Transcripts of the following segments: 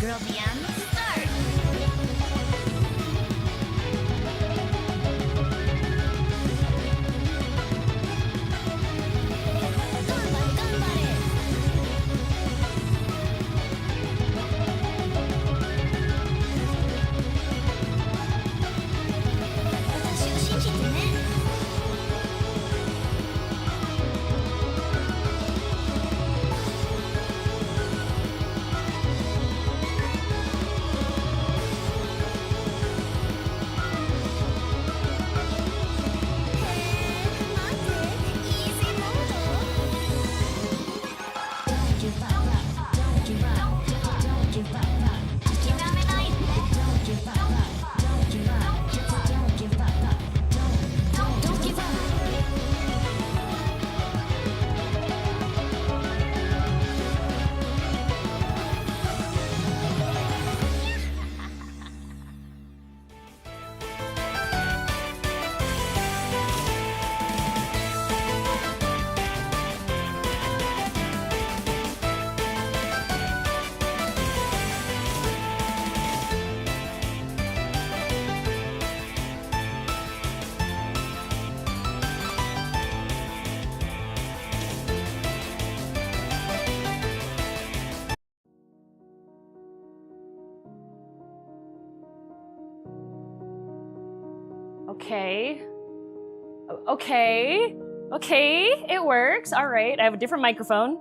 girldm, start! Okay. Okay, it works. All right, I have a different microphone.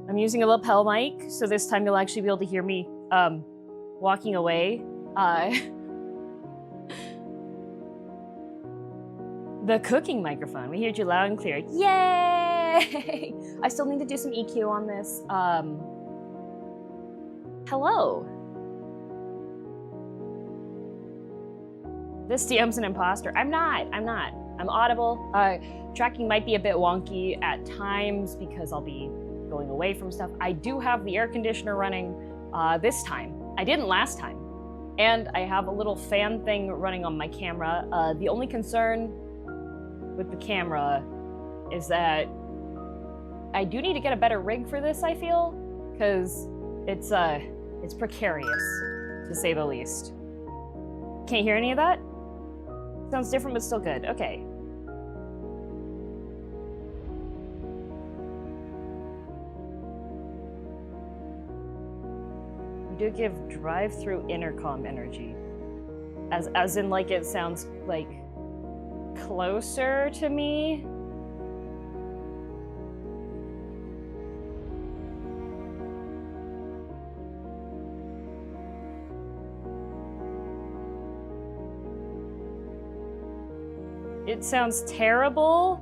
I'm using a lapel mic, so this time you'll actually be able to hear me walking away. The cooking microphone. We heard you loud and clear. Yay! I still need to do some EQ on this. Hello. This DM's an imposter. I'm not. I'm audible. Tracking might be a bit wonky at times because I'll be going away from stuff. I do have the air conditioner running this time. I didn't last time. And I have a little fan thing running on my camera. The only concern with the camera is that I do need to get a better rig for this, I feel, because it's precarious, to say the least. Can't hear any of that? Sounds different, but still good. Okay. You do give drive-through intercom energy. As in, like, it sounds, like, closer to me. It sounds terrible.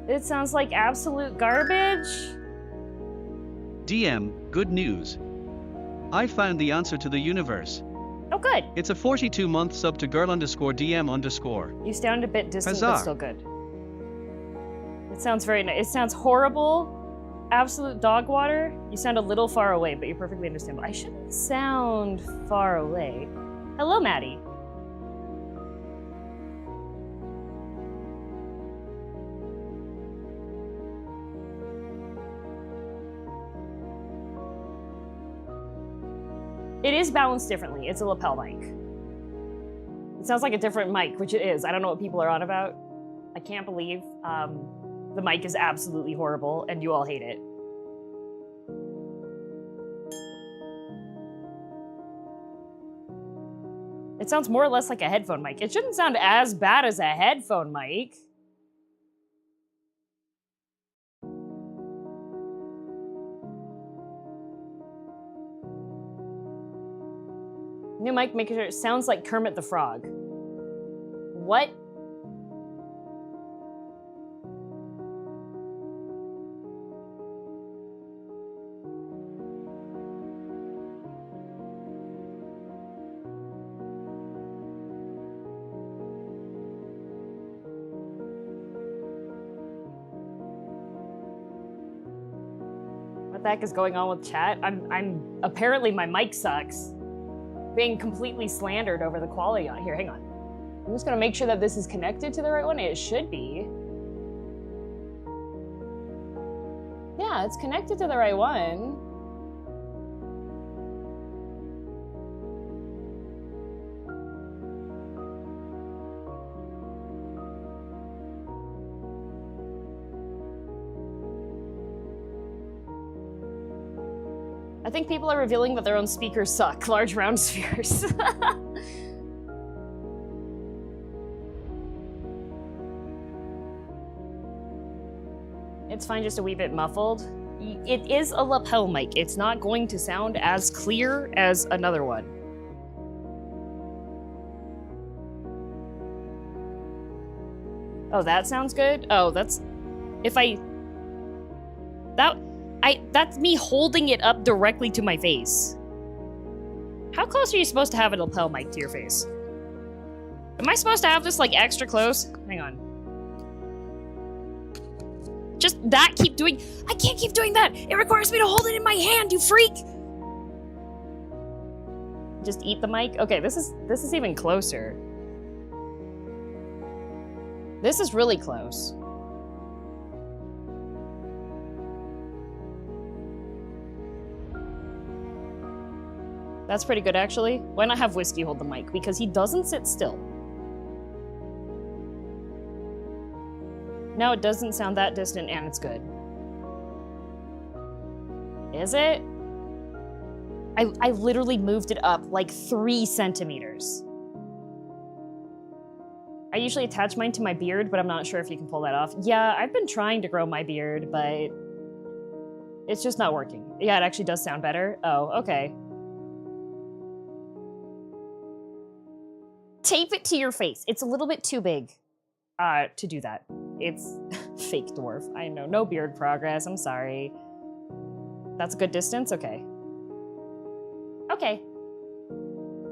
It sounds like absolute garbage. DM, good news. I found the answer to the universe. Oh, good. It's a 42-month sub to girl_DM_. You sound a bit distant, Huzzah. but still good. It sounds very nice. It sounds horrible. Absolute dog water. You sound a little far away, but you're perfectly understandable. I shouldn't sound far away. Hello, Maddie. It is balanced differently. It's a lapel mic. It sounds like a different mic, which it is. I don't know what people are on about. I can't believe the mic is absolutely horrible and you all hate it. It sounds more or less like a headphone mic. It shouldn't sound as bad as a headphone mic. New mic, making sure it sounds like Kermit the Frog. What? What the heck is going on with chat? Apparently my mic sucks. Being completely slandered over the quality on here. Hang on. I'm just gonna make sure that this is connected to the right one. It should be. Yeah, it's connected to the right one. I think people are revealing that their own speakers suck. Large round spheres. It's fine, just a wee bit muffled. It is a lapel mic. It's not going to sound as clear as another one. Oh, that sounds good? Oh, that's... If I... That's me holding it up directly to my face. How close are you supposed to have a lapel mic to your face? Am I supposed to have this, like, extra close? Hang on. Just that, keep doing... I can't keep doing that! It requires me to hold it in my hand, you freak! Just eat the mic? Okay, this is even closer. This is really close. That's pretty good, actually. Why not have Whiskey hold the mic? Because he doesn't sit still. No, it doesn't sound that distant, and it's good. Is it? I literally moved it up like 3 centimeters. I usually attach mine to my beard, but I'm not sure if you can pull that off. Yeah, I've been trying to grow my beard, but it's just not working. Yeah, it actually does sound better. Oh, okay. Tape it to your face. It's a little bit too big to do that. It's fake dwarf. I know, no beard progress, I'm sorry. That's a good distance? Okay. Okay.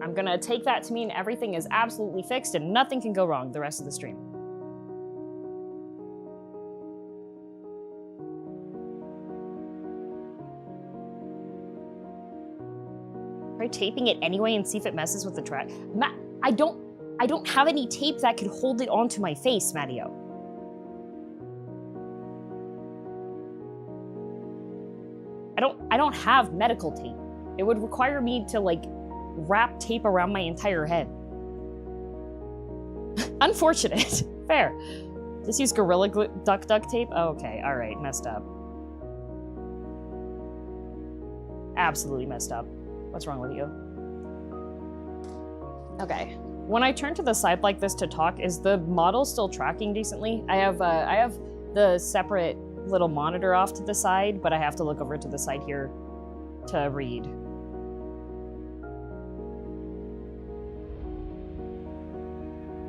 I'm gonna take that to mean everything is absolutely fixed and nothing can go wrong the rest of the stream. Try taping it anyway and see if it messes with the track. I don't have any tape that could hold it onto my face, Matteo. I don't have medical tape. It would require me to, like, wrap tape around my entire head. Unfortunate. Fair. Just use Gorilla duct tape? Oh, okay, alright, messed up. Absolutely messed up. What's wrong with you? Okay. When I turn to the side like this to talk, is the model still tracking decently? I have the separate little monitor off to the side, but I have to look over to the side here to read.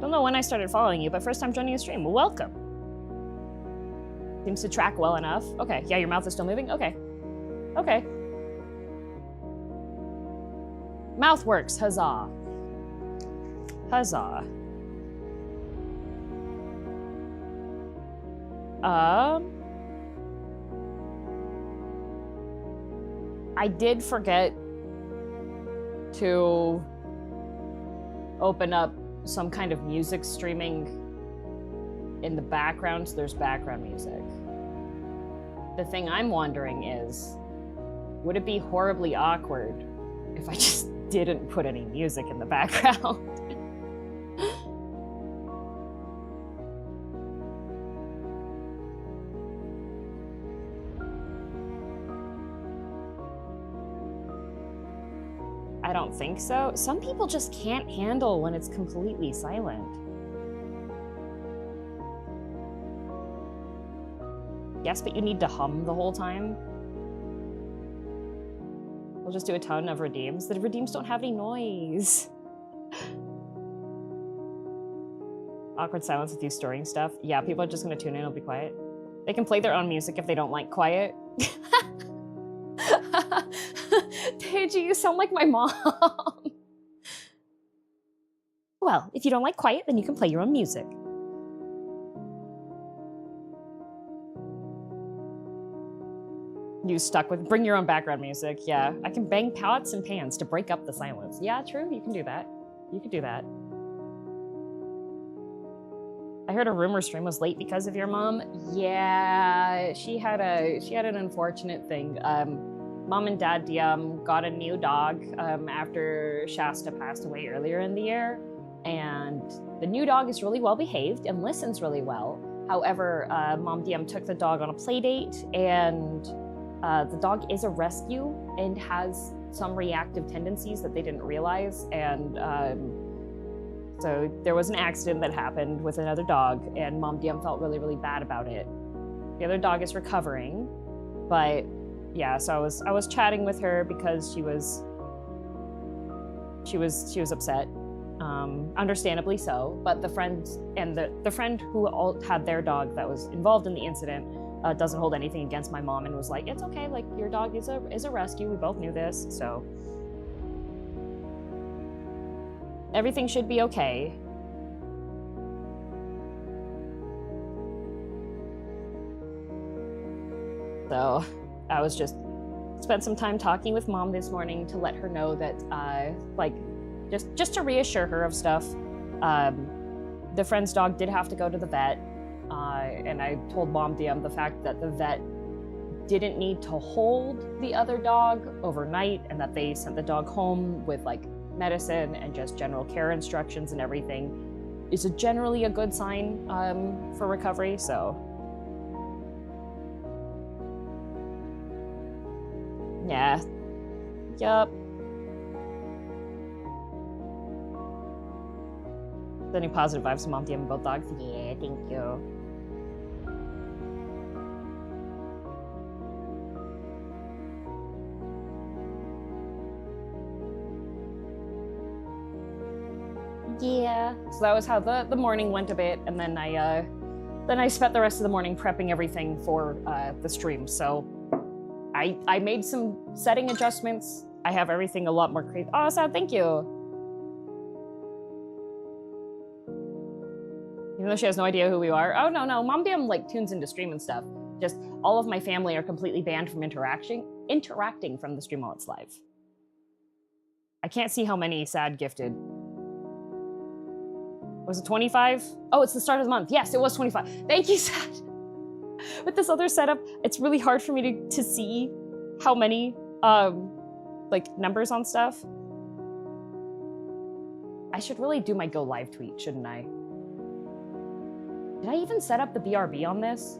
Don't know when I started following you, but first time joining the stream. Well, welcome. Seems to track well enough. Okay, yeah, your mouth is still moving? Okay. Okay. Mouth works, huzzah. Huzzah. I did forget to open up some kind of music streaming in the background, so there's background music. The thing I'm wondering is, would it be horribly awkward if I just didn't put any music in the background? I don't think so. Some people just can't handle when it's completely silent. Yes, but you need to hum the whole time. We'll just do a ton of redeems. The redeems don't have any noise. Awkward silence with you storing stuff. Yeah, people are just gonna tune in, it'll be quiet. They can play their own music if they don't like quiet. Paige, you sound like my mom. Well, if you don't like quiet, then you can play your own music. You stuck with bring your own background music. Yeah, I can bang pots and pans to break up the silence. Yeah, true, you can do that. You can do that. I heard a rumor stream was late because of your mom. Yeah, she had an unfortunate thing. Mom and Dad got a new dog after Shasta passed away earlier in the year, and the new dog is really well behaved and listens really well. However, Mom DM took the dog on a play date, and The dog is a rescue and has some reactive tendencies that they didn't realize, and so there was an accident that happened with another dog, and Mom Diem felt really, really bad about it. The other dog is recovering, but yeah, so I was chatting with her because she was upset, understandably so. But the friend and the friend who had their dog that was involved in the incident doesn't hold anything against my mom and was like, it's okay, like your dog is a rescue. We both knew this, so everything should be okay. So I was spent some time talking with Mom this morning to let her know that, like, just to reassure her of stuff. The friend's dog did have to go to the vet, and I told Mom Diem the fact that the vet didn't need to hold the other dog overnight, and that they sent the dog home with like medicine and just general care instructions and everything is generally a good sign for recovery. So yeah, yup. Any positive vibes from Mom Diem and both dogs? Yeah, thank you. Yeah. So that was how the morning went a bit, and then I spent the rest of the morning prepping everything for the stream. So I made some setting adjustments. I have everything a lot more crazy. Oh, Sad, thank you. Even though she has no idea who we are. Oh, no, Mom Diem like tunes into stream and stuff. Just all of my family are completely banned from interacting from the stream while it's live. I can't see how many Sad gifted. Was it 25? Oh, it's the start of the month. Yes, it was 25. Thank you, Sad. With this other setup, it's really hard for me to see how many like numbers on stuff. I should really do my go live tweet, shouldn't I? Did I even set up the BRB on this?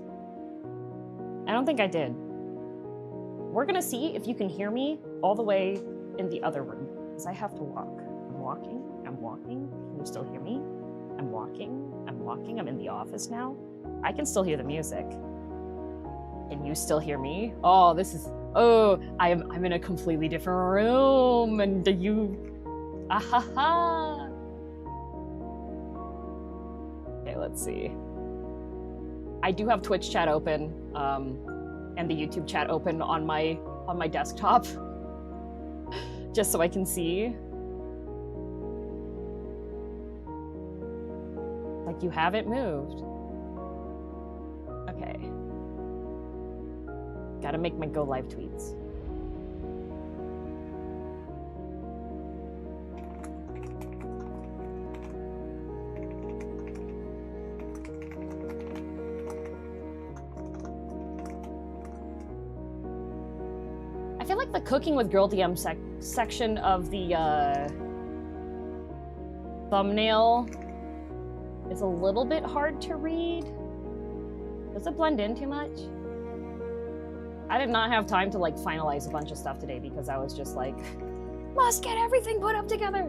I don't think I did. We're gonna see if you can hear me all the way in the other room, because I have to walk. I'm walking. Can you still hear me? I'm walking. I'm in the office now. I can still hear the music. Can you still hear me? Oh, I'm in a completely different room, and ha. Okay, let's see. I do have Twitch chat open, and the YouTube chat open on my desktop, just so I can see. Like, you haven't moved. Okay. Gotta make my go live tweets. I feel like the cooking with girldm section of the thumbnail is a little bit hard to read. Does it blend in too much? I did not have time to like finalize a bunch of stuff today because I was just like, must get everything put up together.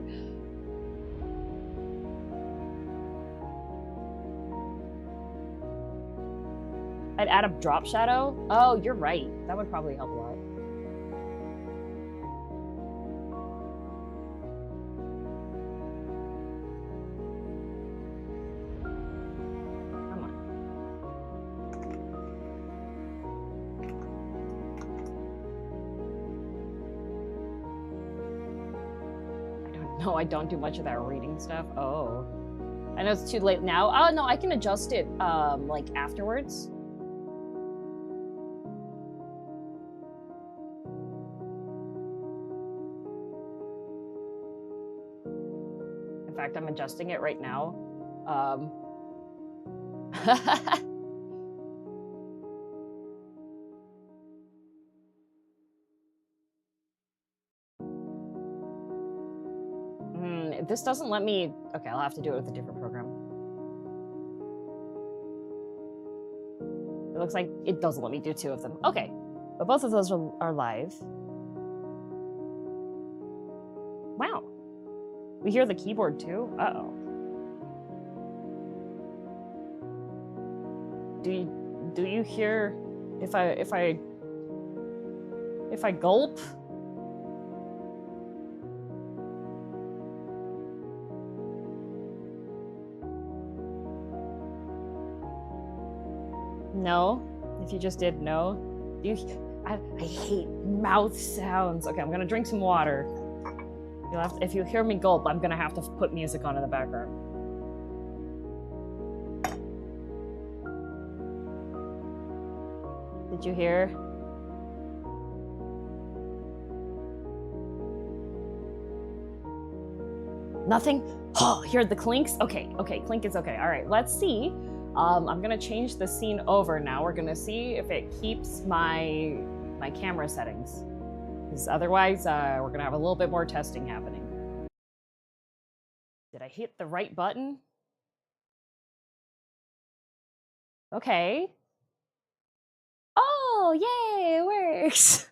I'd add a drop shadow. Oh, you're right. That would probably help a lot. No, I don't do much of that reading stuff. Oh. I know it's too late now. Oh, no, I can adjust it, like, afterwards. In fact, I'm adjusting it right now. This doesn't let me... Okay, I'll have to do it with a different program. It looks like it doesn't let me do two of them. Okay. but both of those are live. Wow. We hear the keyboard too. Uh-oh. Do you hear if I gulp? No. If you just did no. I hate mouth sounds. Okay, I'm gonna drink some water. If you hear me gulp, I'm gonna have to put music on in the background. Did you hear? Nothing? Oh, hear the clinks? Okay, clink is okay. All right, let's see. I'm gonna change the scene over now. We're gonna see if it keeps my camera settings. Because otherwise, we're gonna have a little bit more testing happening. Did I hit the right button? Okay. Oh, yay, it works.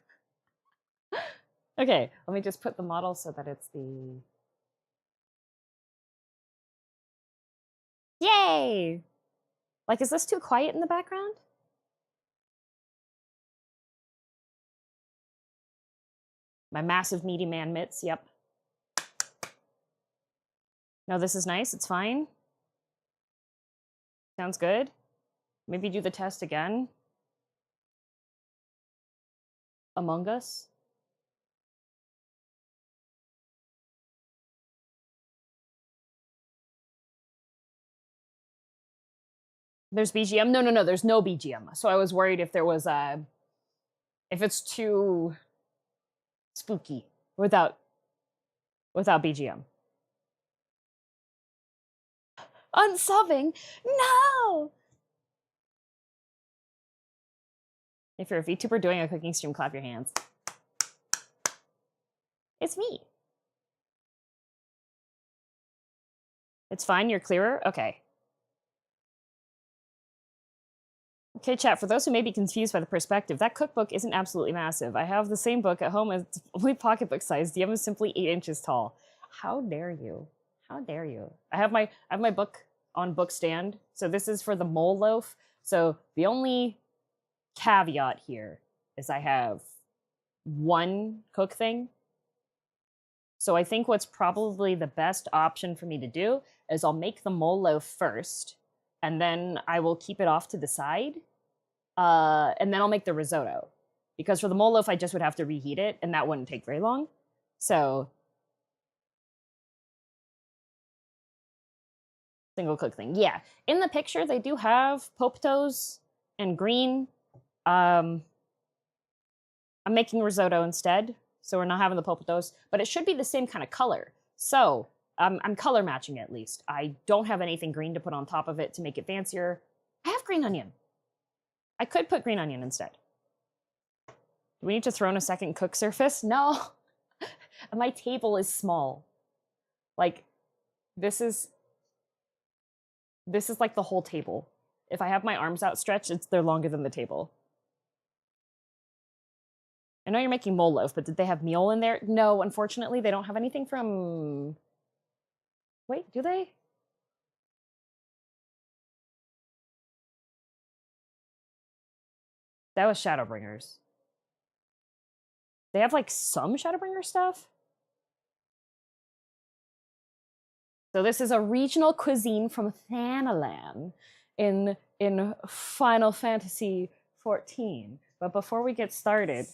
Okay, let me just put the model so that it's the... Yay! Like, is this too quiet in the background? My massive meaty man mitts, yep. No, this is nice, it's fine. Sounds good. Maybe do the test again. Among Us. There's BGM? No, there's no BGM. So I was worried if there was if it's too spooky without BGM. Unsubbing? No! If you're a VTuber doing a cooking stream, clap your hands. It's me. It's fine, you're clearer? Okay. Okay, chat, for those who may be confused by the perspective, that cookbook isn't absolutely massive. I have the same book at home, it's only pocketbook size. The is simply 8 inches tall. How dare you? How dare you? I have my book on book stand. So this is for the mole loaf. So the only caveat here is I have one cook thing. So I think what's probably the best option for me to do is I'll make the mole loaf first, and then I will keep it off to the side. And then I'll make the risotto. Because for the mole loaf, I just would have to reheat it, and that wouldn't take very long. So, single cook thing. Yeah. In the picture, they do have potatoes and green. I'm making risotto instead, so we're not having the potatoes, but it should be the same kind of color. So, I'm color matching at least. I don't have anything green to put on top of it to make it fancier. I have green onion. I could put green onion instead. Do we need to throw in a second cook surface? No. My table is small. Like, this is like the whole table. If I have my arms outstretched, they're longer than the table. I know you're making mole loaf, but did they have meal in there? No, unfortunately, they don't have anything from... Wait, do they? That was Shadowbringers. They have, like, some Shadowbringer stuff? So this is a regional cuisine from Thanalan in Final Fantasy XIV. But before we get started,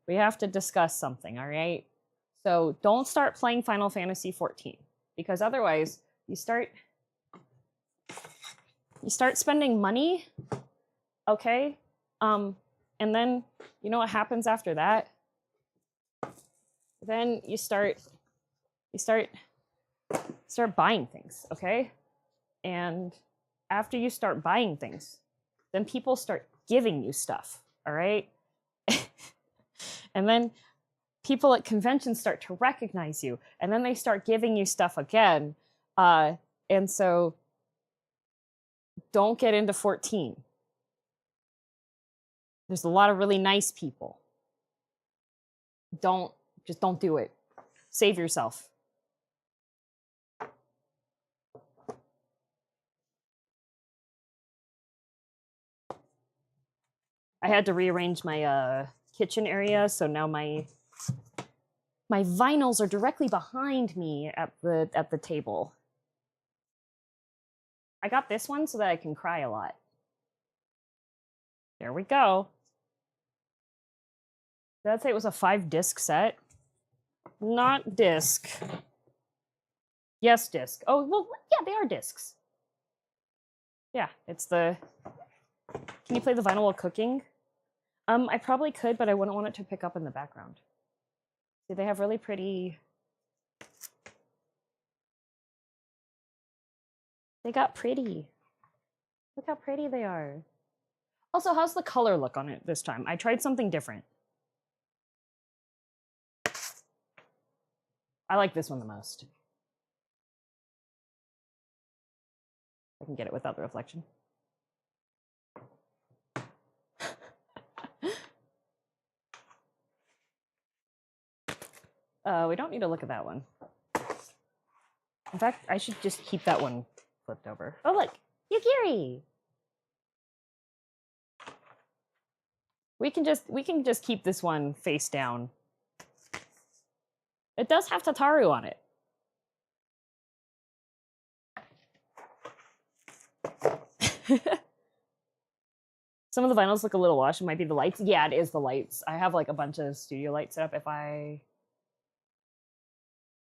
we have to discuss something, all right? So don't start playing Final Fantasy XIV, because otherwise you start spending money, okay? And then you know what happens after that? Then you start buying things, okay? And after you start buying things, then people start giving you stuff, all right? And then people at conventions start to recognize you, and then they start giving you stuff again. And so don't get into 14. There's a lot of really nice people. Just don't do it. Save yourself. I had to rearrange my kitchen area, so now my vinyls are directly behind me at the table. I got this one so that I can cry a lot. There we go. Did I say it was a 5-disc set? Not disc. Yes, disc. Oh, well, yeah, they are discs. Yeah, it's the... Can you play the vinyl while cooking? I probably could, but I wouldn't want it to pick up in the background. See, they have really pretty... They got pretty. Look how pretty they are. Also, how's the color look on it this time? I tried something different. I like this one the most. I can get it without the reflection. We don't need to look at that one. In fact, I should just keep that one flipped over. Oh, look, Yukiri! We can just keep this one face down. It does have Tataru on it. Some of the vinyls look a little washed. It might be the lights. Yeah, it is the lights. I have like a bunch of studio lights set up.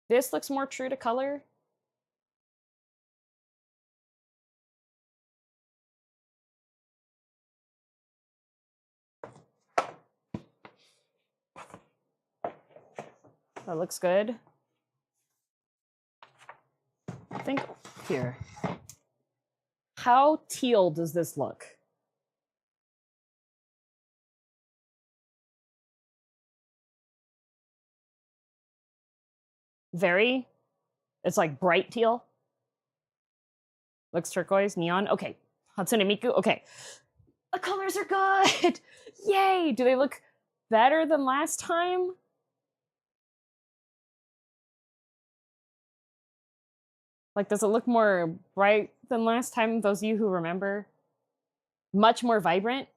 This looks more true to color. That looks good. I think here. How teal does this look? Very. It's like bright teal. Looks turquoise, neon. Okay. Hatsune Miku. Okay. The colors are good. Yay. Do they look better than last time? Like, does it look more bright than last time? Those of you who remember. Much more vibrant.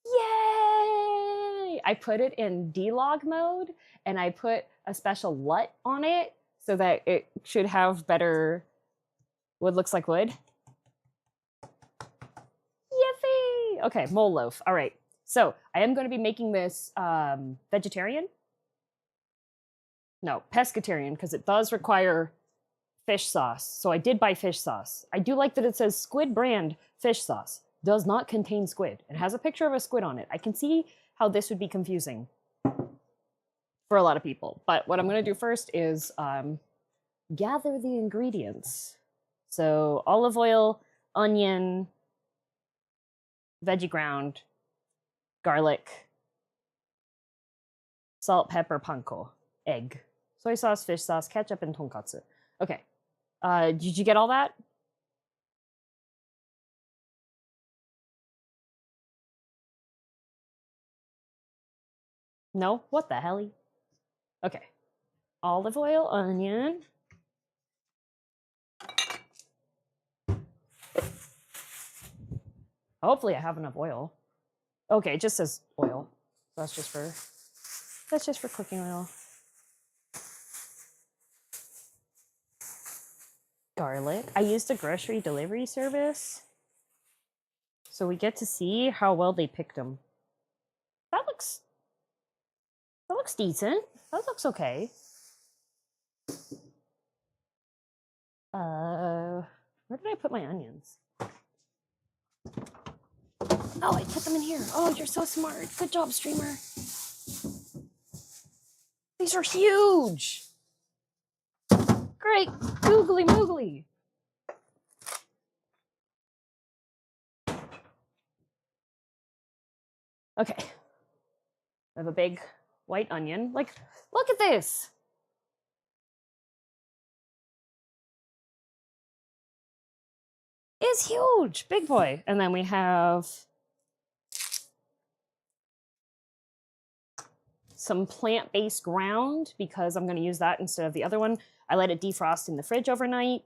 Yay! I put it in D-Log mode, and I put a special LUT on it so that it should have better wood looks like wood. Yippee! Okay, mole loaf. All right. So I am going to be making this vegetarian. No, pescatarian, because it does require fish sauce. So I did buy fish sauce. I do like that it says squid brand fish sauce. Does not contain squid. It has a picture of a squid on it. I can see how this would be confusing for a lot of people. But what I'm going to do first is gather the ingredients. So olive oil, onion, veggie ground, garlic, salt, pepper, panko, egg, soy sauce, fish sauce, ketchup, and tonkatsu. Okay. Did you get all that? No? What the hell? Okay. Olive oil, onion. Hopefully I have enough oil. Okay, it just says oil. That's just for cooking oil. Garlic. I used a grocery delivery service. So we get to see how well they picked them. That looks decent. That looks okay. Where did I put my onions? Oh, I put them in here. Oh, you're so smart. Good job, streamer. These are huge. Great. Googly moogly. Okay. I have a big white onion. Like, look at this. It's huge. Big boy. And then we have some plant-based ground because I'm going to use that instead of the other one. I let it defrost in the fridge overnight.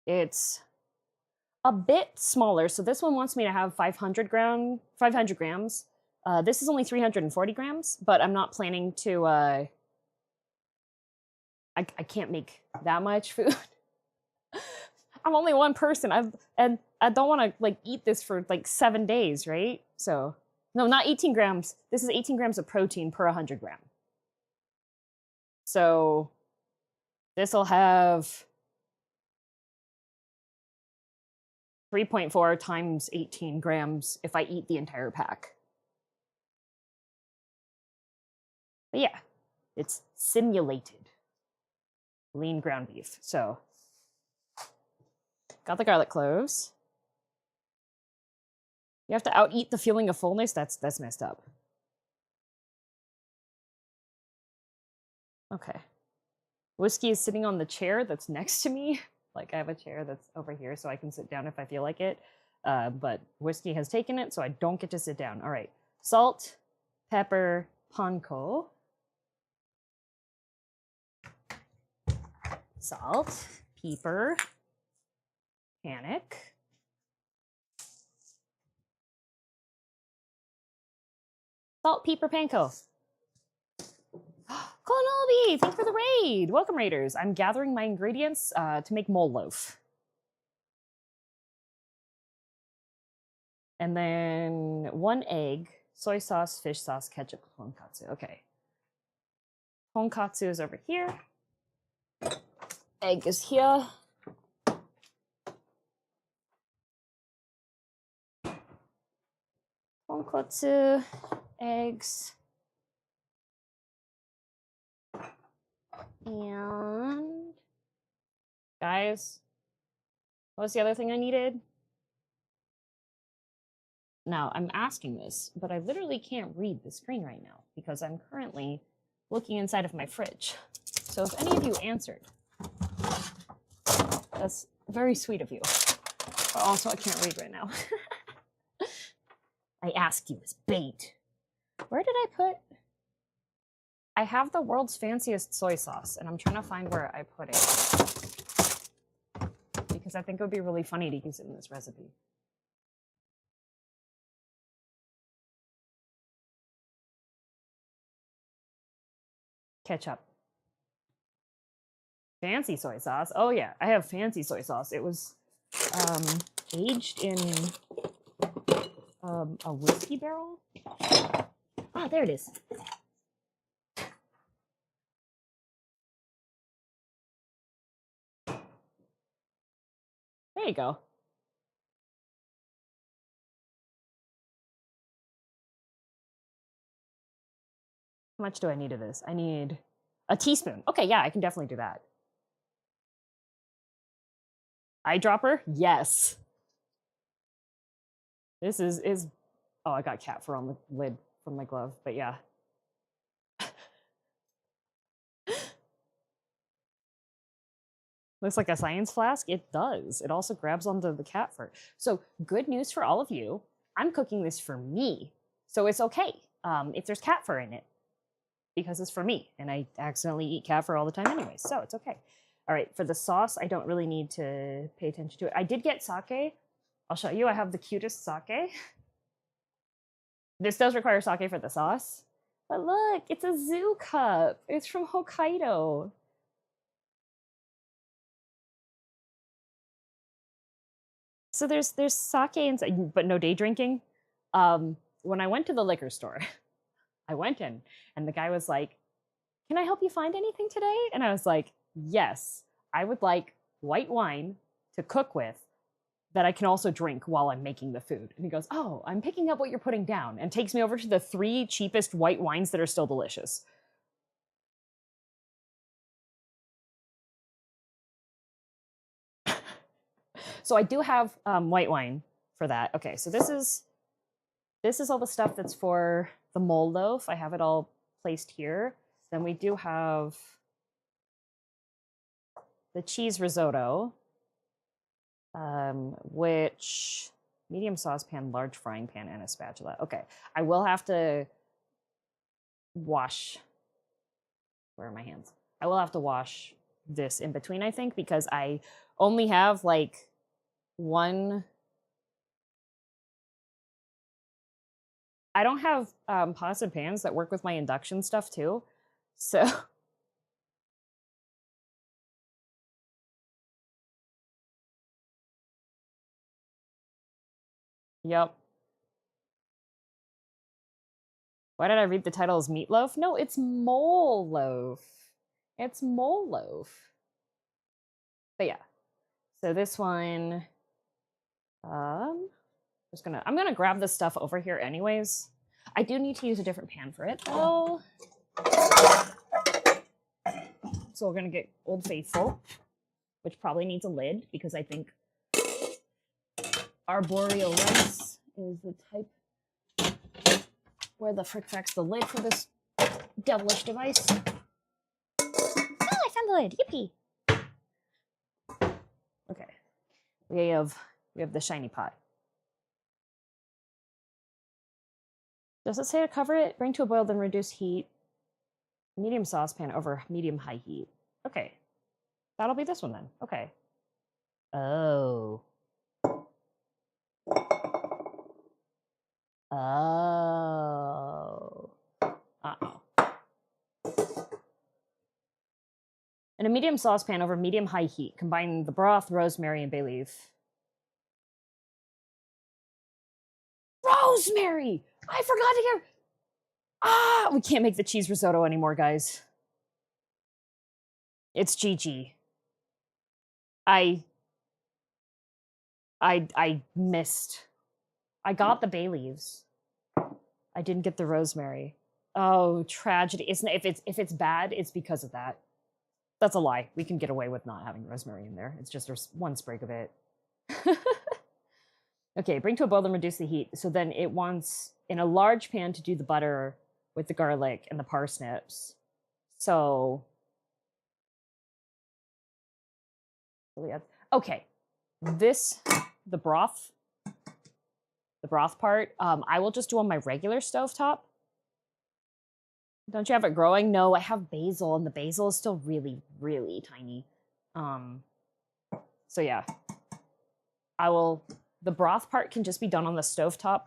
It's a bit smaller. So this one wants me to have 500 grams. This is only 340 grams, but I'm not planning to, I can't make that much food. I'm only one person. And I don't want to like eat this for like 7 days, right? So, no, not 18 grams. This is 18 grams of protein per 100 gram. So this will have 3.4 times 18 grams if I eat the entire pack. But yeah, it's simulated lean ground beef. So got the garlic cloves. You have to out-eat the feeling of fullness? That's messed up. Okay. Whiskey is sitting on the chair that's next to me. Like I have a chair that's over here so I can sit down if I feel like it. But Whiskey has taken it, so I don't get to sit down. All right. Salt, pepper, panko. Salt, pepper, panic. Salt, pepper, panko. Colonobi, thanks for the raid. Welcome, raiders. I'm gathering my ingredients to make mole loaf. And then 1 egg, soy sauce, fish sauce, ketchup, tonkatsu. Okay. Tonkatsu is over here. Egg is here. Tonkatsu, eggs. And guys, what was the other thing I needed? Now, I'm asking this, but I literally can't read the screen right now because I'm currently looking inside of my fridge. So if any of you answered, that's very sweet of you. But also, I can't read right now. I asked you as bait. Where did I put? I have the world's fanciest soy sauce, and I'm trying to find where I put it. Because I think it would be really funny to use it in this recipe. Ketchup. Fancy soy sauce. Oh yeah, I have fancy soy sauce. It was aged in a whiskey barrel. Ah, there it is. There you go. How much do I need of this? I need a teaspoon. Okay, yeah, I can definitely do that. Eyedropper? Yes. This is oh, I got cat fur on the lid from my glove, but yeah. Looks like a science flask. It does. It also grabs onto the cat fur. So good news for all of you. I'm cooking this for me. So it's okay if there's cat fur in it because it's for me. And I accidentally eat cat fur all the time anyway. So it's okay. All right. For the sauce, I don't really need to pay attention to it. I did get sake. I'll show you. I have the cutest sake. This does require sake for the sauce. But look, it's a zoo cup. It's from Hokkaido. So there's sake inside, but no day drinking. When I went to the liquor store, I went in and the guy was like, "Can I help you find anything today?" And I was like, "Yes, I would like white wine to cook with that I can also drink while I'm making the food." And he goes, "Oh, I'm picking up what you're putting down," and takes me over to the 3 cheapest white wines that are still delicious. So I do have white wine for that. Okay, so this is all the stuff that's for the mole loaf. I have it all placed here. Then we do have the cheese risotto, which medium saucepan, large frying pan, and a spatula. Okay, I will have to wash. Where are my hands? I will have to wash this in between, I think, because I only have like one. I don't have pots and pans that work with my induction stuff too. So yep. Why did I read the title as meatloaf? No, it's mole loaf. It's mole loaf. But yeah. So this one, I'm gonna grab this stuff over here anyways. I do need to use a different pan for it though. So we're gonna get Old Faithful, which probably needs a lid because I think arboreal rice is the type. Where the frick frack's the lid for this devilish device? Oh, I found the lid. Yippee! Okay. We have the shiny pot. Does it say to cover it? Bring to a boil, then reduce heat. Medium saucepan over medium-high heat. Okay. That'll be this one then. Okay. Oh. Oh. Uh-oh. In a medium saucepan over medium-high heat, combine the broth, rosemary, and bay leaf. Rosemary! I forgot to get... Ah! We can't make the cheese risotto anymore, guys. It's GG. I missed. I got the bay leaves. I didn't get the rosemary. Oh, tragedy. If it's bad, it's because of that. That's a lie. We can get away with not having rosemary in there. It's just there's one sprig of it. Okay, bring to a boil and reduce the heat. So then it wants in a large pan to do the butter with the garlic and the parsnips. So okay, the broth part, I will just do on my regular stovetop. Don't you have it growing? No, I have basil, and the basil is still really, really tiny. So yeah, the broth part can just be done on the stovetop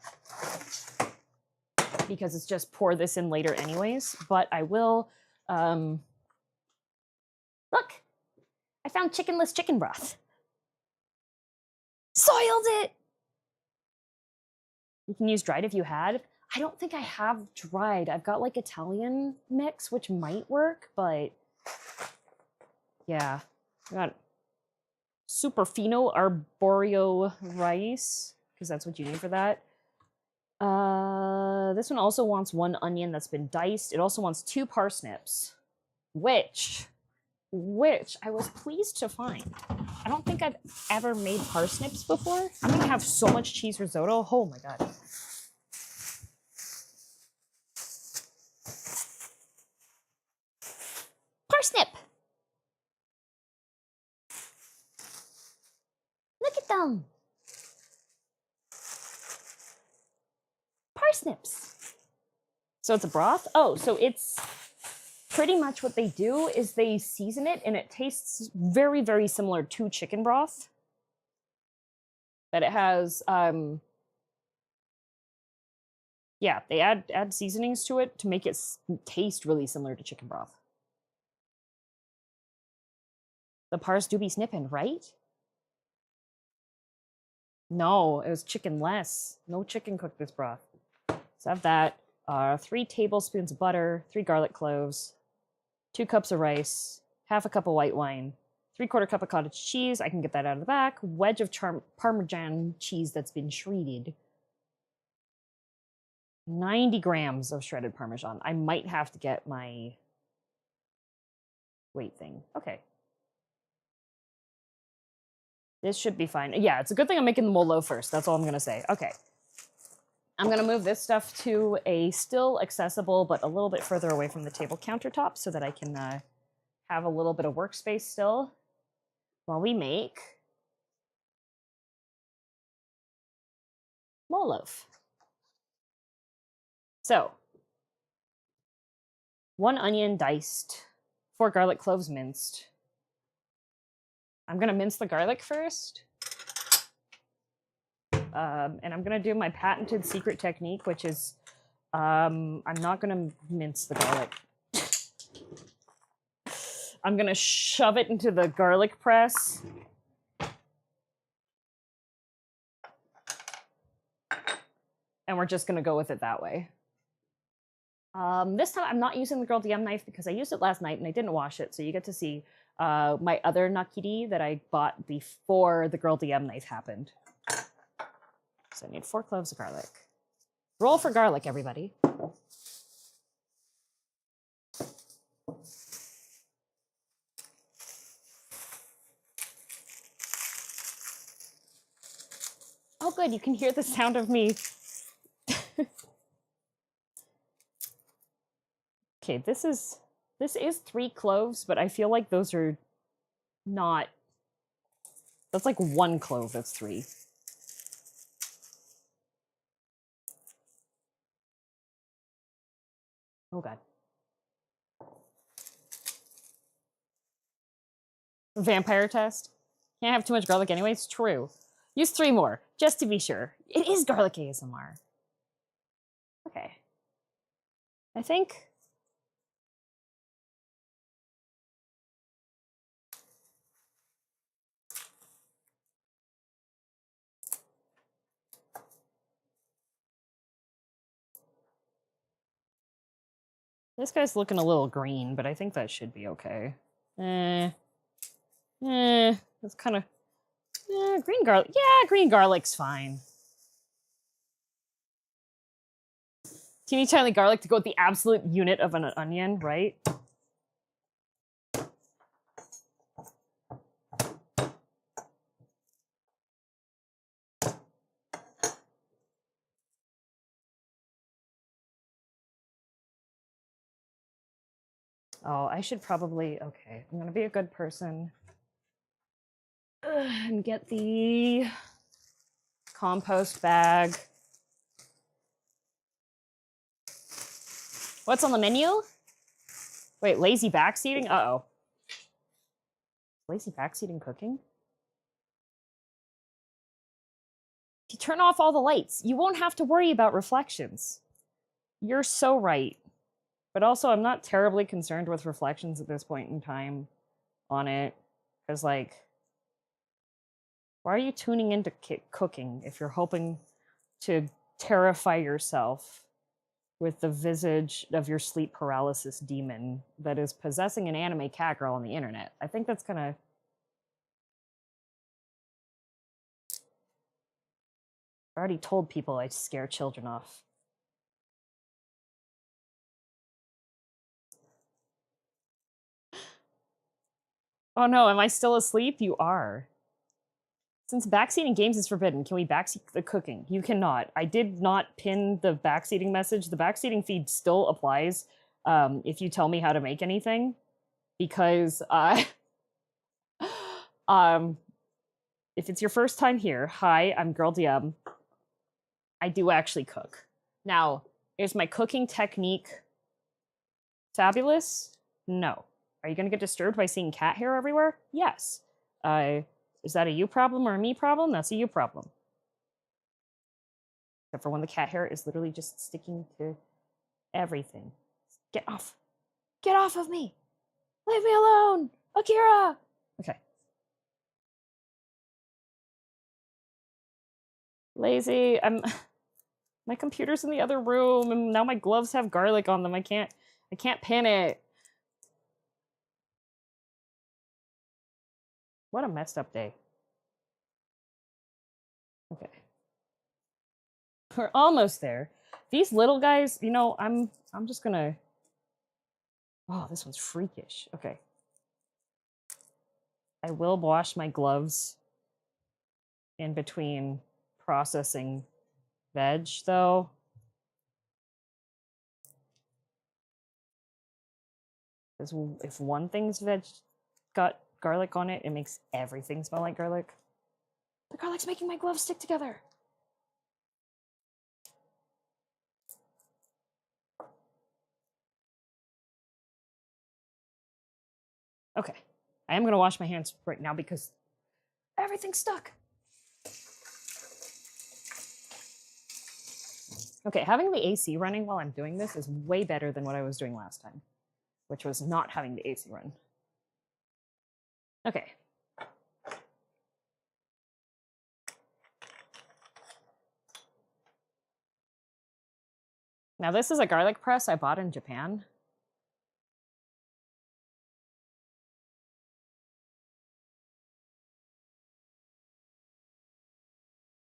because it's just pour this in later anyways, but I will, look, I found chickenless chicken broth. Soiled it! You can use dried if you had. I don't think I have dried. I've got like Italian mix, which might work, but yeah. I got super fino arborio rice, because that's what you need for that. This one also wants one onion that's been diced. It also wants 2 parsnips, which I was pleased to find. I don't think I've ever made parsnips before. I'm gonna have so much cheese risotto. Oh my god. Parsnip! Look at them! Parsnips! So it's a broth? Oh, so it's pretty much what they do is they season it and it tastes very, very similar to chicken broth. That it has, yeah, they add seasonings to it to make it taste really similar to chicken broth. The pars do be snipping, right? No, it was chicken less. No chicken cooked this broth. So I have that. 3 tablespoons of butter, 3 garlic cloves, 2 cups of rice, half a cup of white wine, 3/4 cup of cottage cheese. I can get that out of the back. Wedge of Parmesan cheese that's been shredded. 90 grams of shredded Parmesan. I might have to get my weight thing. Okay. This should be fine. Yeah, it's a good thing I'm making the mole loaf first. That's all I'm going to say. Okay. I'm going to move this stuff to a still accessible, but a little bit further away from the table countertop so that I can have a little bit of workspace still while we make mole loaf. So 1 onion diced, 4 garlic cloves minced. I'm gonna mince the garlic first. And I'm gonna do my patented secret technique, which is I'm not gonna mince the garlic. I'm gonna shove it into the garlic press. And we're just gonna go with it that way. This time I'm not using the girldm knife because I used it last night and I didn't wash it, so you get to see my other nakiri that I bought before the girldm knife happened. So I need 4 cloves of garlic. Roll for garlic, everybody. Oh, good, you can hear the sound of me. Okay, this is 3 cloves, but I feel like those are not. That's like 1 clove. That's 3. Oh god. Vampire test. Can't have too much garlic anyway. It's true. Use 3 more, just to be sure. It is garlic ASMR. Okay. I think. This guy's looking a little green, but I think that should be okay. That's kind of. Green garlic. Yeah, green garlic's fine. Teeny tiny garlic to go with the absolute unit of an onion, right? Oh, I should probably. Okay, I'm gonna be a good person and get the compost bag. What's on the menu? Wait, lazy backseating? Uh-oh. Lazy backseating cooking? If you turn off all the lights, you won't have to worry about reflections. You're so right. But also, I'm not terribly concerned with reflections at this point in time on it. Because, like, why are you tuning into cooking if you're hoping to terrify yourself with the visage of your sleep paralysis demon that is possessing an anime cat girl on the internet? I think that's gonna. I already told people I scare children off. Oh no, am I still asleep? You are. Since backseating games is forbidden, can we backseat the cooking? You cannot. I did not pin the backseating message. The backseating feed still applies if you tell me how to make anything. Because if it's your first time here, hi, I'm girldm. I do actually cook. Now, is my cooking technique fabulous? No. Are you going to get disturbed by seeing cat hair everywhere? Yes. Is that a you problem or a me problem? That's a you problem. Except for when the cat hair is literally just sticking to everything. Get off. Get off of me. Leave me alone. Akira. Okay. Lazy. My computer's in the other room and now my gloves have garlic on them. I can't pin it. What a messed up day. Okay. We're almost there. These little guys, you know, I'm just gonna. Oh, this one's freakish. Okay. I will wash my gloves in between processing veg, though. Because if one thing's veg got garlic on it, it makes everything smell like garlic. The garlic's making my gloves stick together. Okay. I am going to wash my hands right now because everything's stuck. Okay, having the AC running while I'm doing this is way better than what I was doing last time, which was not having the AC run. Okay. Now this is a garlic press I bought in Japan.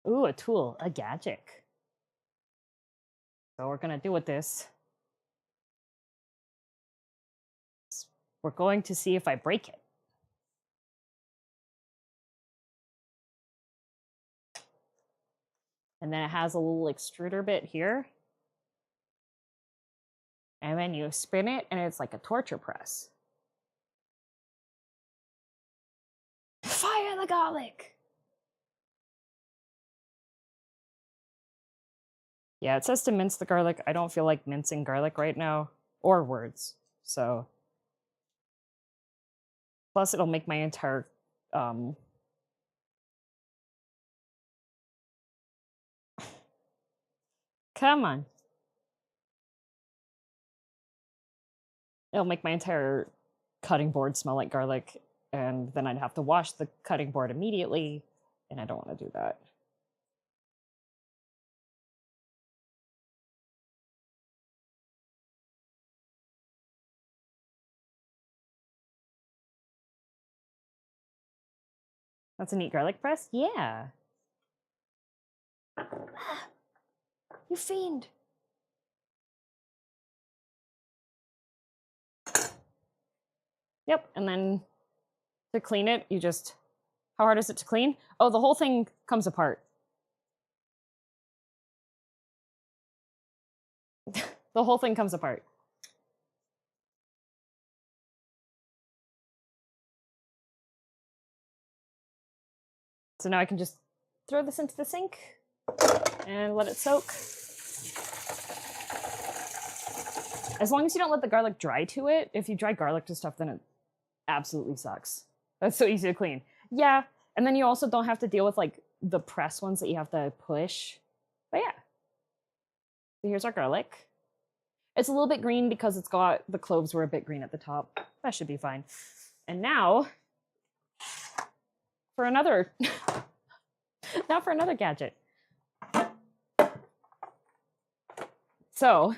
Ooh, a tool, a gadget. So we're gonna do with this. We're going to see if I break it. And then it has a little extruder bit here. And then you spin it and it's like a torture press. Fire the garlic! Yeah, it says to mince the garlic. I don't feel like mincing garlic right now, or words. So, plus it'll make my entire come on. It'll make my entire cutting board smell like garlic, and then I'd have to wash the cutting board immediately, and I don't want to do that. That's a neat garlic press? Yeah. You fiend. Yep, and then to clean it, you just... How hard is it to clean? Oh, the whole thing comes apart. The whole thing comes apart. So now I can just throw this into the sink and let it soak. As long as you don't let the garlic dry to it. If you dry garlic to stuff, then it absolutely sucks. That's so easy to clean. Yeah, and then you also don't have to deal with like the press ones that you have to push. But yeah. So here's our garlic. It's a little bit green because it's got the cloves were a bit green at the top. That should be fine. And now for another now for another gadget. So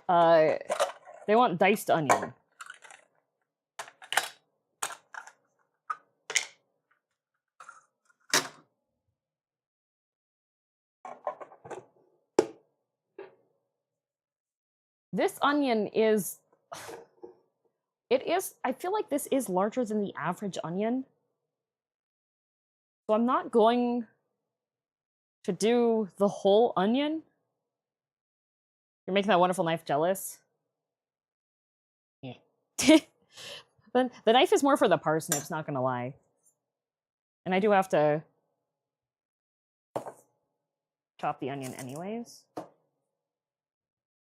they want diced onion. This onion is, I feel like this is larger than the average onion. So I'm not going to do the whole onion. You're making that wonderful knife jealous. Yeah. The knife is more for the parsnips, not gonna lie. And I do have to chop the onion anyways.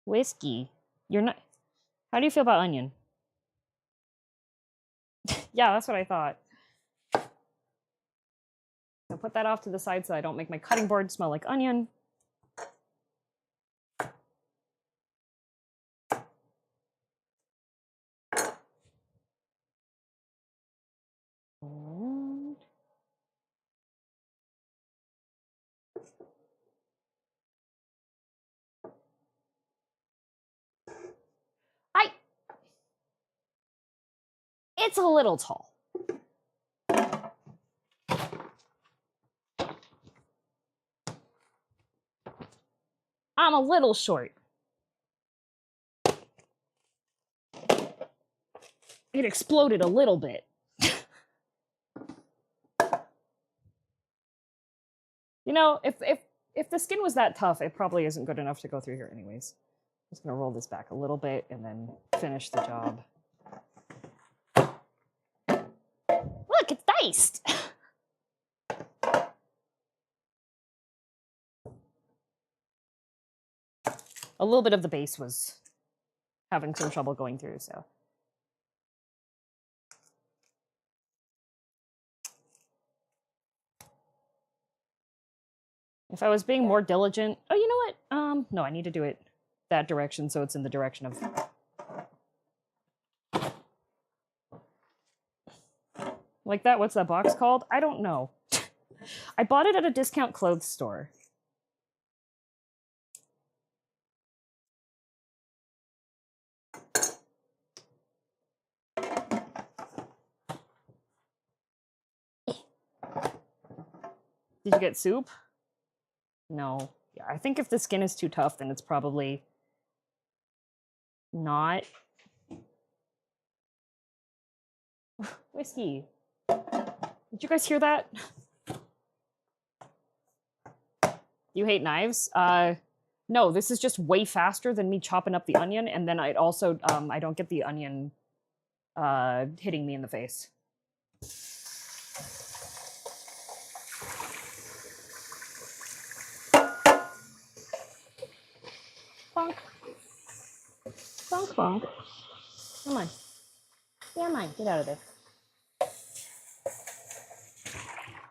Whiskey. You're not... How do you feel about onion? Yeah, that's what I thought. I'll put that off to the side so I don't make my cutting board smell like onion. And... It's a little tall. I'm a little short. It exploded a little bit. You know, if the skin was that tough, it probably isn't good enough to go through here anyways. I'm just gonna roll this back a little bit and then finish the job. Look, it's diced. A little bit of the base was having some trouble going through, so. If I was being more diligent... Oh, you know what? No, I need to do it that direction so it's in the direction of... Like that? What's that box called? I don't know. I bought it at a discount clothes store. Did you get soup? No. Yeah, I think if the skin is too tough, then it's probably not. Whiskey. Did you guys hear that? You hate knives? No, this is just way faster than me chopping up the onion, and then I also, I don't get the onion hitting me in the face. Bonk. Bonk, bonk. Come on. Come on, get out of there.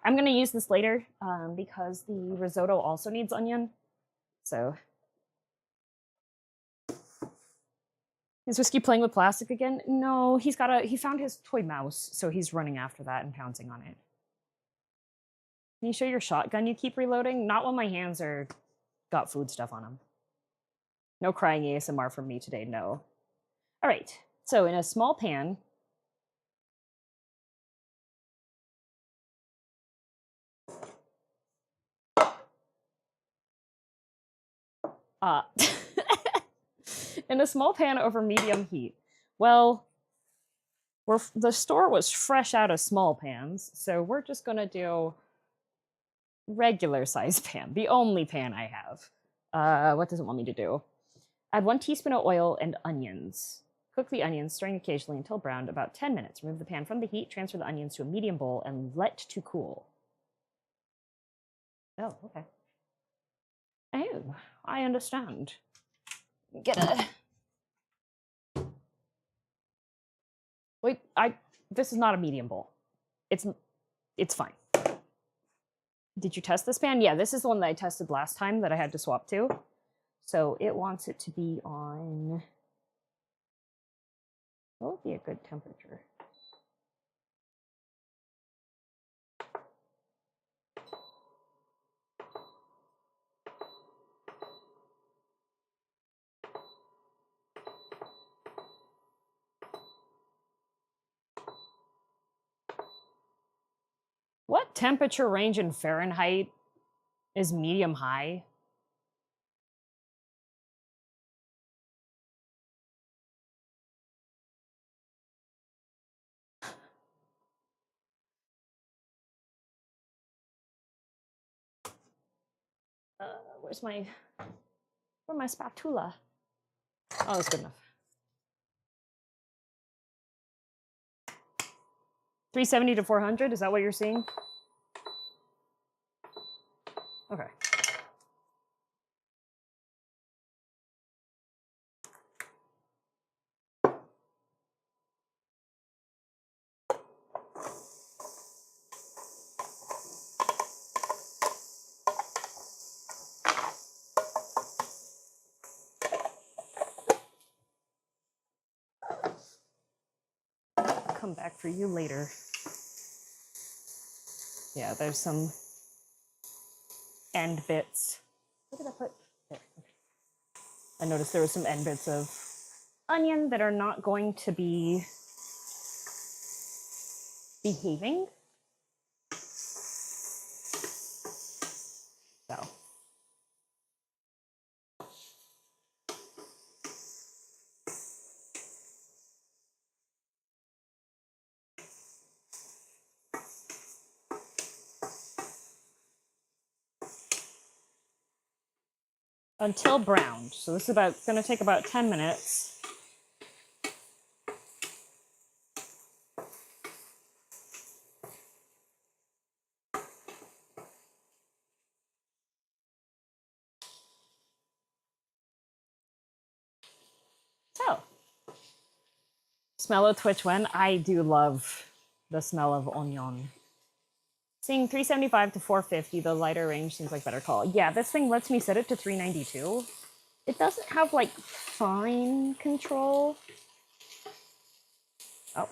I'm going to use this later because the risotto also needs onion. So. Is Whiskey playing with plastic again? No, he found his toy mouse, so he's running after that and pouncing on it. Can you show your shotgun you keep reloading? Not when my hands got food stuff on them. No crying ASMR from me today, no. All right, so in a small pan, in a small pan over medium heat. Well, the store was fresh out of small pans, so we're just gonna do regular size pan, the only pan I have. What does it want me to do? Add 1 teaspoon of oil and onions. Cook the onions, stirring occasionally until browned, about 10 minutes. Remove the pan from the heat, transfer the onions to a medium bowl, and let to cool. Oh, okay. Oh, I understand. Wait, this is not a medium bowl. It's fine. Did you test this pan? Yeah, this is the one that I tested last time that I had to swap to. So it wants it to be on... What would be a good temperature? What temperature range in Fahrenheit is medium high? Where's my spatula? Oh, that's good enough. 370 to 400, is that what you're seeing? Okay. Come back for you later. Yeah, there's some end bits. What did I put? There. Okay. I noticed there was some end bits of onion that are not going to be behaving. So. Until browned. So this is going to take about 10 minutes. So, smell of Twitch when? I do love the smell of onion. Seeing 375 to 450, the lighter range seems like better call. Yeah, this thing lets me set it to 392. It doesn't have, like, fine control. Oh.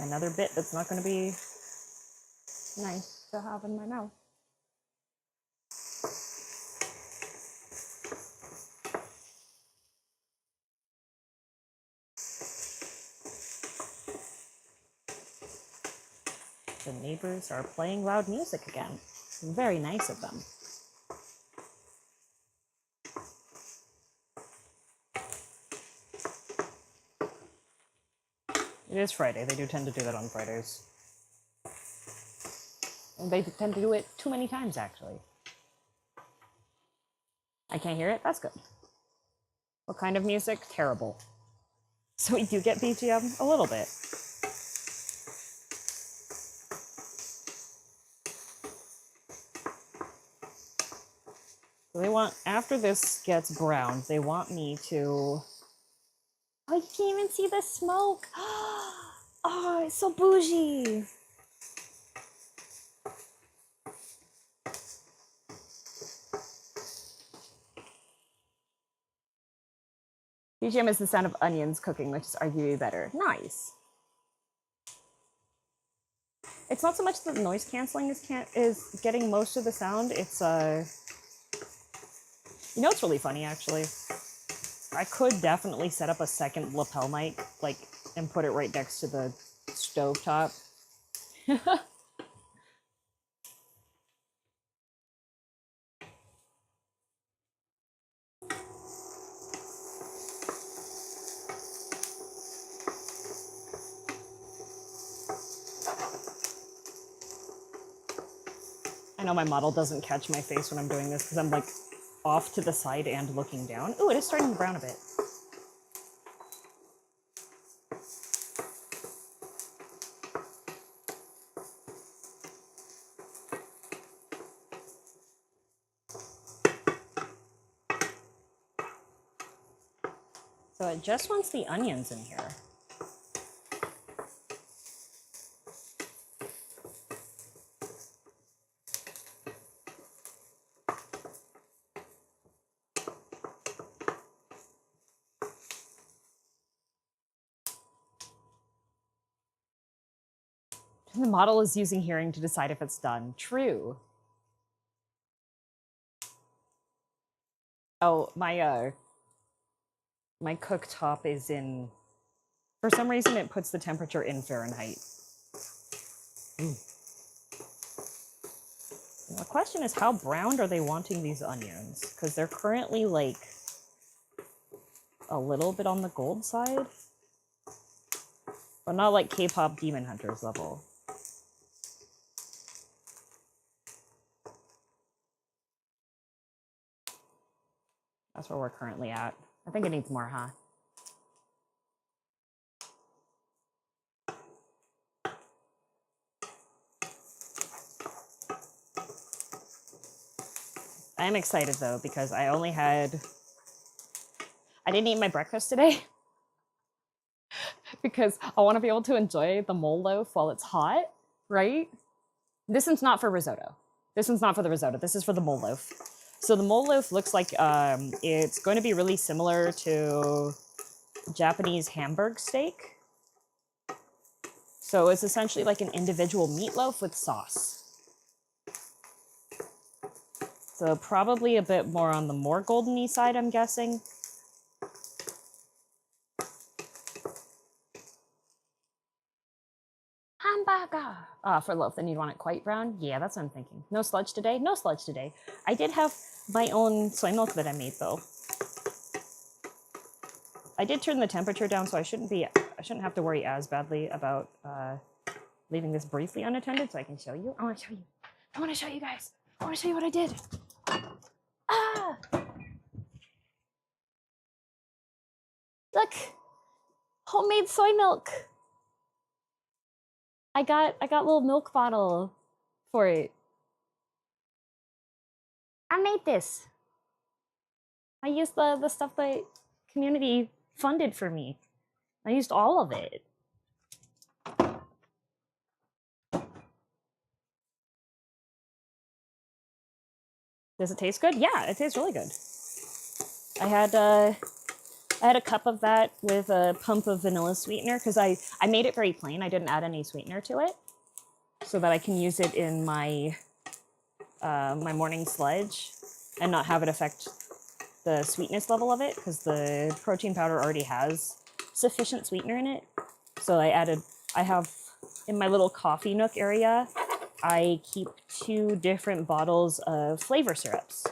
Another bit that's not going to be nice to have in my mouth. The neighbors are playing loud music again. Very nice of them. It is Friday. They do tend to do that on Fridays. And they tend to do it too many times, actually. I can't hear it? That's good. What kind of music? Terrible. So we do get BGM? A little bit. So they want, after this gets browned, they want me to... Oh, you can't even see the smoke! Oh, it's so bougie! BGM is the sound of onions cooking, which is arguably better. Nice. It's not so much that noise canceling is getting most of the sound, it's you know what's really funny, actually? I could definitely set up a second lapel mic, like, and put it right next to the stovetop. I know my model doesn't catch my face when I'm doing this because I'm, like, off to the side and looking down. Ooh, it is starting to brown a bit. So it just wants the onions in here. The model is using hearing to decide if it's done. True. Oh, my cooktop is in... For some reason, it puts the temperature in Fahrenheit. Ooh. The question is, how browned are they wanting these onions? Because they're currently, like, a little bit on the gold side. But not like K-pop Demon Hunters level. That's where we're currently at. I think it needs more, huh? I am excited, though, because I didn't eat my breakfast today. Because I want to be able to enjoy the mole loaf while it's hot, right? This one's not for risotto. This one's not for the risotto. This is for the mole loaf. So the mole loaf looks like it's going to be really similar to Japanese Hamburg steak. So it's essentially like an individual meatloaf with sauce. So probably a bit more on the more golden-y side, I'm guessing. Hamburger! For loaf, then you'd want it quite brown? Yeah, that's what I'm thinking. No sludge today? No sludge today. I did have my own soy milk that I made, though. I did turn the temperature down, so I shouldn't have to worry as badly about leaving this briefly unattended, so I can show you. I want to show you. I want to show you guys. I want to show you what I did. Ah! Look! Homemade soy milk! I got a little milk bottle for it. I made this. I used the stuff that community funded for me. I used all of it. Does it taste good? Yeah, it tastes really good. I had a cup of that with a pump of vanilla sweetener because I made it very plain. I didn't add any sweetener to it so that I can use it in my my morning sludge and not have it affect the sweetness level of it because the protein powder already has sufficient sweetener in it. So I have in my little coffee nook area, I keep 2 different bottles of flavor syrups.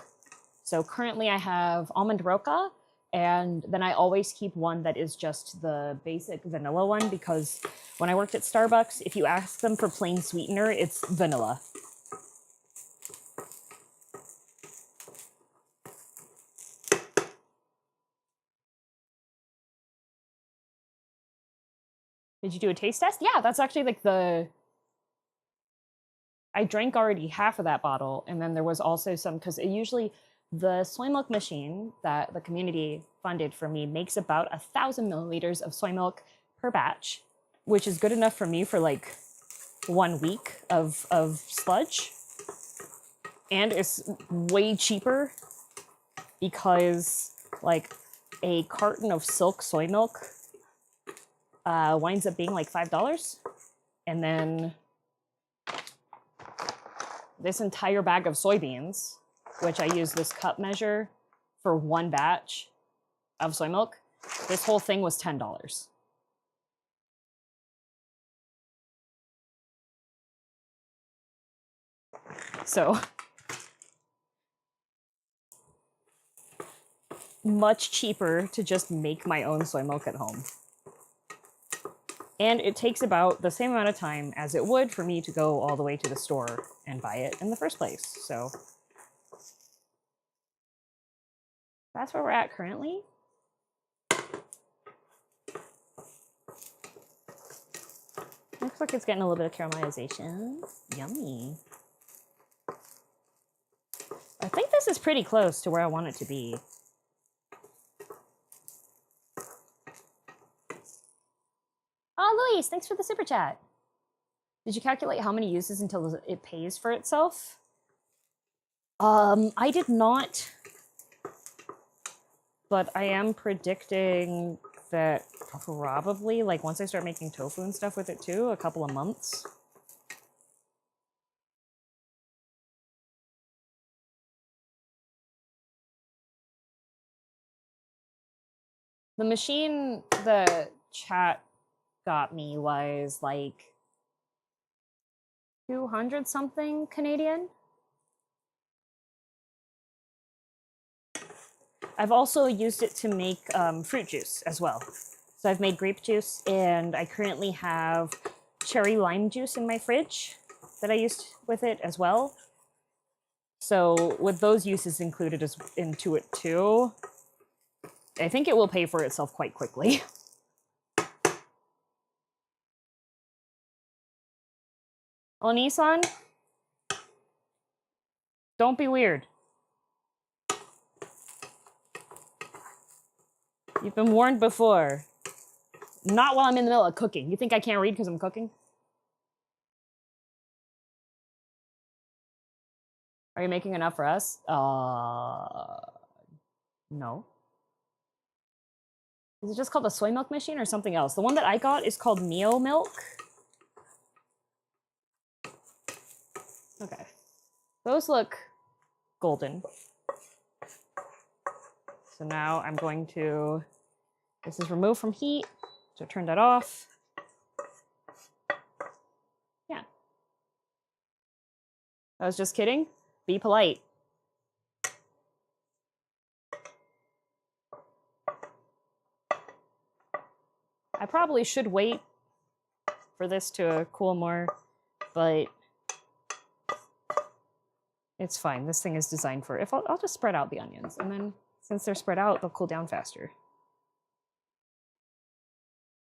So currently I have almond roca, and then I always keep one that is just the basic vanilla one because when I worked at Starbucks, if you ask them for plain sweetener, it's vanilla. Did you do a taste test? Yeah, that's actually like I drank already half of that bottle, and then there was also some, because usually the soy milk machine that the community funded for me makes about 1,000 milliliters of soy milk per batch, which is good enough for me for like 1 week of sludge. And it's way cheaper because like a carton of silk soy milk winds up being like $5. And then this entire bag of soybeans, which I use this cup measure for 1 batch of soy milk, this whole thing was $10. So much cheaper to just make my own soy milk at home. And it takes about the same amount of time as it would for me to go all the way to the store and buy it in the first place. So that's where we're at currently. Looks like it's getting a little bit of caramelization. Yummy. I think this is pretty close to where I want it to be. Oh, Luis, thanks for the super chat. Did you calculate how many uses until it pays for itself? I did not, but I am predicting that probably, like, once I start making tofu and stuff with it too, a couple of months. The machine the chat got me was like 200 something Canadian. I've also used it to make fruit juice as well. So I've made grape juice, and I currently have cherry lime juice in my fridge that I used with it as well. So with those uses included into it too, I think it will pay for itself quite quickly. Oh, Nissan, don't be weird. You've been warned before. Not while I'm in the middle of cooking. You think I can't read because I'm cooking? Are you making enough for us? No. Is it just called a soy milk machine or something else? The one that I got is called Mio Milk. Okay. Those look golden. So now I'm going to, this is removed from heat, so turn that off. Yeah. I was just kidding. Be polite. I probably should wait for this to cool more, but it's fine. This thing is designed for, I'll just spread out the onions, and then since they're spread out, they'll cool down faster.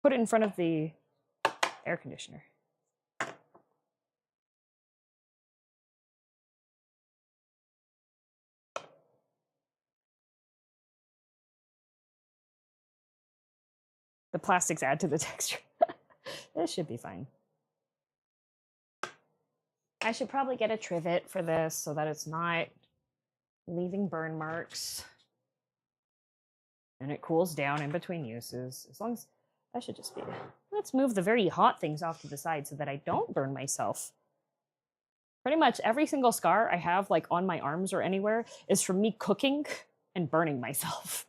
Put it in front of the air conditioner. The plastics add to the texture. This should be fine. I should probably get a trivet for this so that it's not leaving burn marks. And it cools down in between uses. As long as I should just be. Let's move the very hot things off to the side so that I don't burn myself. Pretty much every single scar I have, like on my arms or anywhere, is from me cooking and burning myself.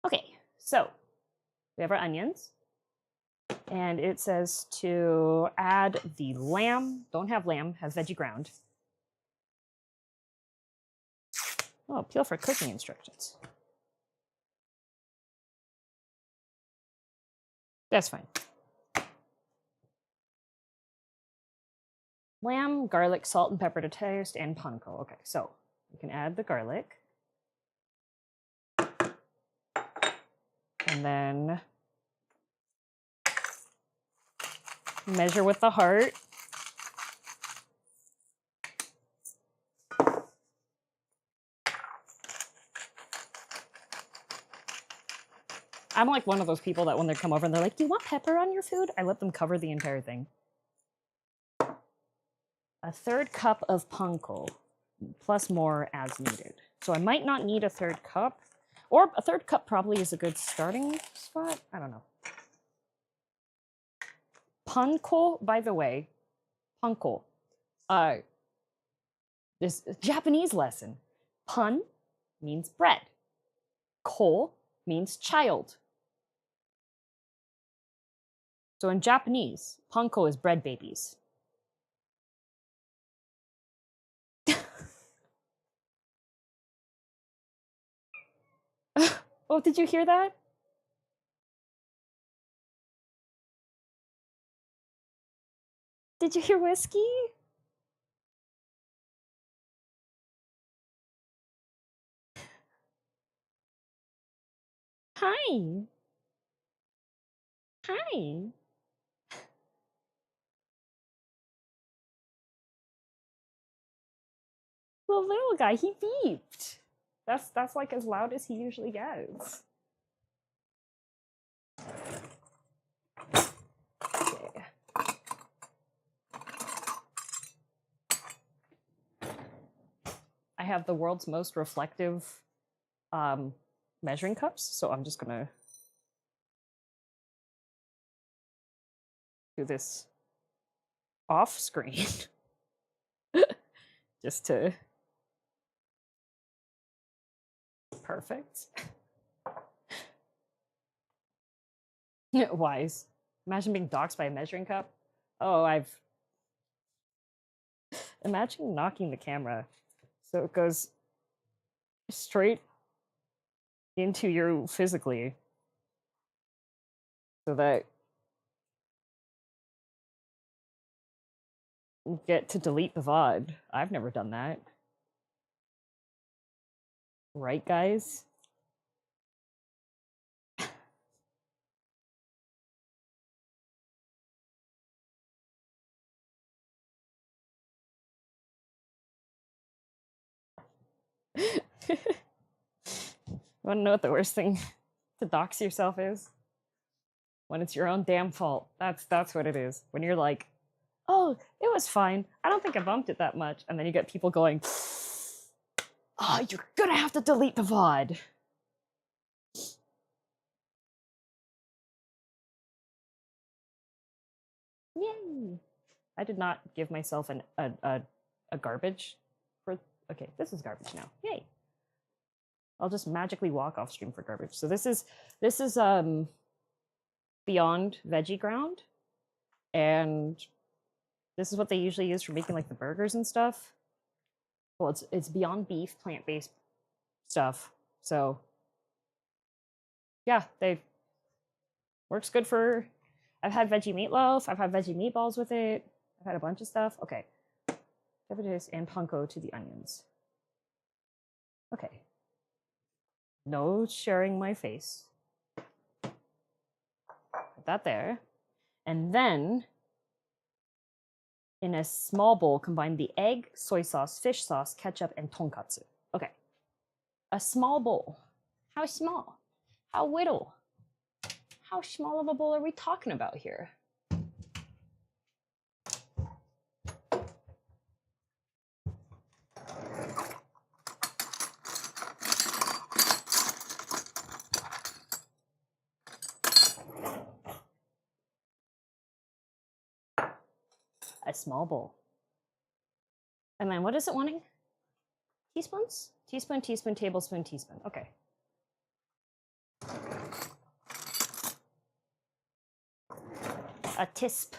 Okay, so we have our onions. And it says to add the lamb. Don't have lamb, has veggie ground. Oh, peel for cooking instructions. That's fine. Lamb, garlic, salt, and pepper to taste, and panko. Okay, so we can add the garlic. And then measure with the heart. I'm like one of those people that when they come over and they're like, do you want pepper on your food? I let them cover the entire thing. A third cup of panko, plus more as needed. So I might not need a third cup, or a third cup probably is a good starting spot. I don't know. Panko, by the way, panko. This Japanese lesson. Pan means bread. Ko means child. So in Japanese, panko is bread babies. Oh, did you hear that? Did you hear whiskey? Hi. Hi. The little guy, he beeped. That's like as loud as he usually gets. Okay. I have the world's most reflective measuring cups, so I'm just gonna do this off screen just to perfect. Wise. Imagine being doxxed by a measuring cup. Oh, imagine knocking the camera so it goes straight into you physically so that you get to delete the VOD. I've never done that. Right, guys? Want to know what the worst thing to dox yourself is? When it's your own damn fault. That's what it is. When you're like, oh, it was fine. I don't think I bumped it that much. And then you get people going, oh, you're gonna have to delete the VOD. Yay. I did not give myself a garbage for, okay, this is garbage now. Yay. I'll just magically walk off stream for garbage. So this is Beyond Veggie Ground, and this is what they usually use for making like the burgers and stuff. Well, it's Beyond Beef, plant-based stuff. So yeah, they works good for. I've had veggie meatloaf. I've had veggie meatballs with it. I've had a bunch of stuff. Okay, and panko to the onions. Okay. No sharing my face. Put that there. And then, in a small bowl, combine the egg, soy sauce, fish sauce, ketchup, and tonkatsu. Okay. A small bowl. How small? How little? How small of a bowl are we talking about here? a small bowl. And then what is it wanting? Teaspoons? Teaspoon, teaspoon, tablespoon, teaspoon. Okay. A tisp.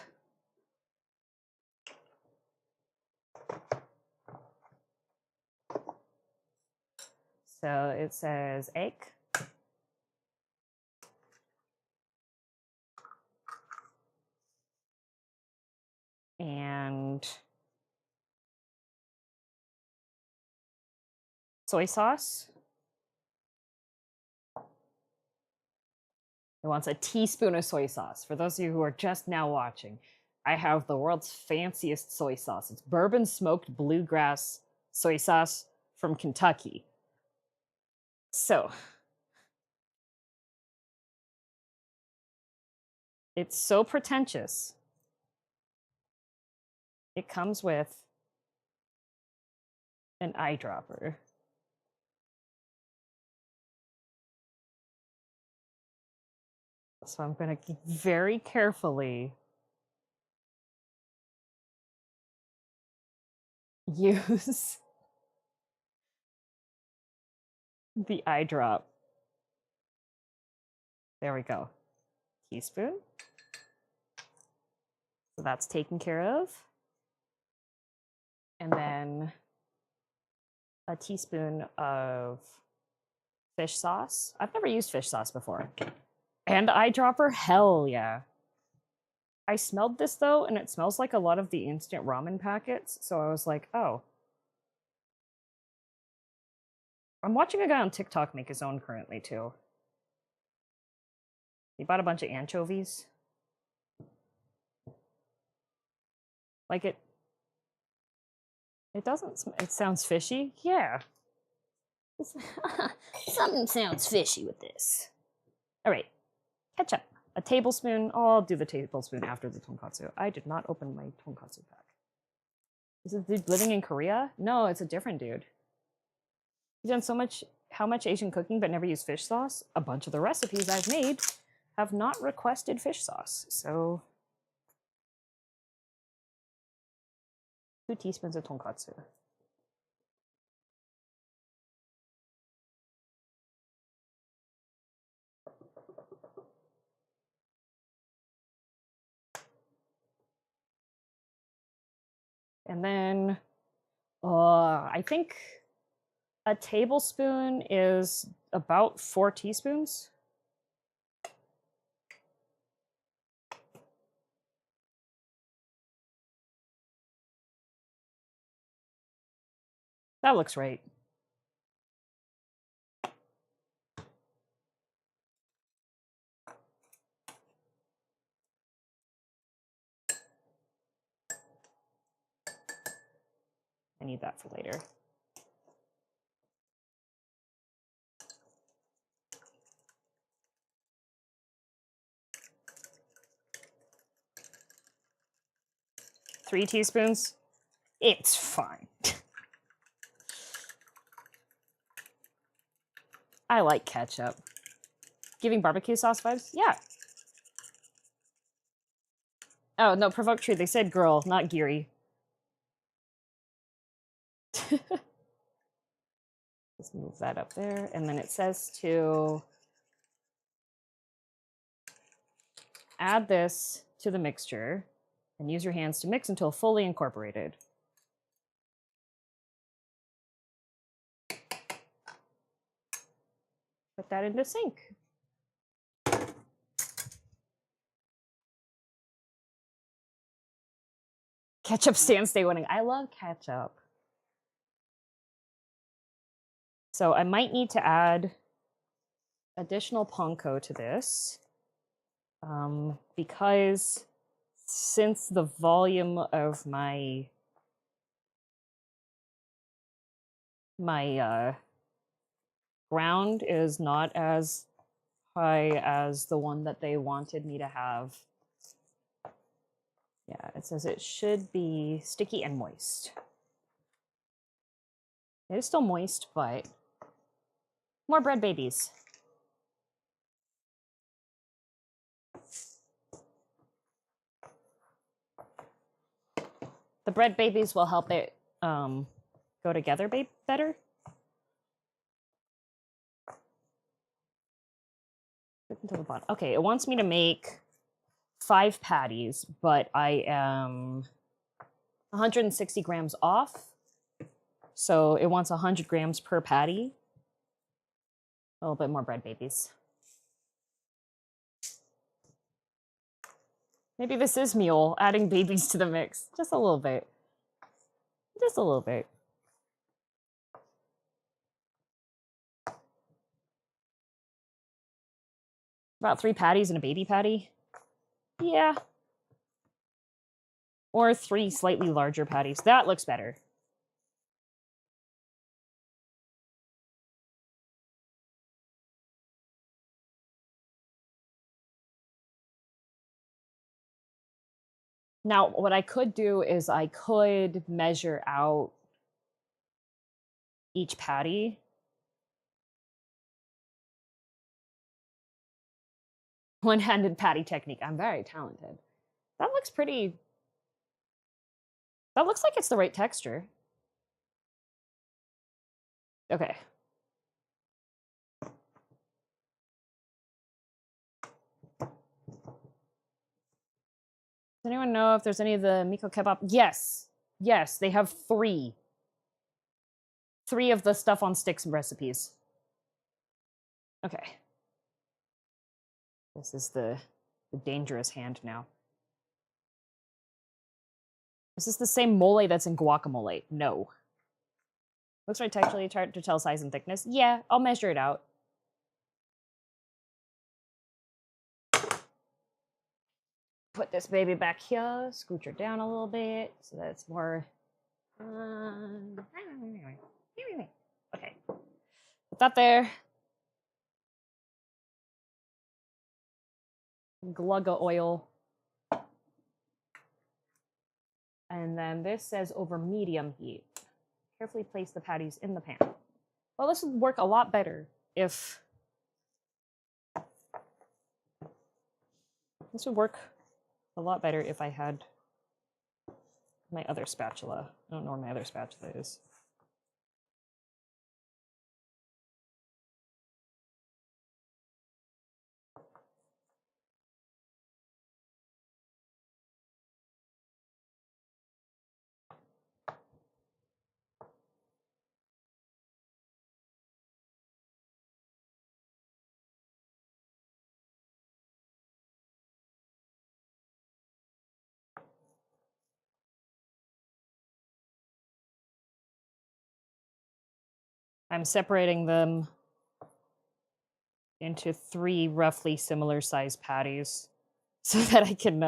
So it says egg. And soy sauce. It wants a teaspoon of soy sauce. For those of you who are just now watching, I have the world's fanciest soy sauce. It's bourbon smoked bluegrass soy sauce from Kentucky. So, it's so pretentious. It comes with an eyedropper. So I'm going to very carefully use the eyedrop. There we go. Teaspoon. So that's taken care of. And then a teaspoon of fish sauce. I've never used fish sauce before. And eyedropper? Hell yeah. I smelled this though, and it smells like a lot of the instant ramen packets. So I was like, oh. I'm watching a guy on TikTok make his own currently too. He bought a bunch of anchovies. Like it doesn't, it sounds fishy. Yeah. Something sounds fishy with this. All right, ketchup. A tablespoon. Oh, I'll do the tablespoon after the tonkatsu. I did not open my tonkatsu pack. Is this dude living in Korea? No, it's a different dude. He's done so much, how much Asian cooking, but never used fish sauce. A bunch of the recipes I've made have not requested fish sauce. So 2 teaspoons of tonkatsu. And then, I think a tablespoon is about 4 teaspoons. That looks right. I need that for later. Three teaspoons? It's fine. I like ketchup. Giving barbecue sauce vibes? Yeah. Oh, no, provoke true. They said girl, not Geary. Let's move that up there. And then it says to add this to the mixture and use your hands to mix until fully incorporated. Put that into sink. Ketchup stand stay winning. I love ketchup. So I might need to add additional panko to this because since the volume of my ground is not as high as the one that they wanted me to have. Yeah, it says it should be sticky and moist. It is still moist, but more bread babies. The bread babies will help it go together better. Until the bottom. Okay, it wants me to make 5 patties, but I am 160 grams off. So it wants 100 grams per patty. A little bit more bread babies. Maybe this is mule, adding babies to the mix. Just a little bit. Just a little bit. About 3 patties and a baby patty. Yeah. Or 3 slightly larger patties. That looks better. Now, what I could do is I could measure out each patty. One-handed patty technique. I'm very talented. That looks pretty... That looks like it's the right texture. Okay. Does anyone know if there's any of the Miko kebab? Yes. Yes, they have 3. 3 of the stuff on sticks recipes. Okay. This is the dangerous hand now. Is this the same mole that's in guacamole? No. Looks right texturally, hard to tell size and thickness. Yeah, I'll measure it out. Put this baby back here, scooch her down a little bit so that it's more... Okay. Put that there. Glug of oil. And then this says over medium heat. Carefully place the patties in the pan. Well, this would work a lot better if... This would work a lot better if I had my other spatula. I don't know where my other spatula is. I'm separating them into 3 roughly similar sized patties so that I can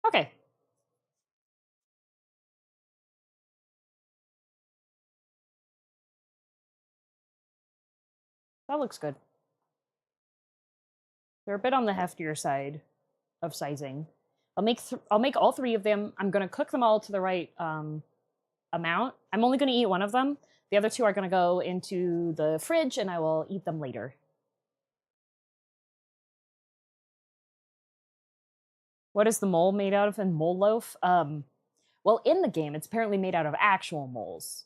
Okay. That looks good. They're a bit on the heftier side of sizing. I'll make all 3 of them. I'm going to cook them all to the right amount. I'm only going to eat one of them. The other 2 are going to go into the fridge, and I will eat them later. What is the mole made out of in Mole Loaf? Well, in the game, it's apparently made out of actual moles.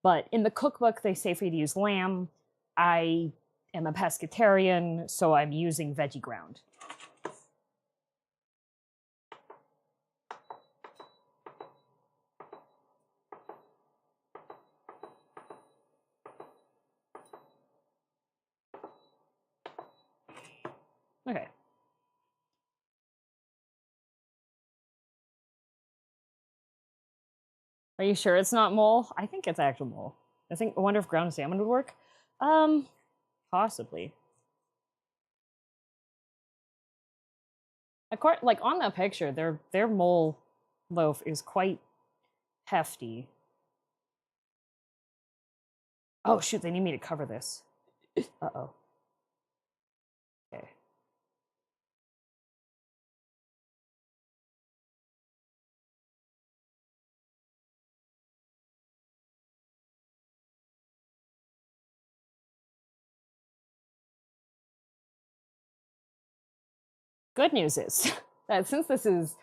But in the cookbook, they say for you to use lamb. I am a pescatarian, so I'm using veggie ground. Okay. Are you sure it's not mole? I think it's actual mole. I wonder if ground salmon would work. Possibly. Like on that picture, their mole loaf is quite hefty. Oh shoot, they need me to cover this. Uh-oh. Okay. Good news is that since this is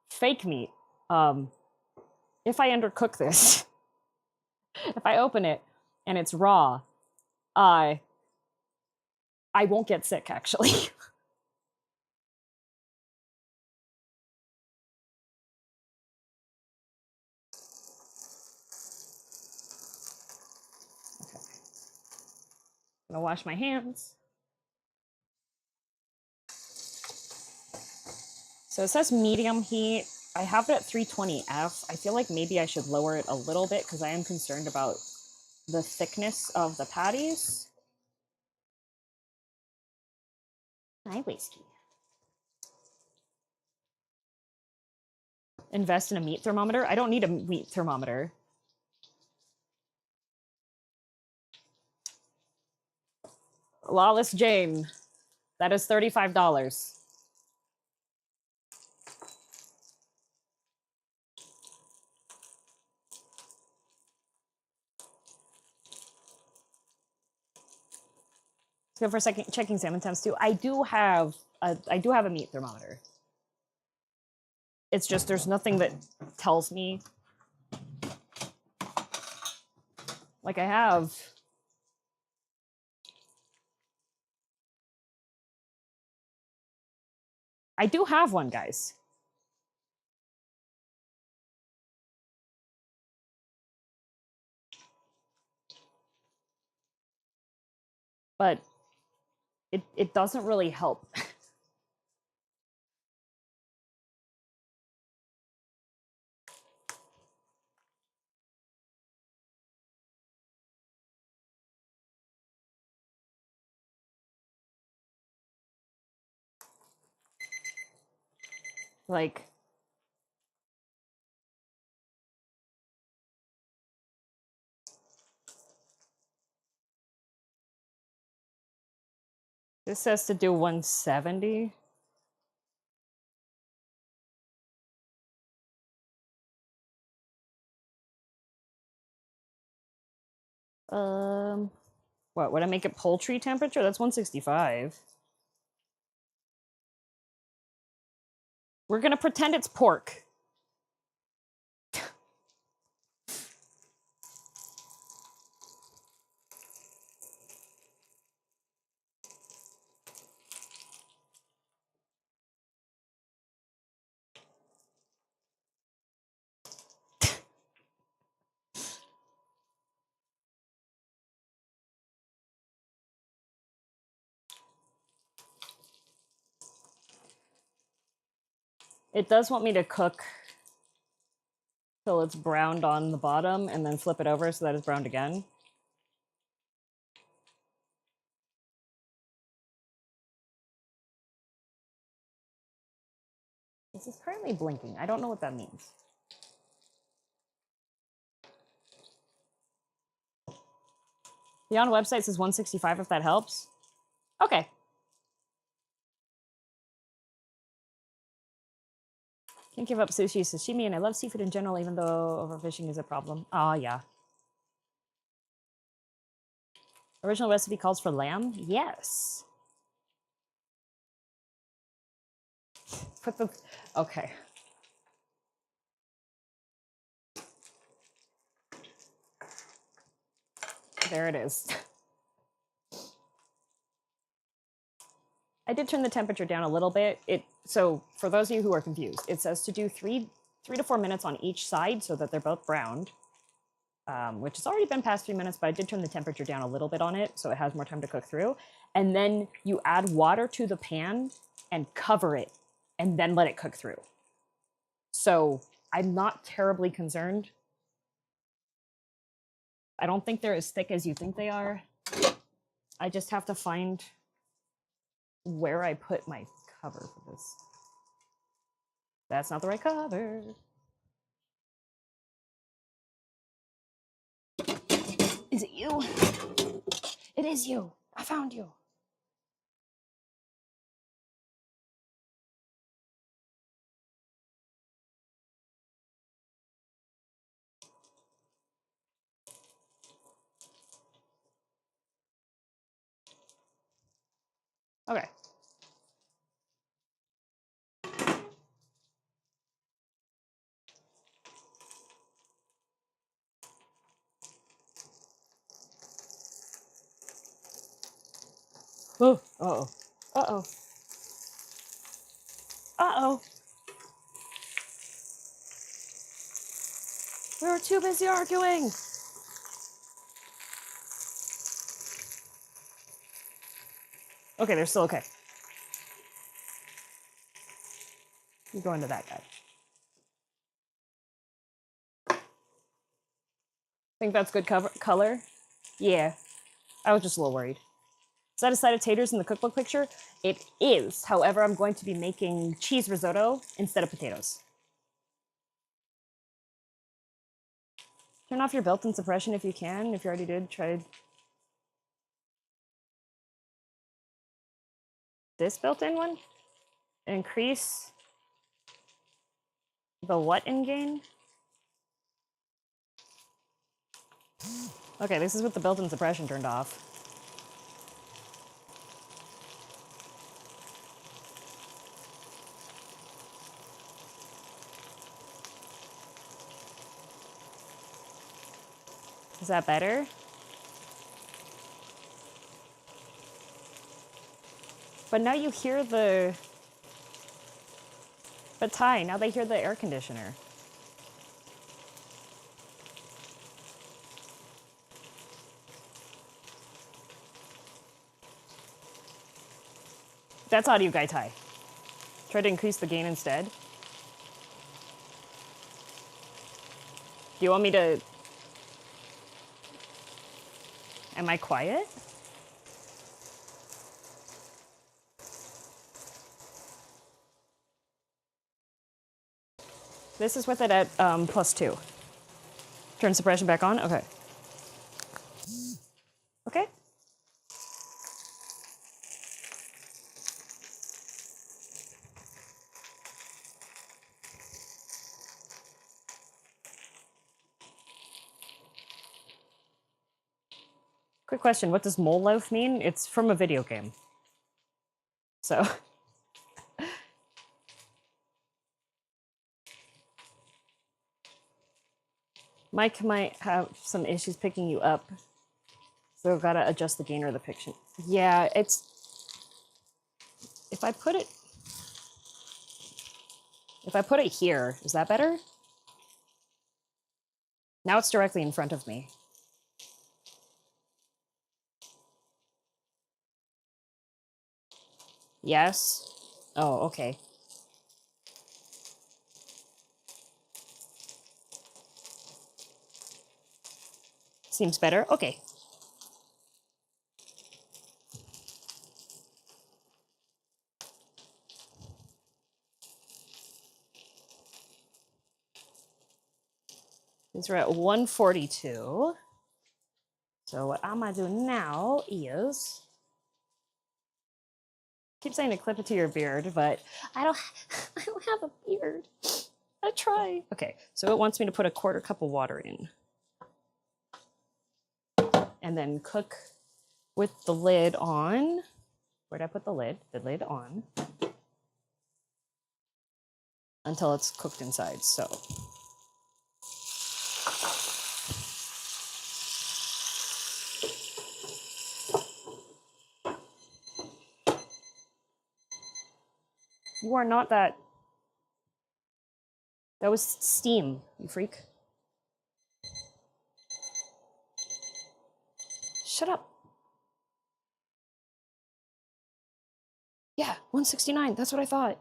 fake meat, if I undercook this, if I open it and it's raw, I won't get sick, actually. I'm gonna wash my hands. So it says medium heat. I have it at 320F. I feel like maybe I should lower it a little bit because I am concerned about the thickness of the patties. Hi, Whiskey. Invest in a meat thermometer? I don't need a meat thermometer. Lawless Jane. That is $35. Let's go for a second checking salmon temps too. I do have a meat thermometer. It's just there's nothing that tells me like I have. I do have one, guys. But it doesn't really help. Like, this says to do 170. What would I make it poultry temperature? That's 165. We're gonna pretend it's pork. It does want me to cook till it's browned on the bottom and then flip it over so that it's browned again. This is currently blinking. I don't know what that means. The on website says 165 if that helps. Okay. Can't give up sushi, sashimi, and I love seafood in general, even though overfishing is a problem. Oh, yeah. Original recipe calls for lamb? Yes. Put the... Okay. There it is. I did turn the temperature down a little bit. So for those of you who are confused, it says to do three to 4 minutes on each side so that they're both browned, which has already been past 3 minutes, but I did turn the temperature down a little bit on it so it has more time to cook through. And then you add water to the pan and cover it and then let it cook through. So I'm not terribly concerned. I don't think they're as thick as you think they are. I just have to find where I put my cover for this. That's not the right cover. Is it you? It is you. I found you. Okay. Oh, uh-oh. Uh-oh. Uh-oh. We were too busy arguing. Okay, they're still okay. You go into that guy. Think that's good color? Yeah. I was just a little worried. Is that a side of taters in the cookbook picture? It is. However, I'm going to be making cheese risotto instead of potatoes. Turn off your built-in suppression if you can. If you already did, try this built-in one. Increase the what in gain? Okay, this is with the built-in suppression turned off. Is that better? But now you hear the... But Ty, now they hear the air conditioner. That's audio guy Ty. Try to increase the gain instead. Do you want me to... Am I quiet? This is with it at +2. Turn suppression back on? Okay. Okay. Quick question, what does mole loaf mean? It's from a video game. So... Mike might have some issues picking you up. So I've got to adjust the gain or the picture. Yeah, it's... If I put it here, is that better? Now it's directly in front of me. Yes? Oh, okay. Seems better? Okay. Since we're at 142. So what I'm gonna do now is... keep saying to clip it to your beard, but I don't have a beard. I try. Okay, so it wants me to put a 1/4 cup of water in. And then cook with the lid on. Where'd I put the lid? The lid on. Until it's cooked inside, so. You are not that. That was steam, you freak. Shut up. Yeah, 169, that's what I thought.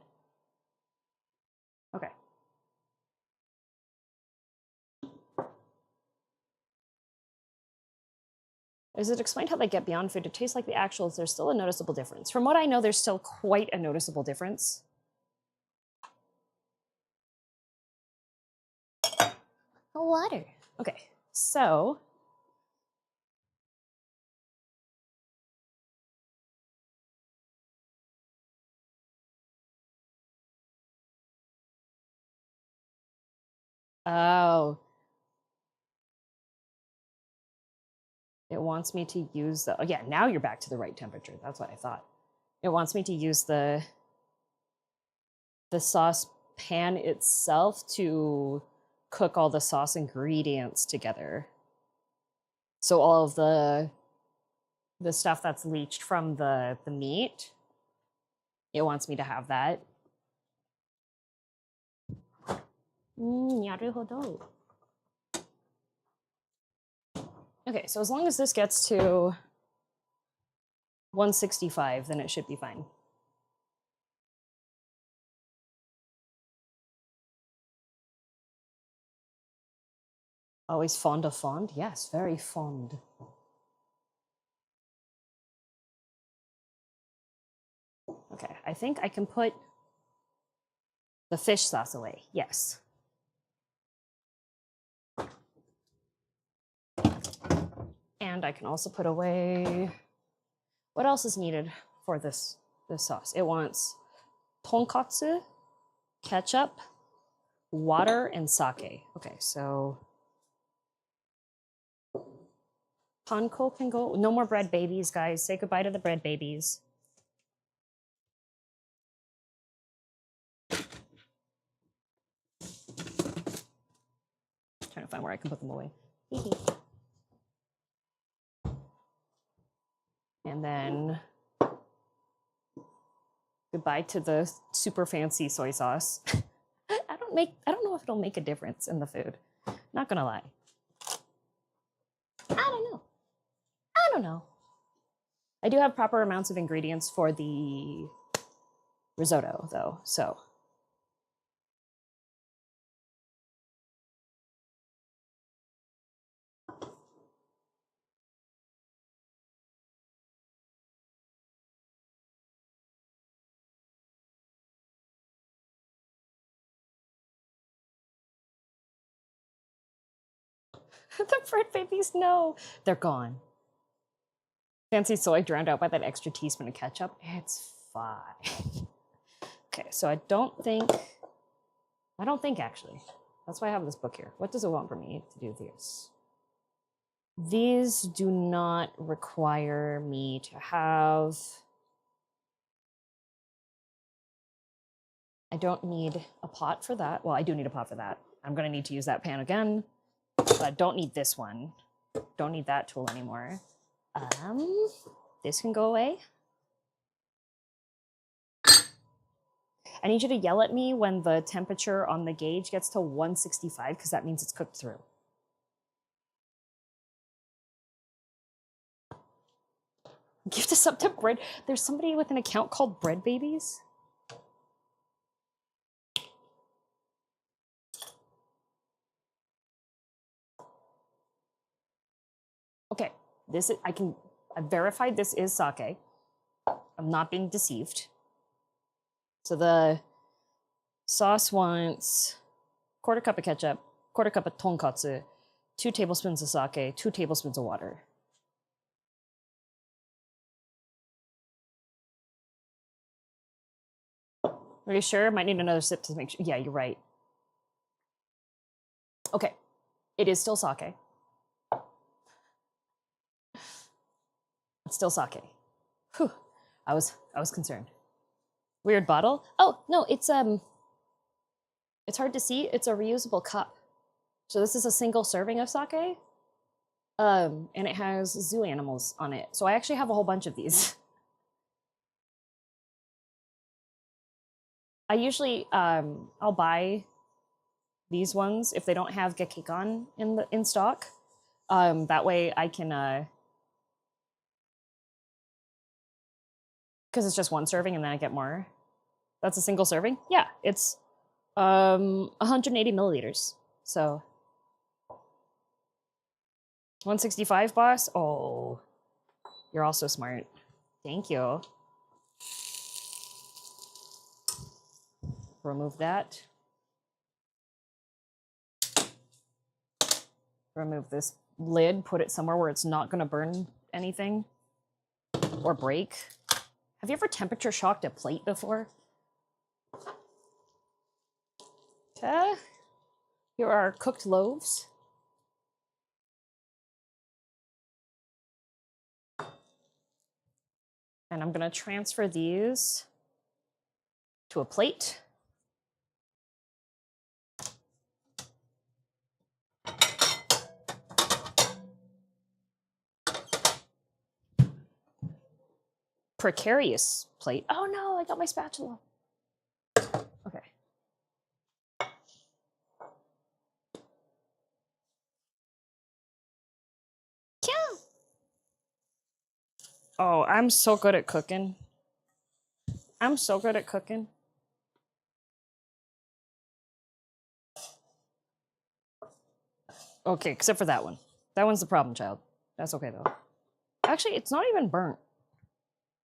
Okay. Is it explained how they get beyond food to taste like the actuals? There's still a noticeable difference. From what I know, there's still quite a noticeable difference. Water. Okay, so. Oh. It wants me to use the, oh yeah, now you're back to the right temperature. That's what I thought. It wants me to use the sauce pan itself to cook all the sauce ingredients together. So all of the the stuff that's leached from the meat. It wants me to have that. なるほど. Okay, so as long as this gets to 165, then it should be fine. Always fond of fond? Yes, very fond. Okay, I think I can put the fish sauce away. Yes. And I can also put away, what else is needed for this sauce? It wants tonkatsu, ketchup, water, and sake. Okay, so panko can go. No more bread babies, guys. Say goodbye to the bread babies. Trying to find where I can put them away. And then goodbye to the super fancy soy sauce. I don't know if it'll make a difference in the food. Not gonna lie. I don't know. I do have proper amounts of ingredients for the risotto though, so. The bread babies, no. They're gone. Fancy soy drowned out by that extra teaspoon of ketchup. It's fine. Okay, so I don't think actually. That's why I have this book here. What does it want for me to do this? These do not require me to have. I don't need a pot for that. Well, I do need a pot for that. I'm gonna need to use that pan again, but I don't need this one. Don't need that tool anymore. This can go away. I need you to yell at me when the temperature on the gauge gets to 165, because that means it's cooked through. Gift a sub to bread. There's somebody with an account called Bread Babies. Okay, I verified this is sake. I'm not being deceived. So the sauce wants 1/4 cup of ketchup, 1/4 cup of tonkatsu, 2 tablespoons of sake, 2 tablespoons of water. Are you sure? Might need another sip to make sure. Yeah, you're right. Okay, it is still sake. It's still sake. Whew, I was concerned. Weird bottle. Oh no, it's hard to see. It's a reusable cup. So this is a single serving of sake. And it has zoo animals on it. So I actually have a whole bunch of these. I usually I'll buy these ones if they don't have gekikan in stock. That way I can because it's just one serving and then I get more. That's a single serving? Yeah, it's 180 milliliters. So 165, boss? Oh, you're also smart. Thank you. Remove that. Remove this lid, put it somewhere where it's not gonna burn anything or break. Have you ever temperature shocked a plate before? Okay. Here are cooked loaves. And I'm gonna transfer these to a plate. precarious plate. Oh no, I got my spatula. Okay. Yeah. Oh, I'm so good at cooking. I'm so good at cooking. Okay, except for that one. That one's the problem child. That's okay though. Actually, it's not even burnt.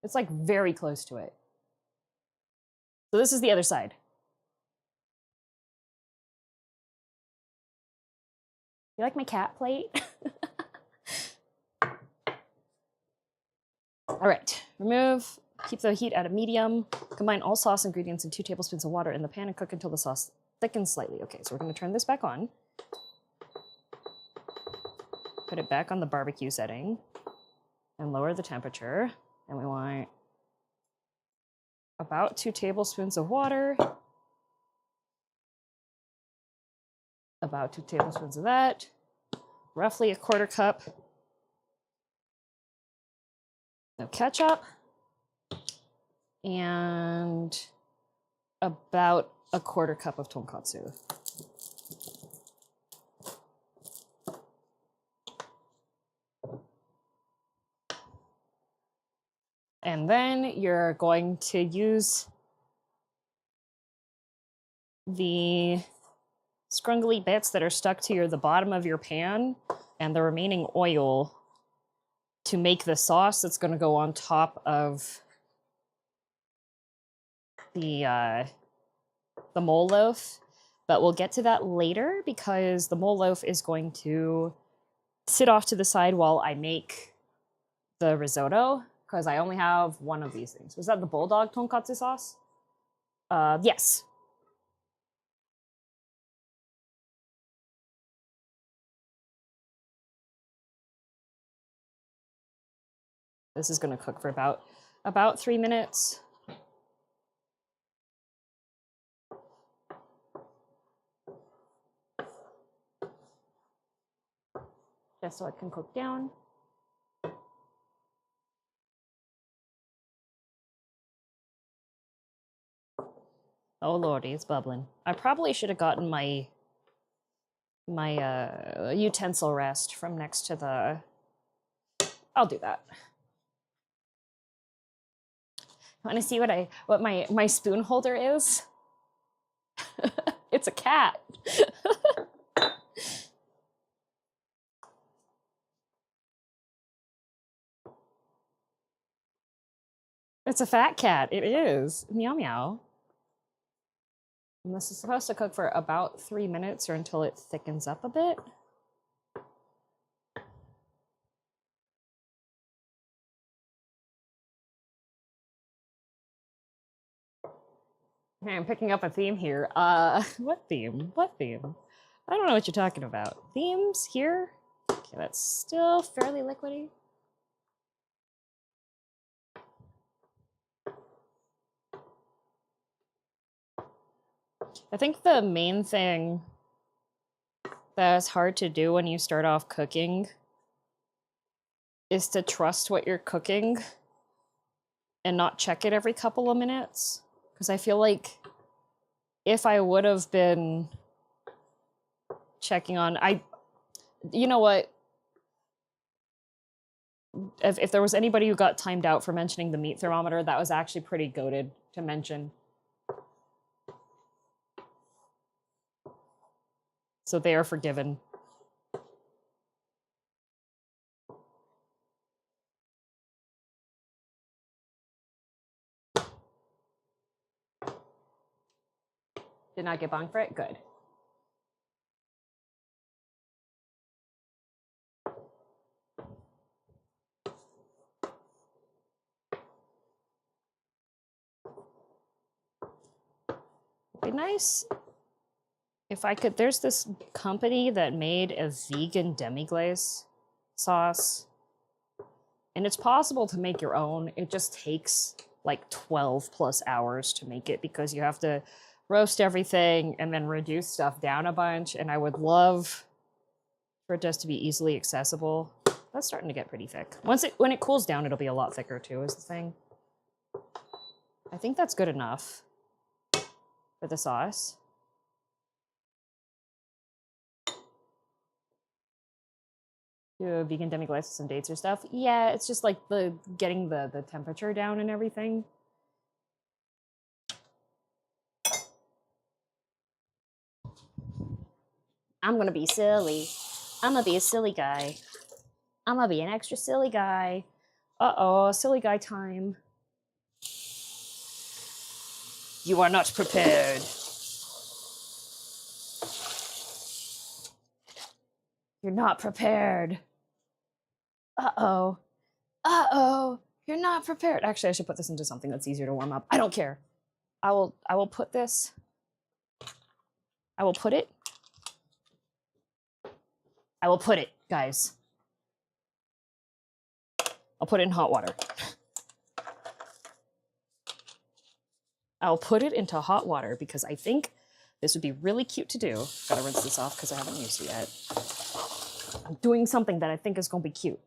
It's like very close to it. So this is the other side. You like my cat plate? All right, remove, keep the heat at a medium. Combine all sauce ingredients in 2 tablespoons of water in the pan and cook until the sauce thickens slightly. Okay, so we're gonna turn this back on. Put it back on the barbecue setting and lower the temperature. And we want about 2 tablespoons of water. About 2 tablespoons of that. Roughly a 1/4 cup of ketchup. And about a 1/4 cup of tonkatsu. And then you're going to use the scrungly bits that are stuck to the bottom of your pan and the remaining oil to make the sauce that's going to go on top of the mole loaf. But we'll get to that later because the mole loaf is going to sit off to the side while I make the risotto, because I only have one of these things. Was that the bulldog tonkatsu sauce? Yes. This is going to cook for about 3 minutes. Just so it can cook down. Oh lordy, it's bubbling. I probably should have gotten my utensil rest from next to the... I'll do that. Want to see what my spoon holder is? It's a cat. It's a fat cat. It is. Meow meow. And this is supposed to cook for about 3 minutes or until it thickens up a bit. Okay, I'm picking up a theme here. What theme? What theme? I don't know what you're talking about. Themes here? Okay, that's still fairly liquidy. I think the main thing that's hard to do when you start off cooking is to trust what you're cooking and not check it every couple of minutes. Because I feel like if I would have been checking on... You know what? If there was anybody who got timed out for mentioning the meat thermometer, that was actually pretty goated to mention. So they are forgiven. Did not get bonged for it? Good. It'd be nice if I could... There's this company that made a vegan demi-glace sauce. And it's possible to make your own. It just takes like 12 plus hours to make it because you have to roast everything and then reduce stuff down a bunch. And I would love for it just to be easily accessible. That's starting to get pretty thick. When it cools down, it'll be a lot thicker too, is the thing. I think that's good enough for the sauce. Do vegan demi-glace with some dates or stuff. Yeah, it's just like getting the temperature down and everything. I'm gonna be silly. I'm gonna be a silly guy. I'm gonna be an extra silly guy. Uh-oh, silly guy time. You are not prepared. You're not prepared. Uh-oh. Uh-oh. You're not prepared. Actually, I should put this into something that's easier to warm up. I don't care. I will put this. I will put it. I will put it, guys. I'll put it in hot water. I'll put it into hot water because I think this would be really cute to do. Gotta rinse this off because I haven't used it yet. I'm doing something that I think is gonna be cute.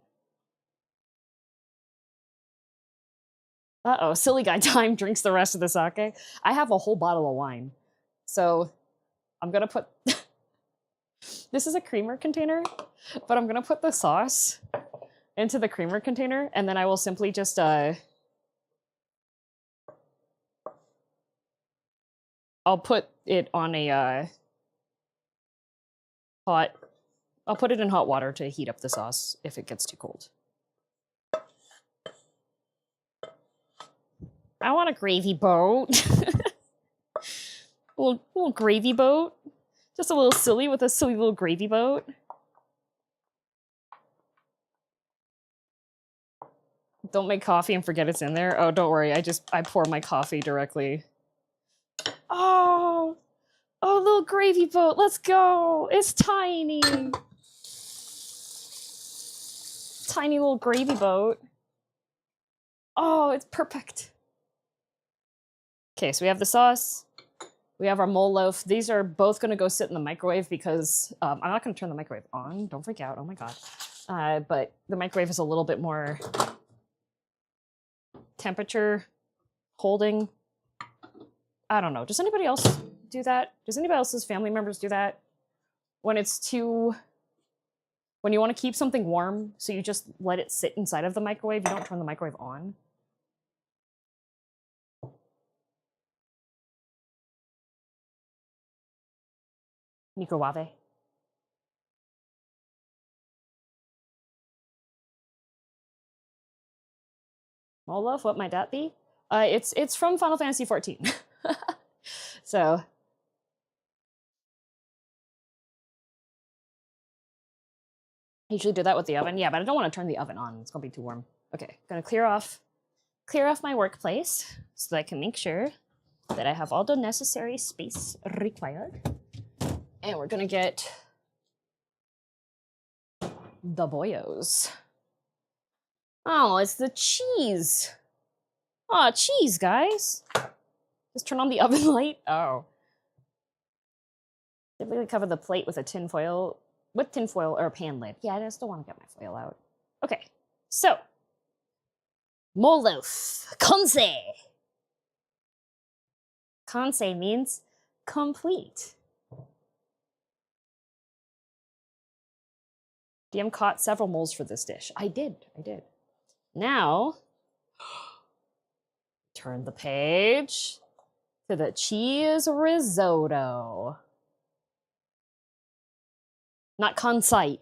Uh-oh, silly guy time drinks the rest of the sake. I have a whole bottle of wine. So I'm gonna put... This is a creamer container, but I'm gonna put the sauce into the creamer container, and then I will simply just... I'll put it on a hot... I'll put it in hot water to heat up the sauce if it gets too cold. I want a gravy boat. little gravy boat. Just a little silly with a silly little gravy boat. Don't make coffee and forget it's in there. Oh, don't worry. I pour my coffee directly. Oh, little gravy boat. Let's go. It's tiny. Tiny little gravy boat. Oh, it's perfect. Okay, so we have the sauce. We have our mole loaf. These are both going to go sit in the microwave because I'm not going to turn the microwave on. Don't freak out. Oh my god. But the microwave is a little bit more temperature holding. I don't know. Does anybody else do that? Does anybody else's family members do that? When it's too... When you want to keep something warm, so you just let it sit inside of the microwave, you don't turn the microwave on. Microwave. Olaf, what might that be? It's from Final Fantasy 14. So I usually do that with the oven. Yeah, but I don't want to turn the oven on. It's gonna be too warm. Okay, gonna clear off my workplace so that I can make sure that I have all the necessary space required. And we're gonna get the boyos. Oh, it's the cheese. Oh, cheese, guys. Just turn on the oven light. Oh. Typically cover the plate with a tin foil or a pan lid. Yeah, I still want to get my foil out. Okay, so mole loaf, konse. Konse means complete. DM caught several moles for this dish. I did. Now, turn the page to the cheese risotto. Not konse.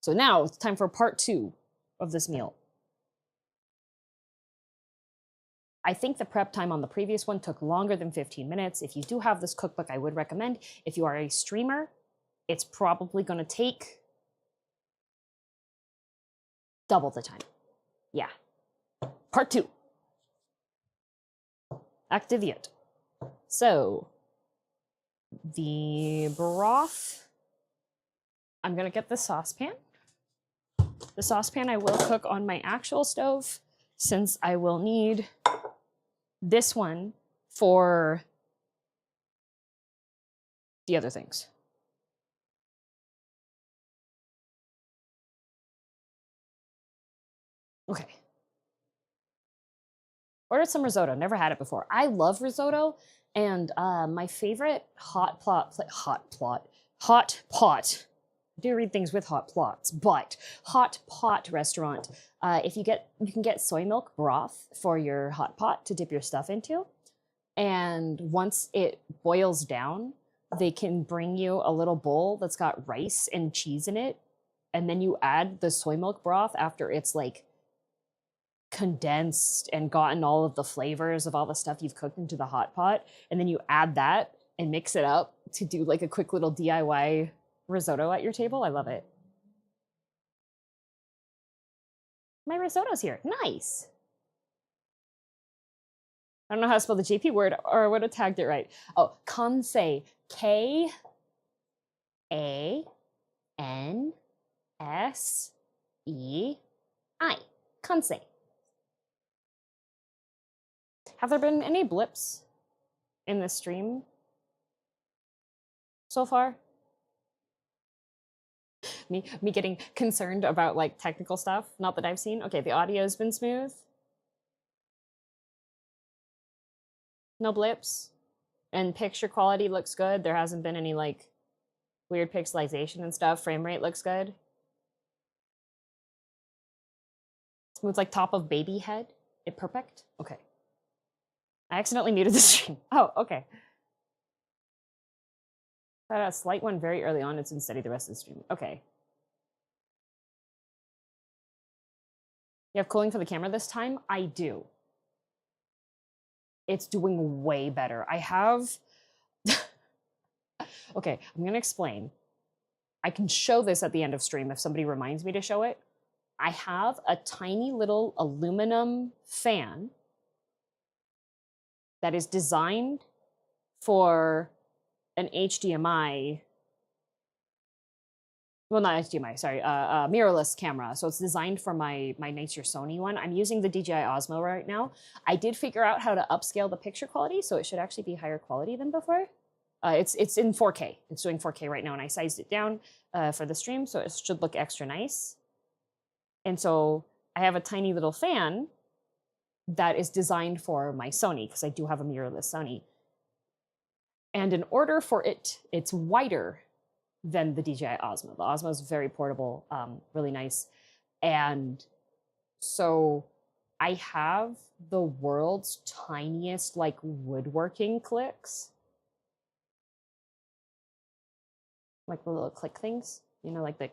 So now it's time for part 2 of this meal. I think the prep time on the previous one took longer than 15 minutes. If you do have this cookbook, I would recommend. If you are a streamer, it's probably going to take double the time. Yeah. Part 2. Activate. So, the broth, I'm going to get the saucepan. The saucepan I will cook on my actual stove, since I will need this one for the other things. Okay. Ordered some risotto. Never had it before. I love risotto, and my favorite hot pot. I do read things with hot plots, but hot pot restaurant. If you can get soy milk broth for your hot pot to dip your stuff into, and once it boils down, they can bring you a little bowl that's got rice and cheese in it, and then you add the soy milk broth after it's like condensed and gotten all of the flavors of all the stuff you've cooked into the hot pot, and then you add that and mix it up to do like a quick little DIY risotto at your table. I love it. My risotto's here. Nice. I don't know how to spell the JP word, or I would have tagged it right. Oh, Kansei. K-A-N-S-E-I. Kansei. Have there been any blips in this stream so far? Me getting concerned about like technical stuff, not that I've seen. Okay, the audio's been smooth. No blips. And picture quality looks good. There hasn't been any like weird pixelization and stuff. Frame rate looks good. Smooth like top of baby head. It perfect? Okay. I accidentally muted the stream. Oh, okay. I had a slight one very early on. It's been steady the rest of the stream. Okay. You have cooling for the camera this time? I do. It's doing way better. I have... Okay, I'm going to explain. I can show this at the end of stream if somebody reminds me to show it. I have a tiny little aluminum fan that is designed for an HDMI, well, not HDMI, sorry, mirrorless camera. So it's designed for my nicer Sony one. I'm using the DJI Osmo right now. I did figure out how to upscale the picture quality, so it should actually be higher quality than before. It's in 4K. It's doing 4K right now, and I sized it down for the stream, so it should look extra nice. And so I have a tiny little fan that is designed for my Sony, because I do have a mirrorless Sony. And in order for it, it's wider than the DJI Osmo. The Osmo is very portable, really nice. And so I have the world's tiniest like woodworking clicks. Like the little click things, you know, like the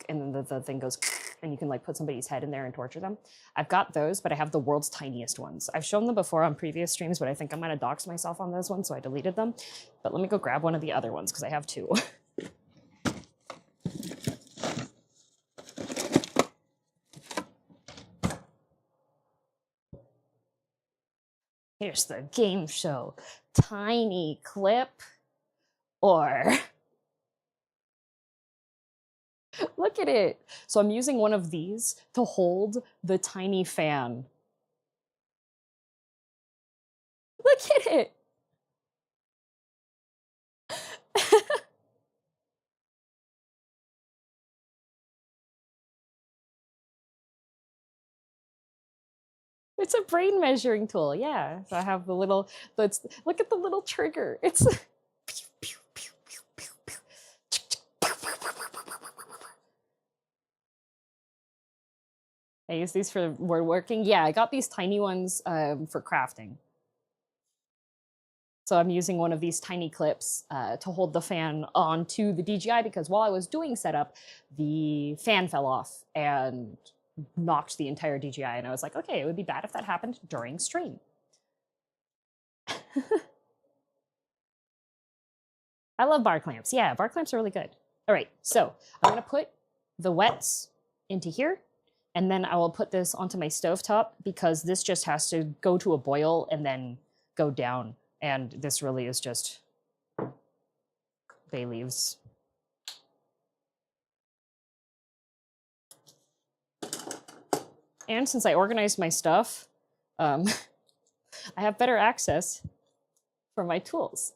and then the thing goes and you can like put somebody's head in there and torture them. I've got those, but I have the world's tiniest ones. I've shown them before on previous streams, but I think I'm gonna dox myself on those ones, so I deleted them. But let me go grab one of the other ones because I have two. Here's the game show. Tiny clip or... Look at it. So I'm using one of these to hold the tiny fan. Look at it. It's a brain measuring tool, yeah. So I have the little, look at the little trigger. It's I use these for woodworking. Yeah, I got these tiny ones for crafting. So I'm using one of these tiny clips to hold the fan onto the DJI because while I was doing setup, the fan fell off and knocked the entire DJI. And I was like, okay, it would be bad if that happened during stream. I love bar clamps. Yeah, bar clamps are really good. All right, so I'm gonna put the wets into here. And then I will put this onto my stovetop because this just has to go to a boil and then go down. And this really is just bay leaves. And since I organized my stuff, I have better access for my tools.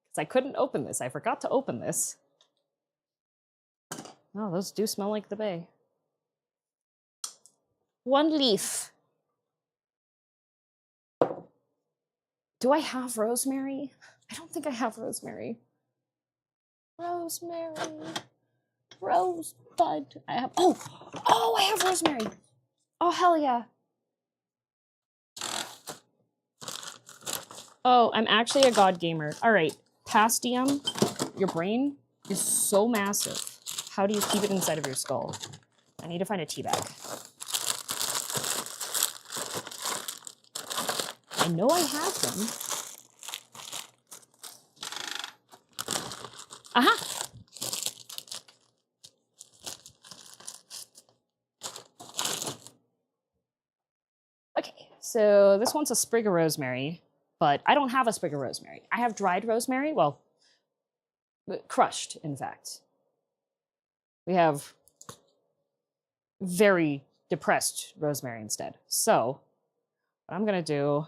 Because I couldn't open this. I forgot to open this. Oh, those do smell like the bay. One leaf. Do I have rosemary? I don't think I have rosemary. Rosemary. Rosebud. I have, oh, I have rosemary. Oh, hell yeah. Oh, I'm actually a god gamer. All right, Pastium, your brain is so massive. How do you keep it inside of your skull? I need to find a tea bag. I know I have them. Aha! Okay, so this one's a sprig of rosemary, but I don't have a sprig of rosemary. I have dried rosemary, well, crushed, in fact. We have very depressed rosemary instead. So what I'm gonna do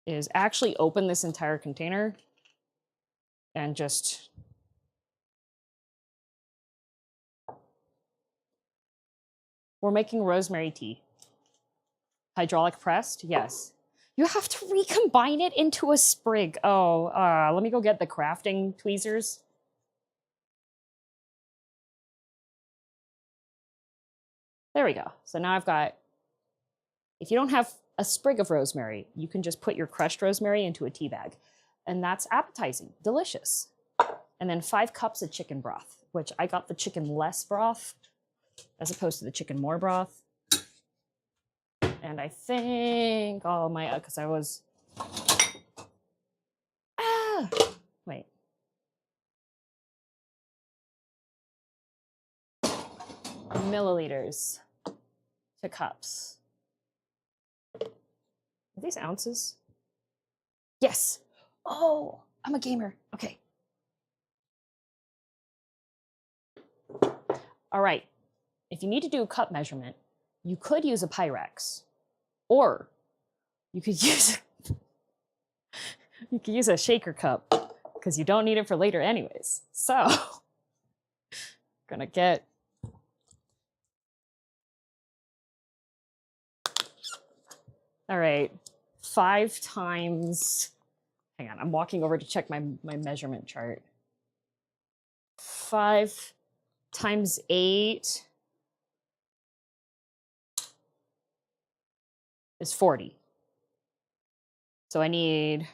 is actually open this entire container and just we're making rosemary tea. Hydraulic pressed, yes. You have to recombine it into a sprig. Oh, let me go get the crafting tweezers. There we go. So now I've got, if you don't have a sprig of rosemary, you can just put your crushed rosemary into a tea bag. And that's appetizing, delicious. And then 5 cups of chicken broth, which I got the chicken less broth as opposed to the chicken more broth. And I think all my, because I was, wait. Milliliters to cups. Are these ounces? Yes. Oh, I'm a gamer. Okay. All right. If you need to do a cup measurement, you could use a Pyrex, or you could use a shaker cup because you don't need it for later anyways. So, gonna get all right, 5 times. Hang on, I'm walking over to check my measurement chart. 5 times 8 is 40. So I need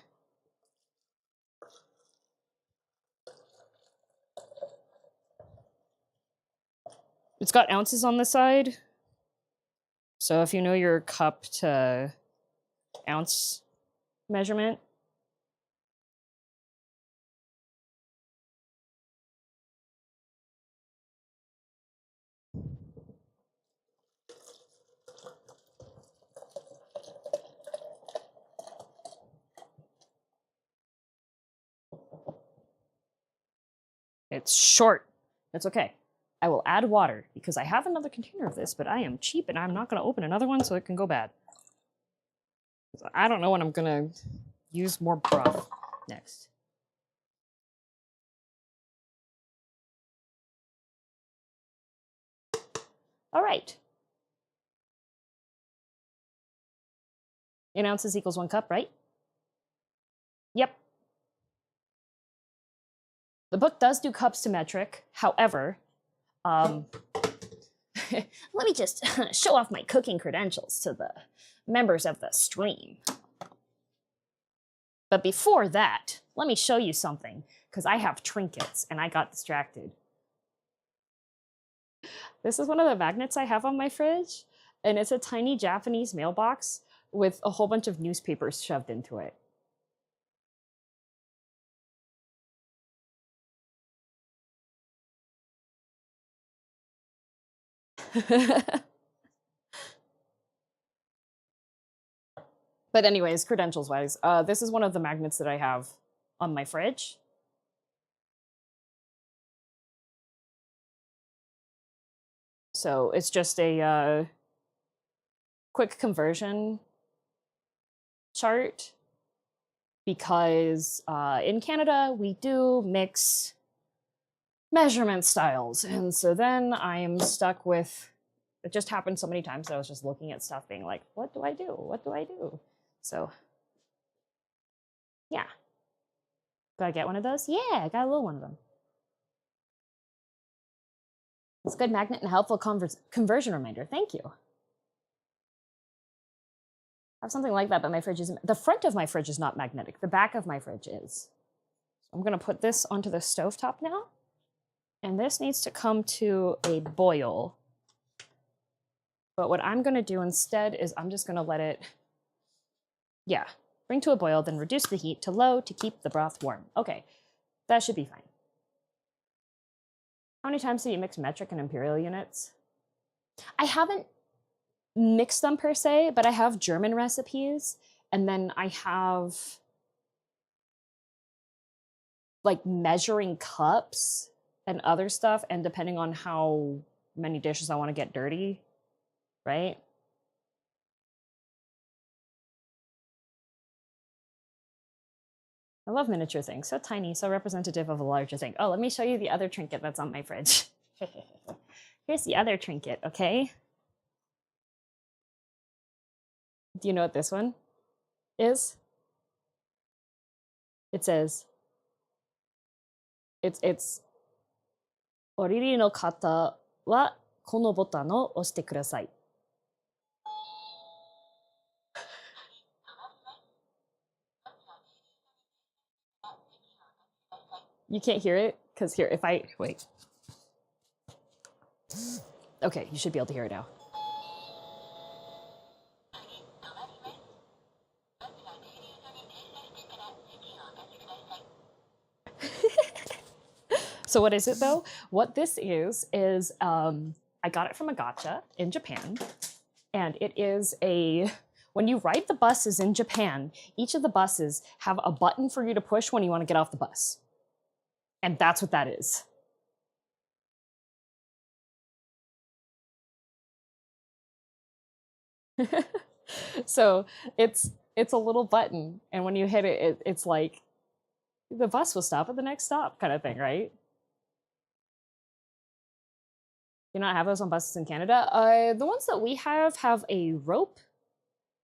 it's got ounces on the side. So if you know your cup to ounce measurement, it's short. That's okay. I will add water because I have another container of this, but I am cheap and I'm not going to open another one so it can go bad. I don't know when I'm going to use more broth next. All right. 8 ounces equals 1 cup, right? Yep. The book does do cups to metric. However, let me just show off my cooking credentials to the members of the stream. But before that, let me show you something, because I have trinkets and I got distracted. This is one of the magnets I have on my fridge, and it's a tiny Japanese mailbox with a whole bunch of newspapers shoved into it. But anyways, credentials-wise, this is one of the magnets that I have on my fridge. So it's just a quick conversion chart because in Canada, we do mix measurement styles. And so then I am stuck with, it just happened so many times that I was just looking at stuff being like, what do I do? What do I do? So Yeah. Do I get one of those? Yeah, I got a little one of them. It's a good magnet and a helpful conversion reminder. Thank you. I have something like that, but my fridge isn't. The front of my fridge is not magnetic. The back of my fridge is. I'm going to put this onto the stovetop now. And this needs to come to a boil. But what I'm going to do instead is I'm just going to let it, bring to a boil, then reduce the heat to low to keep the broth warm. Okay, that should be fine. How many times do you mix metric and imperial units? I haven't mixed them per se, but I have German recipes, and then I have like measuring cups and other stuff, and depending on how many dishes I want to get dirty, right? I love miniature things, so tiny, so representative of a larger thing. Oh, let me show you the other trinket that's on my fridge. Here's the other trinket, okay? Do you know what this one is? It says, it's おりりの方はこのボタンを押してください. You can't hear it? Because here, if I, wait. Okay, you should be able to hear it now. So what is it though? What this is I got it from a gacha in Japan, and it is when you ride the buses in Japan, each of the buses have a button for you to push when you want to get off the bus. And that's what that is. So it's a little button, and when you hit it, it's like the bus will stop at the next stop kind of thing, right? Do not have those on buses in Canada? The ones that we have a rope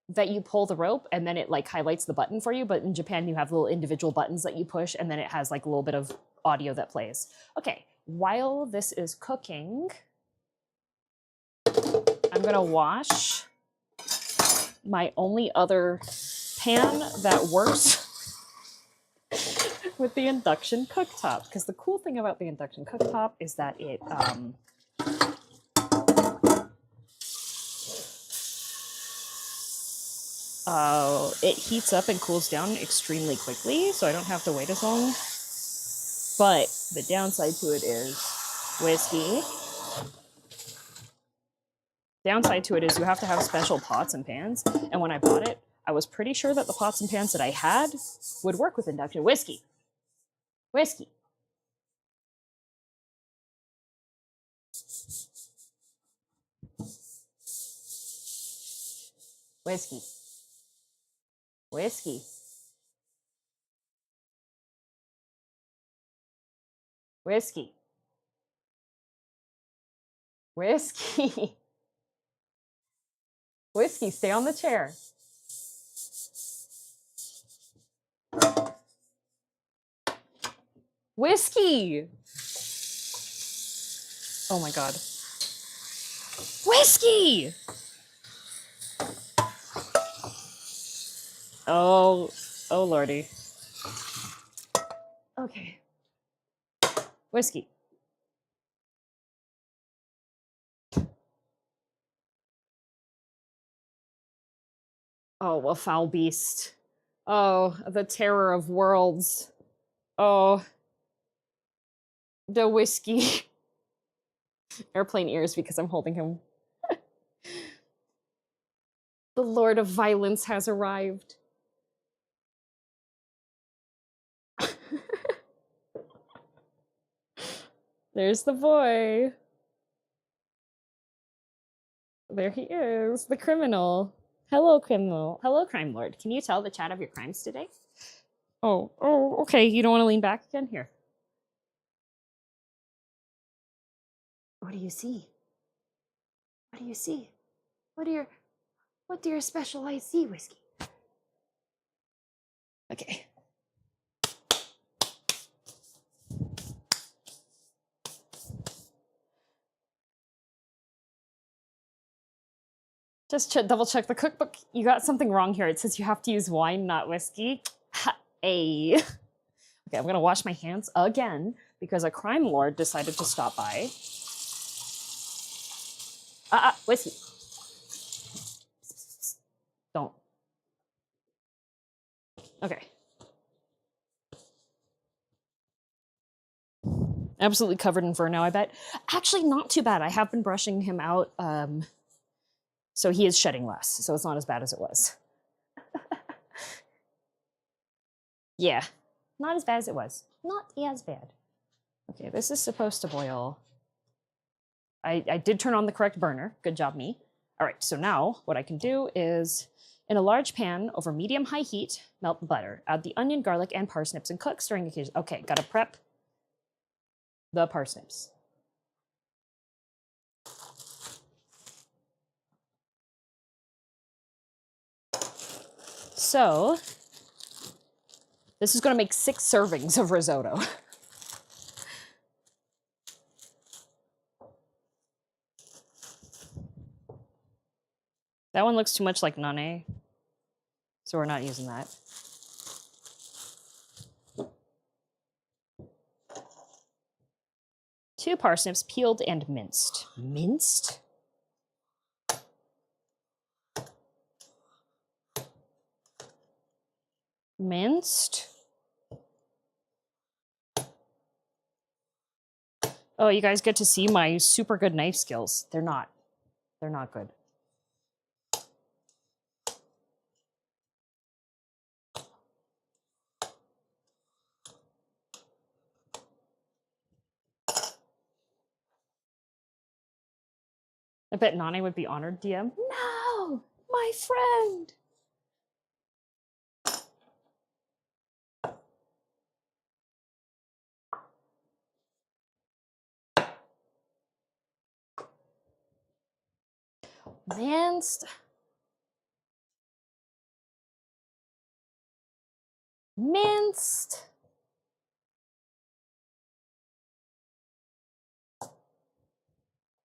that you pull the rope, and then it like highlights the button for you. But in Japan, you have little individual buttons that you push, and then it has like a little bit of audio that plays. Okay, while this is cooking, I'm gonna wash my only other pan that works with the induction cooktop. Because the cool thing about the induction cooktop is that it it heats up and cools down extremely quickly, so I don't have to wait as long. But the downside to it is whiskey. Downside to it is you have to have special pots and pans, and when I bought it, I was pretty sure that the pots and pans that I had would work with induction. Whiskey. Whiskey. Whiskey. Whiskey. Whiskey. Whiskey. Whiskey, stay on the chair. Whiskey. Oh my God. Whiskey. Oh lordy. Okay. Whiskey. Oh, a foul beast. Oh, the terror of worlds. Oh, the whiskey. Airplane ears because I'm holding him. The Lord of Violence has arrived. There's the boy. There he is, the criminal. Hello, criminal. Hello, crime lord. Can you tell the chat of your crimes today? Oh, okay. You don't want to lean back again? Here. What do you see? What do you see? What do your special eyes see, Whiskey? Okay. Just double check the cookbook. You got something wrong here. It says you have to use wine, not whiskey. Hey. Okay, I'm gonna wash my hands again because a crime lord decided to stop by. Whiskey. Don't. Okay. Absolutely covered in fur now, I bet. Actually, not too bad. I have been brushing him out, so he is shedding less, so it's not as bad as it was. Yeah, not as bad as it was. Not as bad. Okay, this is supposed to boil. I did turn on the correct burner. Good job, me. All right, so now what I can do is, in a large pan over medium-high heat, melt the butter. Add the onion, garlic, and parsnips and cook, stirring occasionally. Okay, gotta prep the parsnips. So, this is gonna make 6 servings of risotto. That one looks too much like nane, so we're not using that. Two parsnips peeled and minced. Minced? Minced? Oh, you guys get to see my super good knife skills. They're not. They're not good. I bet Nane would be honored, DM. No! My friend! Minced. Minced.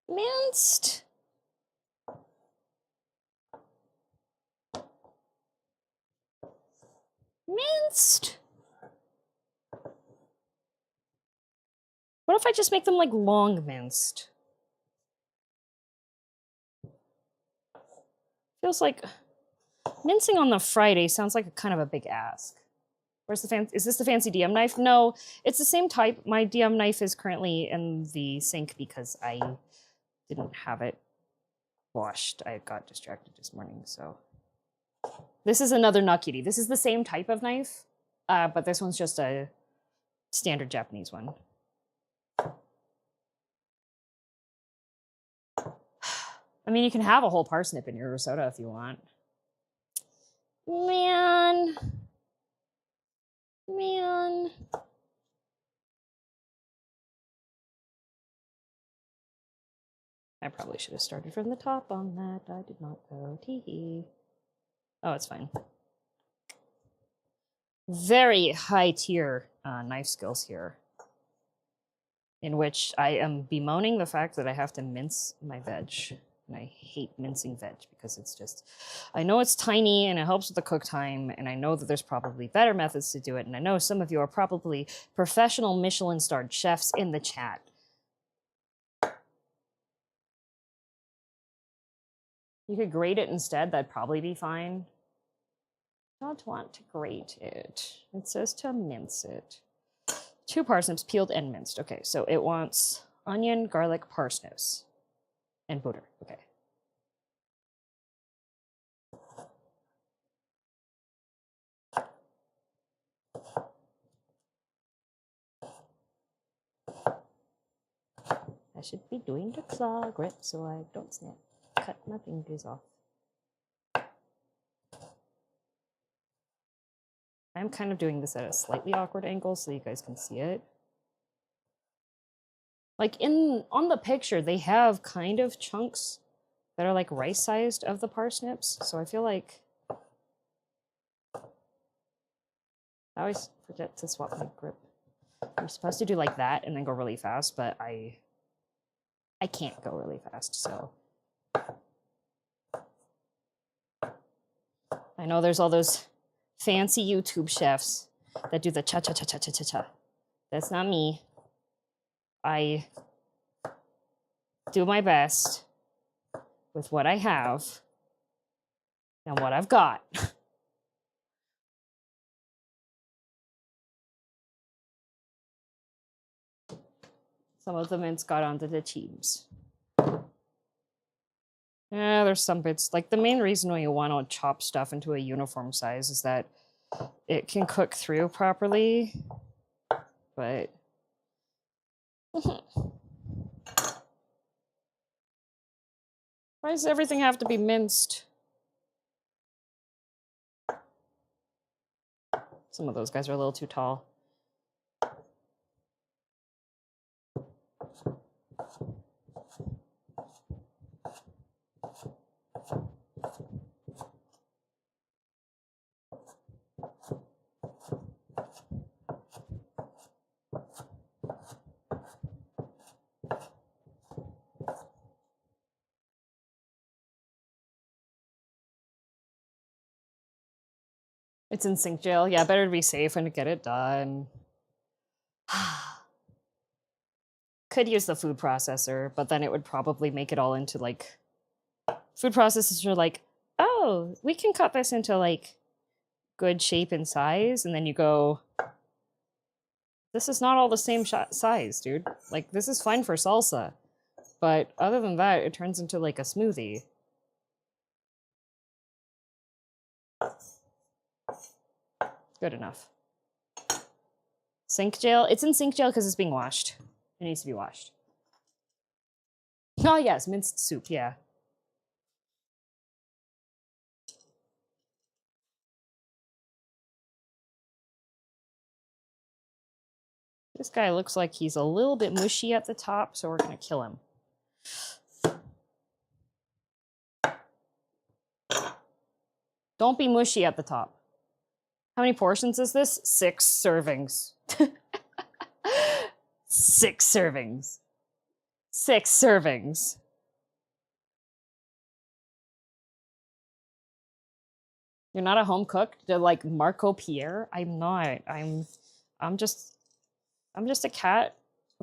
Minced. Minced. What if I just make them like long minced? Feels like mincing on the Friday sounds like a kind of a big ask. Where's the fancy? Is this the fancy DM knife? No, it's the same type. My DM knife is currently in the sink because I didn't have it washed. I got distracted this morning, so. This is another Nakiri. This is the same type of knife, but this one's just a standard Japanese one. I mean, you can have a whole parsnip in your risotto if you want. Man. I probably should have started from the top on that. I did not go. Tee-hee. Oh, it's fine. Very high tier knife skills here, in which I am bemoaning the fact that I have to mince my veg. And I hate mincing veg because it's just, I know it's tiny and it helps with the cook time, and I know that there's probably better methods to do it, and I know some of you are probably professional Michelin-starred chefs in the chat. You could grate it instead, that'd probably be fine. Don't want to grate it. It says to mince it. 2 parsnips peeled and minced. Okay, so it wants onion, garlic, parsnips, and butter. Okay. I should be doing the claw grip so I don't snap. Cut my fingers off. I'm kind of doing this at a slightly awkward angle so you guys can see it. Like on the picture, they have kind of chunks that are like rice-sized of the parsnips, so I feel like I always forget to swap my grip. I'm supposed to do like that and then go really fast, but I can't go really fast, so. I know there's all those fancy YouTube chefs that do the cha-cha-cha-cha-cha-cha-cha. That's not me. I do my best with what I have and what I've got. Some of the mints got onto the cheese. Yeah, there's some bits. Like, the main reason why you want to chop stuff into a uniform size is that it can cook through properly. But why does everything have to be minced? Some of those guys are a little too tall. It's in sync jail. Yeah, better to be safe and to get it done. Could use the food processor, but then it would probably make it all into like... Food processors are like, oh, we can cut this into like good shape and size. And then you go, this is not all the same size, dude. Like, this is fine for salsa. But other than that, it turns into like a smoothie. Good enough. Sink jail? It's in sink jail because it's being washed. It needs to be washed. Oh, yes, minced soup, yeah. This guy looks like he's a little bit mushy at the top, so we're going to kill him. Don't be mushy at the top. How many portions is this? 6 servings. 6 servings. 6 servings. You're not a home cook? They're like Marco Pierre? I'm not. I'm just a cat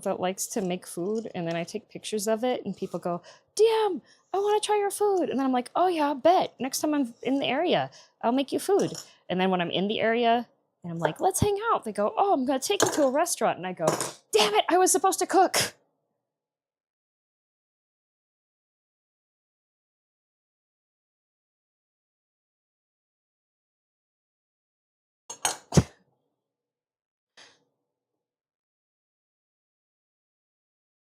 that likes to make food, and then I take pictures of it, and people go, damn, I want to try your food. And then I'm like, oh yeah, I bet. Next time I'm in the area, I'll make you food. And then when I'm in the area, and I'm like, let's hang out, they go, oh, I'm going to take you to a restaurant. And I go, damn it, I was supposed to cook.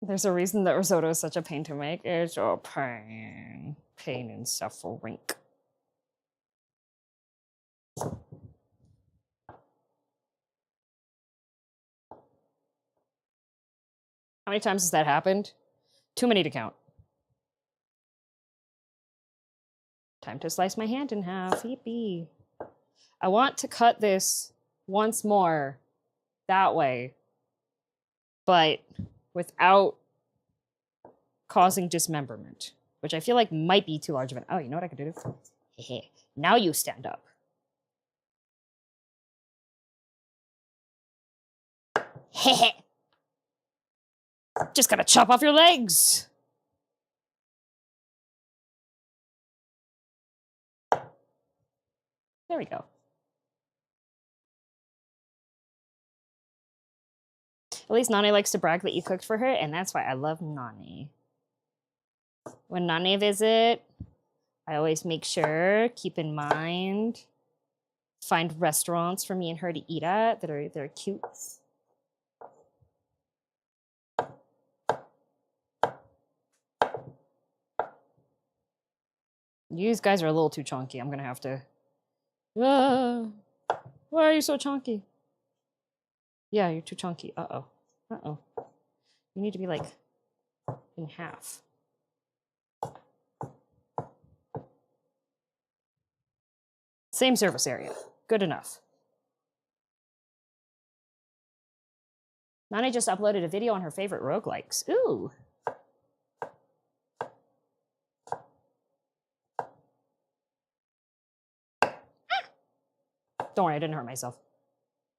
There's a reason that risotto is such a pain to make. It's a pain. Pain and suffering. How many times has that happened? Too many to count. Time to slice my hand in half. Yippee. I want to cut this once more that way, but without causing dismemberment, which I feel like might be too large of an... Oh, you know what I could do? Now you stand up. Just gotta chop off your legs. There we go. At least Nani likes to brag that you cooked for her, and that's why I love Nani. When Nani visit, I always make sure, keep in mind, find restaurants for me and her to eat at that are cute. You guys are a little too chunky. I'm gonna have to... why are you so chunky? Yeah, you're too chunky. Uh-oh. Uh-oh. You need to be, like, in half. Same surface area. Good enough. Nani just uploaded a video on her favorite roguelikes. Ooh. Don't worry, I didn't hurt myself.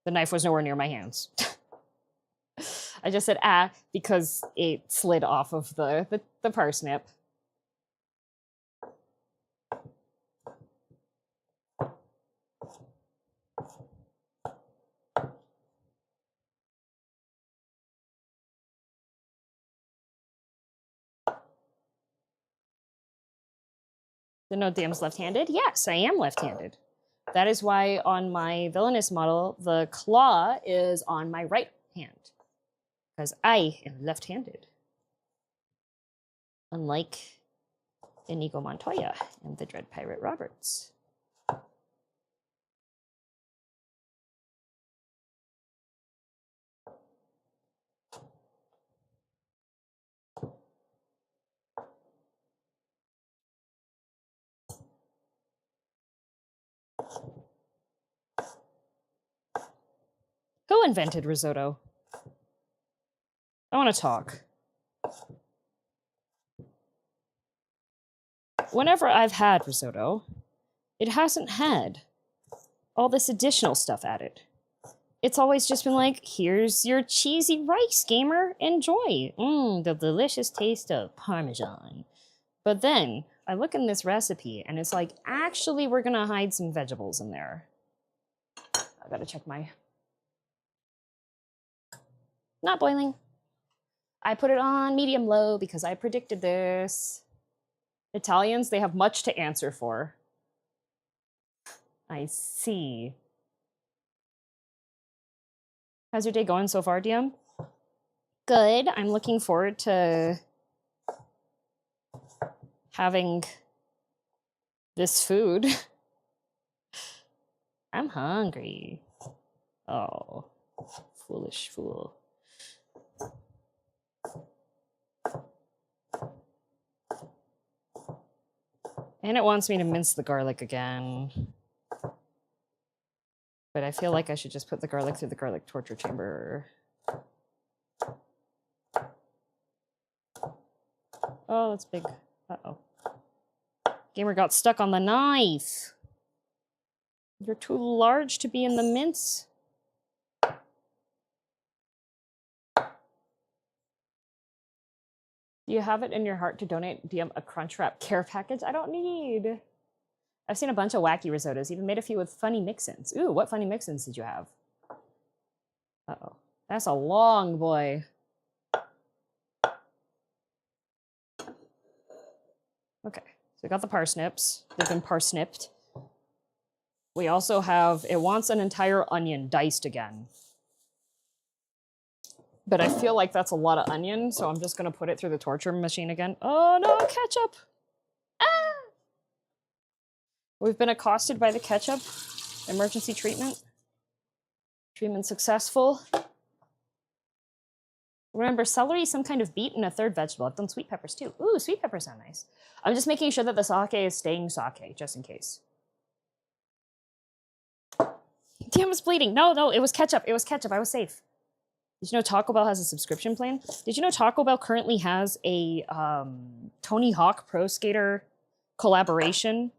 The knife was nowhere near my hands. I just said ah because it slid off of the parsnip. The note DM's left-handed? Yes, I am left-handed. That is why on my villainous model, the claw is on my right hand. Because I am left-handed. Unlike Inigo Montoya and the Dread Pirate Roberts. Who invented risotto? I want to talk. Whenever I've had risotto, it hasn't had all this additional stuff added. It's always just been like, here's your cheesy rice, gamer. Enjoy. The delicious taste of Parmesan. But then I look in this recipe and it's like, actually, we're going to hide some vegetables in there. I got to check my... Not boiling. I put it on medium low because I predicted this. Italians, they have much to answer for. I see. How's your day going so far, DM? Good. I'm looking forward to having this food. I'm hungry. Oh, foolish fool. And it wants me to mince the garlic again. But I feel like I should just put the garlic through the garlic torture chamber. Oh, that's big. Uh-oh. Gamer got stuck on the knife. You're too large to be in the mince. Do you have it in your heart to donate DM a Crunchwrap care package? I don't need. I've seen a bunch of wacky risottos, even made a few with funny mix-ins. Ooh, what funny mix-ins did you have? Uh-oh. That's a long boy. Okay, so we got the parsnips. They've been parsnipped. We also have, it wants an entire onion diced again. But I feel like that's a lot of onion, so I'm just gonna put it through the torture machine again. Oh no, ketchup! Ah! We've been accosted by the ketchup. Emergency treatment. Treatment successful. Remember, celery is some kind of beet and a third vegetable. I've done sweet peppers too. Ooh, sweet peppers sound nice. I'm just making sure that the sake is staying sake, just in case. Damn, it's bleeding. No, it was ketchup. It was ketchup. I was safe. Did you know Taco Bell has a subscription plan? Did you know Taco Bell currently has a Tony Hawk Pro Skater collaboration?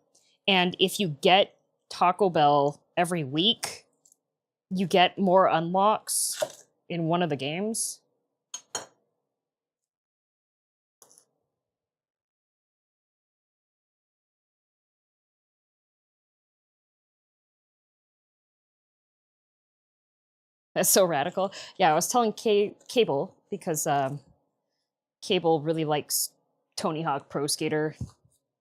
And if you get Taco Bell every week, you get more unlocks in one of the games. That's so radical. Yeah, I was telling Cable, because Cable really likes Tony Hawk Pro Skater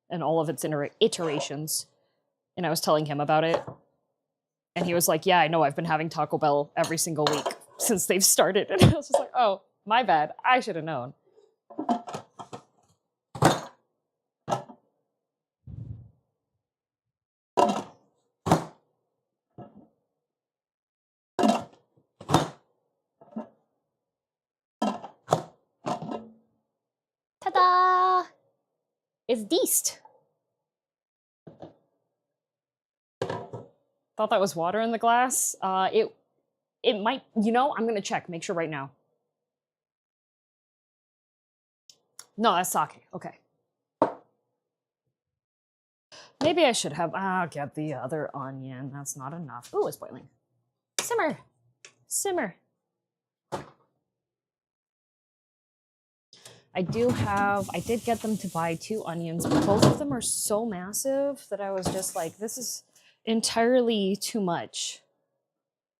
and all of its iterations. And I was telling him about it. And he was like, yeah, I know, I've been having Taco Bell every single week since they've started. And I was just like, oh, my bad. I should have known. Ta-da! It's Deist. Thought that was water in the glass. It might, you know, I'm gonna check, make sure right now. No, that's sake. Okay. Maybe I should have, get the other onion. That's not enough. Ooh, it's boiling. Simmer. Simmer. I did get them to buy 2 onions, but both of them are so massive that I was just like, this is entirely too much.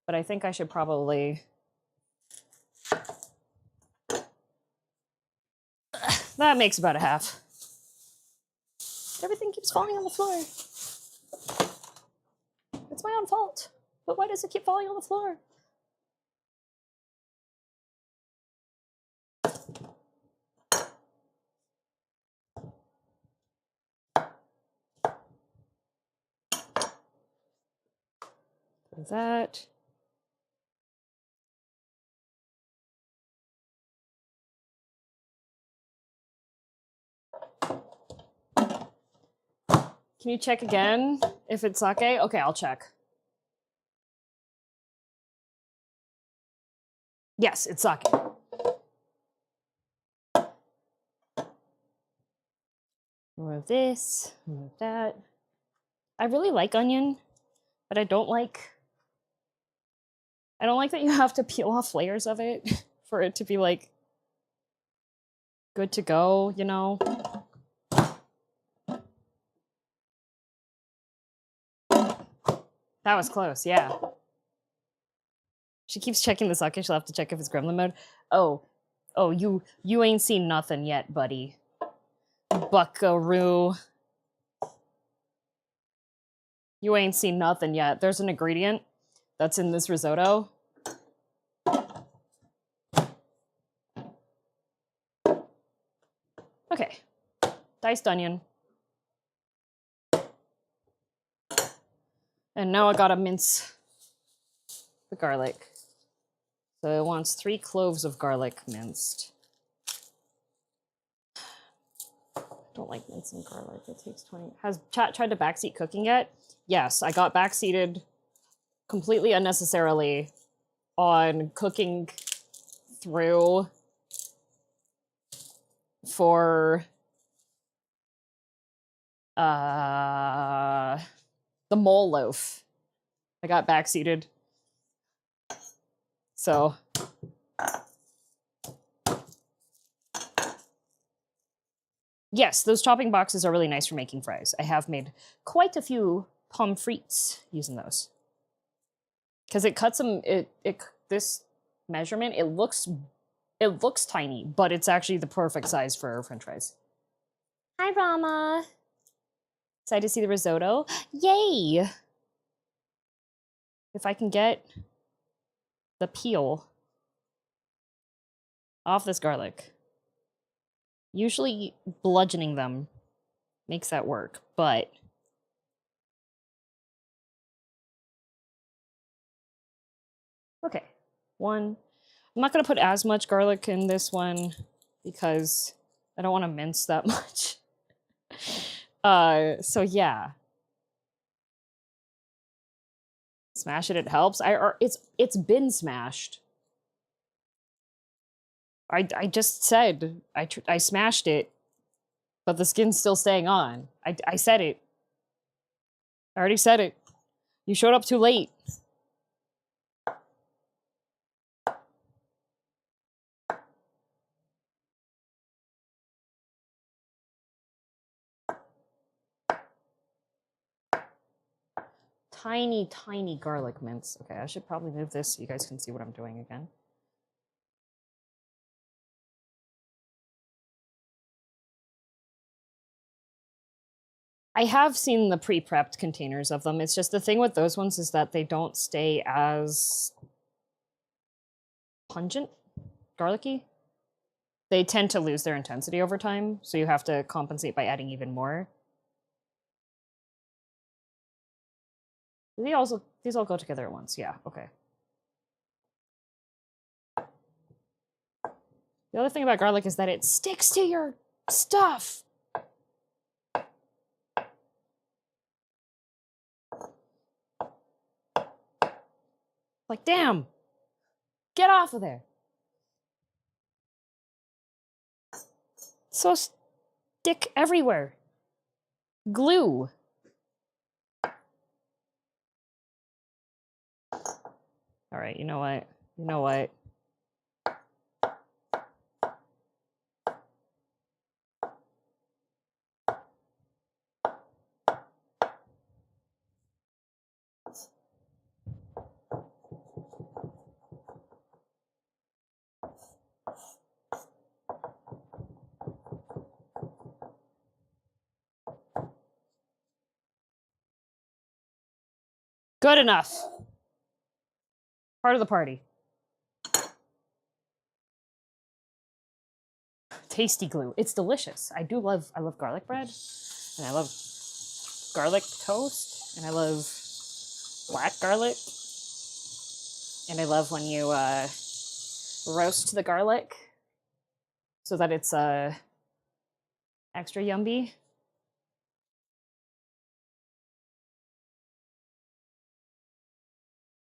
But I think I should probably... That makes about a half. Everything keeps falling on the floor. It's my own fault. But why does it keep falling on the floor? That. Can you check again if it's sake? Okay, I'll check. Yes, it's sake. Remove this, remove that. I really like onion, but I don't like that you have to peel off layers of it for it to be like good to go, you know? That was close, yeah. She keeps checking the sake. She'll have to check if it's gremlin mode. Oh, you ain't seen nothing yet, buddy. Buckaroo. You ain't seen nothing yet. There's an ingredient that's in this risotto. Okay. Diced onion. And now I gotta mince the garlic. So it wants 3 cloves of garlic minced. I don't like mincing garlic. It takes 20. Has chat tried to backseat cooking yet? Yes, I got backseated completely unnecessarily on cooking through for the mole loaf. I got backseated. So yes, those chopping boxes are really nice for making fries. I have made quite a few pommes frites using those. Because it cuts them, this measurement, it looks tiny, but it's actually the perfect size for french fries. Hi, Rama. Excited to see the risotto. Yay! If I can get the peel off this garlic. Usually bludgeoning them makes that work, but okay. One. I'm not going to put as much garlic in this one because I don't want to mince that much. So yeah. Smash it helps. It's been smashed. I just said I smashed it, but the skin's still staying on. I said it. I already said it. You showed up too late. Tiny, tiny garlic mince. Okay, I should probably move this so you guys can see what I'm doing again. I have seen the pre-prepped containers of them. It's just the thing with those ones is that they don't stay as pungent, garlicky. They tend to lose their intensity over time, so you have to compensate by adding even more. These all go together at once. Yeah, okay. The other thing about garlic is that it sticks to your stuff. Like, damn, get off of there. So stick everywhere. Glue. All right, you know what? You know what? Good enough. Part of the party. Tasty glue. It's delicious. I love garlic bread, and I love garlic toast, and I love black garlic, and I love when you roast the garlic so that it's extra yummy.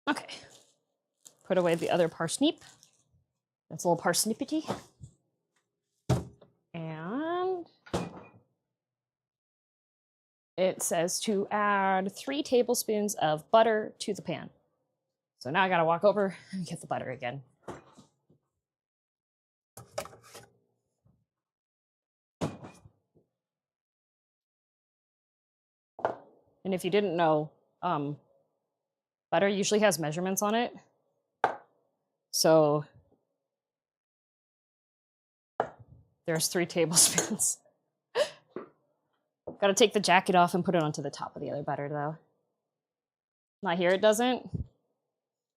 Okay. Put away the other parsnip. That's a little parsnipity. And it says to add 3 tablespoons of butter to the pan. So now I gotta walk over and get the butter again. And if you didn't know, butter usually has measurements on it. So there's 3 tablespoons. Gotta take the jacket off and put it onto the top of the other butter, though. Not here, it doesn't.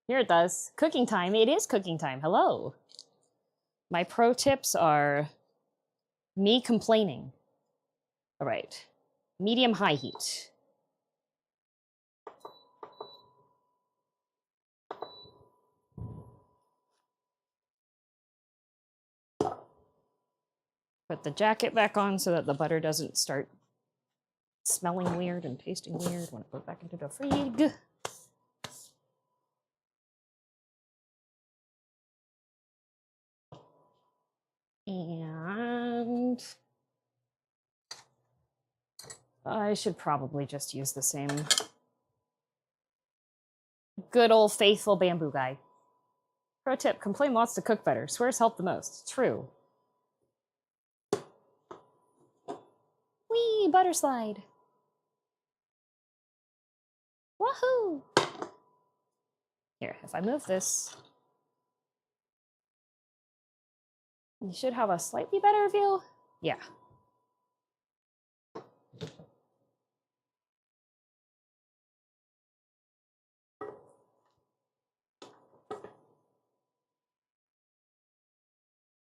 Here it does. Cooking time. It is cooking time. Hello. My pro tips are me complaining. All right. Medium-high heat. Put the jacket back on so that the butter doesn't start smelling weird and tasting weird when I put it back into the fridge. And I should probably just use the same good old faithful bamboo guy. Pro tip, complain wants to cook better. Swears help the most. True. Whee, butter slide. Woohoo! Here, if I move this, you should have a slightly better view. Yeah.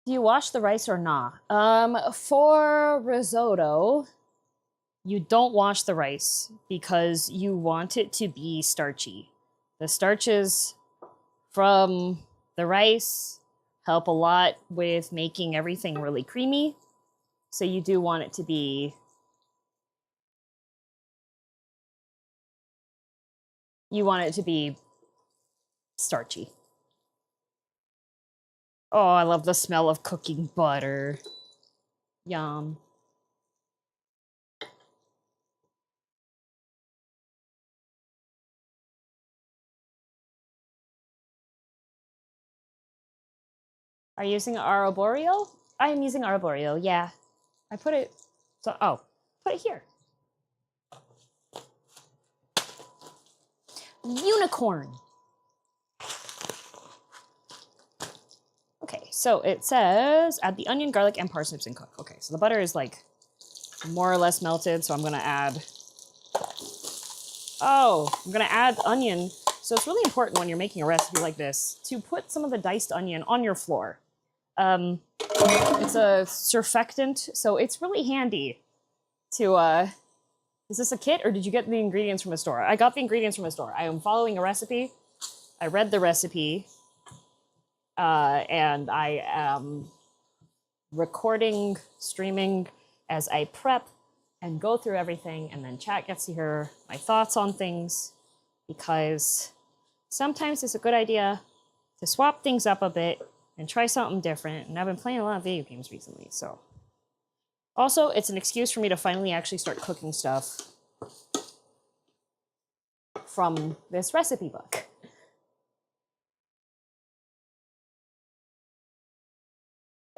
Do you wash the rice or not? For risotto, you don't wash the rice because you want it to be starchy. The starches from the rice help a lot with making everything really creamy. So you do want it to be... You want it to be starchy. Oh, I love the smell of cooking butter. Yum. Are you using Arboreal? I am using Arboreal, yeah. I put it... So, oh, put it here. Unicorn. Okay, so it says add the onion, garlic, and parsnips and cook. Okay, so the butter is like more or less melted, so I'm gonna add... Oh, I'm gonna add onion. So it's really important when you're making a recipe like this to put some of the diced onion on your floor. It's a surfactant, so it's really handy to... Is this a kit, or did you get the ingredients from a store? I got the ingredients from a store. I am following a recipe. I read the recipe. And I am recording, streaming as I prep and go through everything, and then chat gets to hear my thoughts on things, because sometimes it's a good idea to swap things up a bit and try something different, and I've been playing a lot of video games recently, so. Also, it's an excuse for me to finally actually start cooking stuff from this recipe book.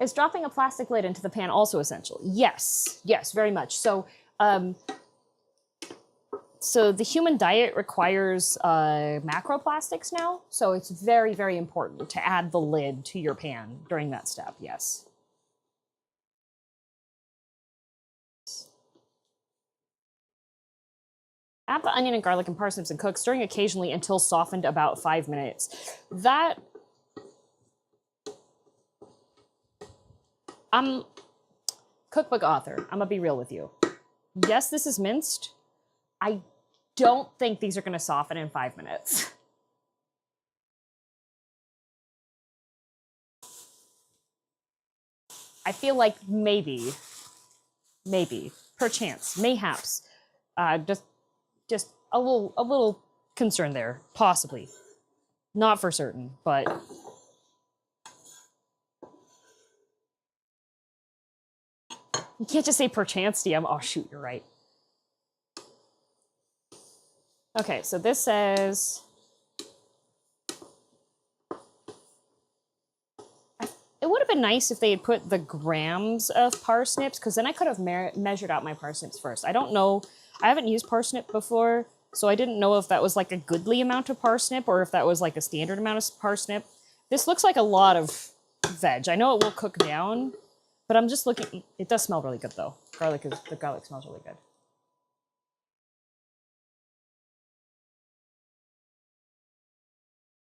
Is dropping a plastic lid into the pan also essential? Yes, yes, very much. So, so the human diet requires macroplastics now, so it's very, very important to add the lid to your pan during that step, yes. Add the onion and garlic and parsnips and cook, stirring occasionally until softened about 5 minutes. That... I'm cookbook author. I'm gonna be real with you. Yes, this is minced. I don't think these are gonna soften in 5 minutes. I feel like maybe, perchance, mayhaps, just a little concern there, possibly. Not for certain, but you can't just say perchance, DM. Oh shoot, you're right. Okay, so this says it would have been nice if they had put the grams of parsnips, because then I could have measured out my parsnips first. I don't know. I haven't used parsnip before, so I didn't know if that was like a goodly amount of parsnip or if that was like a standard amount of parsnip. This looks like a lot of veg. I know it will cook down, but I'm just looking. It does smell really good though. The garlic smells really good.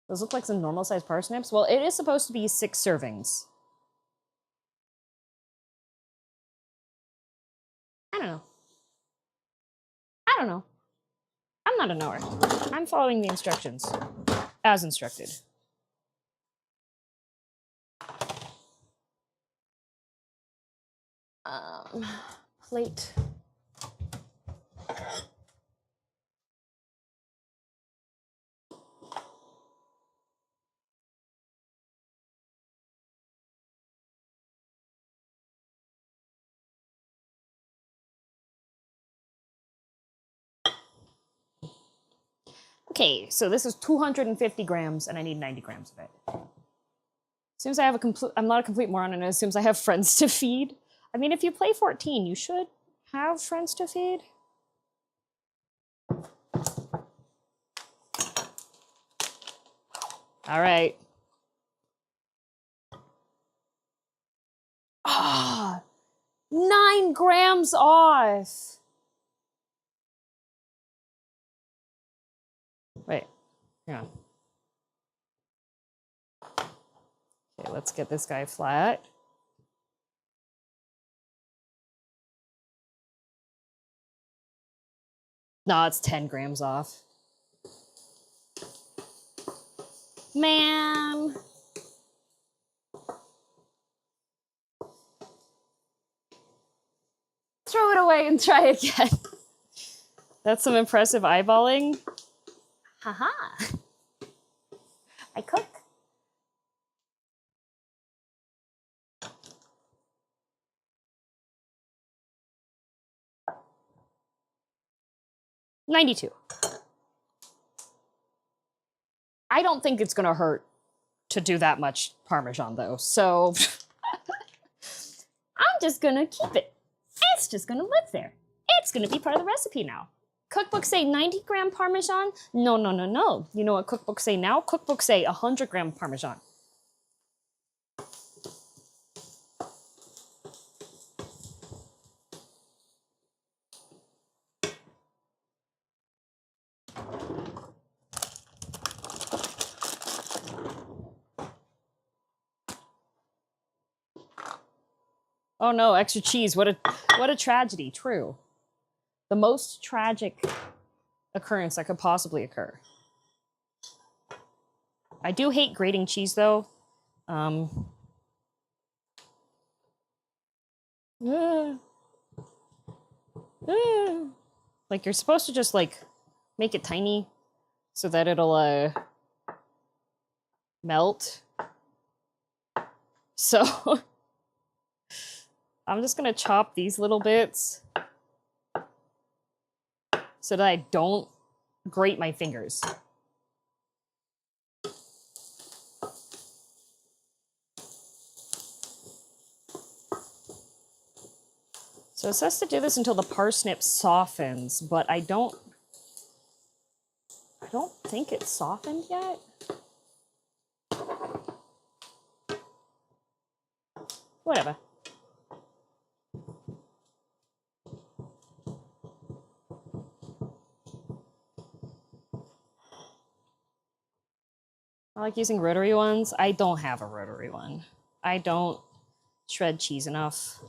Those look like some normal sized parsnips. Well, it is supposed to be 6 servings. I don't know. I don't know. I'm not a knower. I'm following the instructions as instructed. Plate. Okay, so this is 250 grams, and I need 90 grams of it. As soon as I have I'm not a complete moron, and as soon as I have friends to feed. I mean, if you play 14, you should have friends to feed. All right. Ah, 9 grams off. Wait, hang on. Okay, let's get this guy flat. No, it's 10 grams off. Man. Throw it away and try again. That's some impressive eyeballing. Haha. I cook. $92. I don't think it's gonna hurt to do that much Parmesan though, so I'm just gonna keep it. It's just gonna live there. It's gonna be part of the recipe now. Cookbooks say 90-gram Parmesan? No, no, no, no. You know what cookbooks say now? Cookbooks say 100-gram Parmesan. Oh no, extra cheese. What a tragedy. True. The most tragic occurrence that could possibly occur. I do hate grating cheese though. Like you're supposed to just like make it tiny so that it'll melt. So I'm just gonna chop these little bits so that I don't grate my fingers. So it says to do this until the parsnip softens, but I don't think it's softened yet. Whatever. I like using rotary ones. I don't have a rotary one. I don't shred cheese enough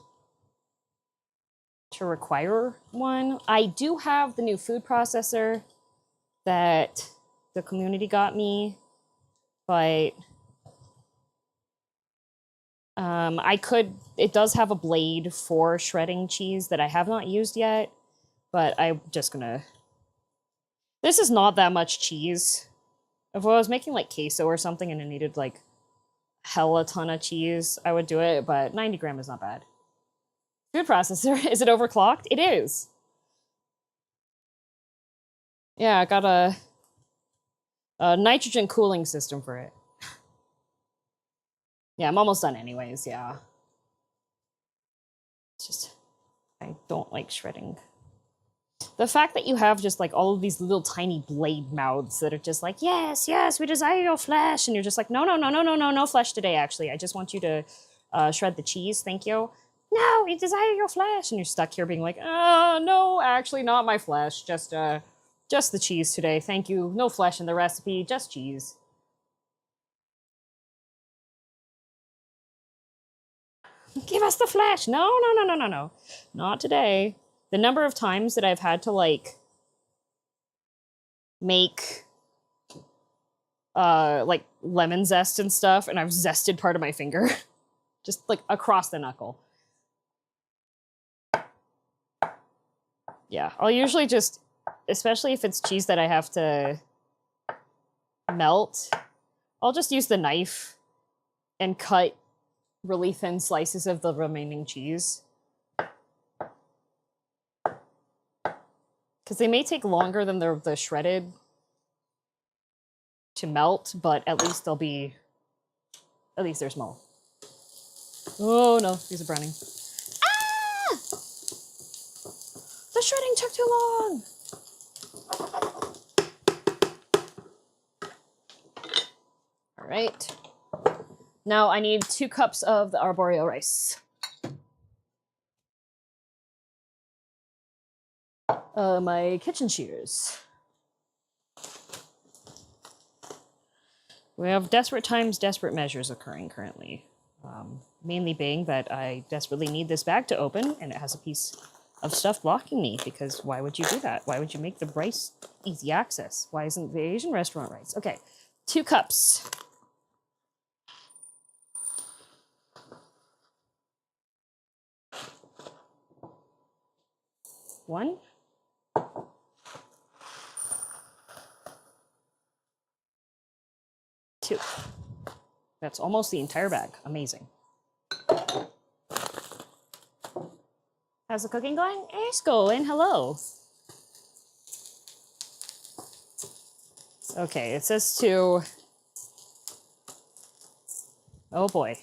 to require one. I do have the new food processor that the community got me, but it does have a blade for shredding cheese that I have not used yet, but I'm just gonna, this is not that much cheese. If I was making like queso or something and it needed like hella ton of cheese, I would do it, but 90 gram is not bad. Food processor, is it overclocked? It is. Yeah, I got a nitrogen cooling system for it. Yeah, I'm almost done anyways, yeah. It's just, I don't like shredding. The fact that you have just like all of these little tiny blade mouths that are just like, yes, yes, we desire your flesh. And you're just like, no, no, no, no, no, no, no flesh today, actually. I just want you to shred the cheese, thank you. No, we desire your flesh. And you're stuck here being like, no, actually not my flesh. Just the cheese today, thank you. No flesh in the recipe, just cheese. Give us the flesh. No, no, no, no, no, no. Not today. The number of times that I've had to like make like lemon zest and stuff, and I've zested part of my finger. Just like across the knuckle. Yeah, I'll usually just, especially if it's cheese that I have to melt, I'll just use the knife and cut really thin slices of the remaining cheese. Because they may take longer than the shredded to melt, but at least they'll be, at least they're small. Oh no, these are burning. Ah! The shredding took too long! All right. Now I need 2 cups of the arborio rice. My kitchen shears. We have desperate times, desperate measures occurring currently. Mainly being that I desperately need this bag to open, and it has a piece of stuff blocking me, because why would you do that? Why would you make the rice easy access? Why isn't the Asian restaurant rice? Okay, 2 cups. One. Two. That's almost the entire bag. Amazing. How's the cooking going? It's going. Hello. Okay, it says to... Oh boy.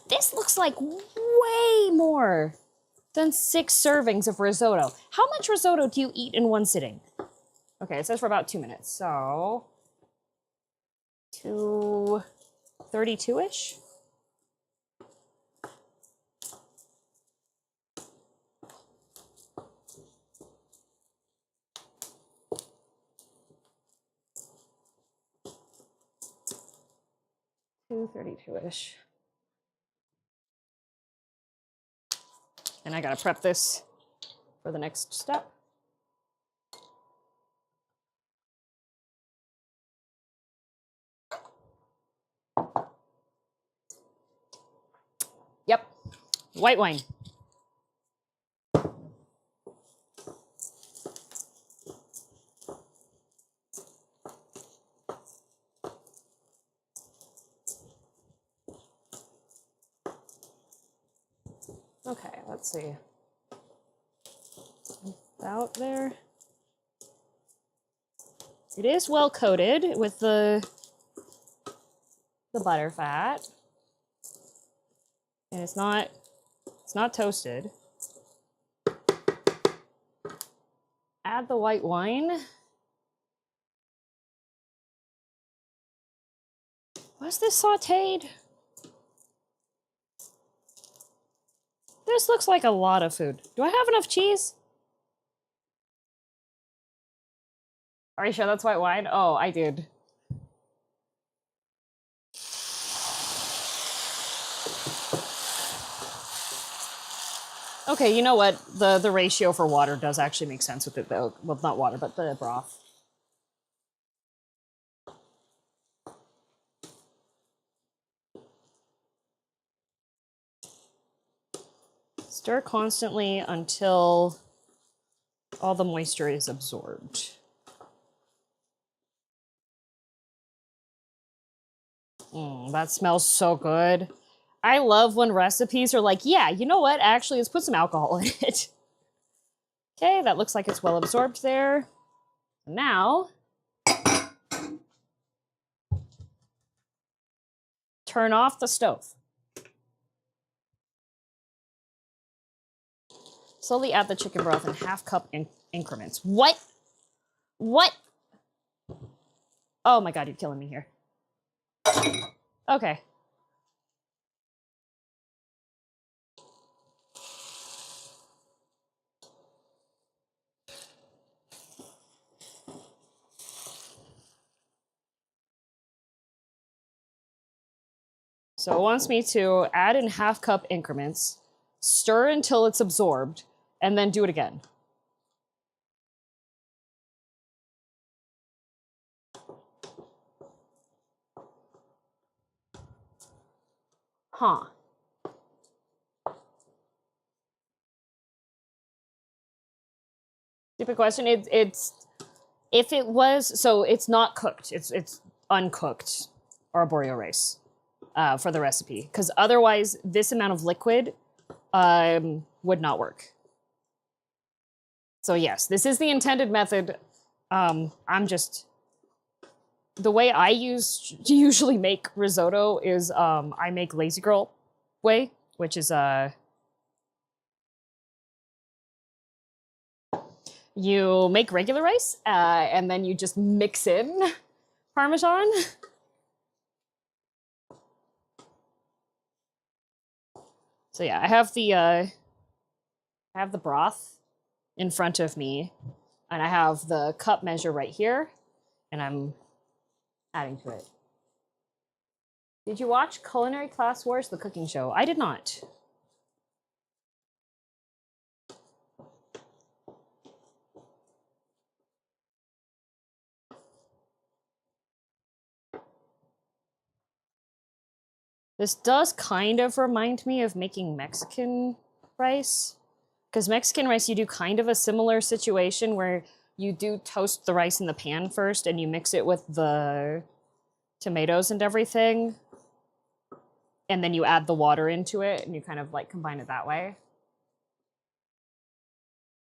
This looks like way more than 6 servings of risotto. How much risotto do you eat in one sitting? Okay, it says for about 2 minutes, so 232-ish? $232-ish. And I gotta prep this for the next step. Yep, white wine. Okay, let's see. Out there. It is well coated with the butter fat. And it's not toasted. Add the white wine. Was this sauteed? This looks like a lot of food. Do I have enough cheese? Are you sure that's white wine? Oh, I did. Okay, you know what? The ratio for water does actually make sense with it, though. Well, not water, but the broth. Stir constantly until all the moisture is absorbed. That smells so good. I love when recipes are like, yeah, you know what? Actually, let's put some alcohol in it. Okay, that looks like it's well absorbed there. Now, turn off the stove. Slowly add the chicken broth in half-cup increments. What? What? Oh my god, you're killing me here. Okay. So it wants me to add in half-cup increments, stir until it's absorbed, and then do it again. Huh. Stupid question. It's if it was, so it's not cooked. It's uncooked arborio rice for the recipe, because otherwise this amount of liquid would not work. So yes, this is the intended method. I'm just, the way I usually make risotto is I make lazy girl way, which is you make regular rice and then you just mix in Parmesan. So yeah, I have the broth in front of me, and I have the cup measure right here, and I'm adding to it. Did you watch Culinary Class Wars, the cooking show? I did not. This does kind of remind me of making Mexican rice, because Mexican rice, you do kind of a similar situation where you do toast the rice in the pan first and you mix it with the tomatoes and everything, and then you add the water into it and you kind of like combine it that way.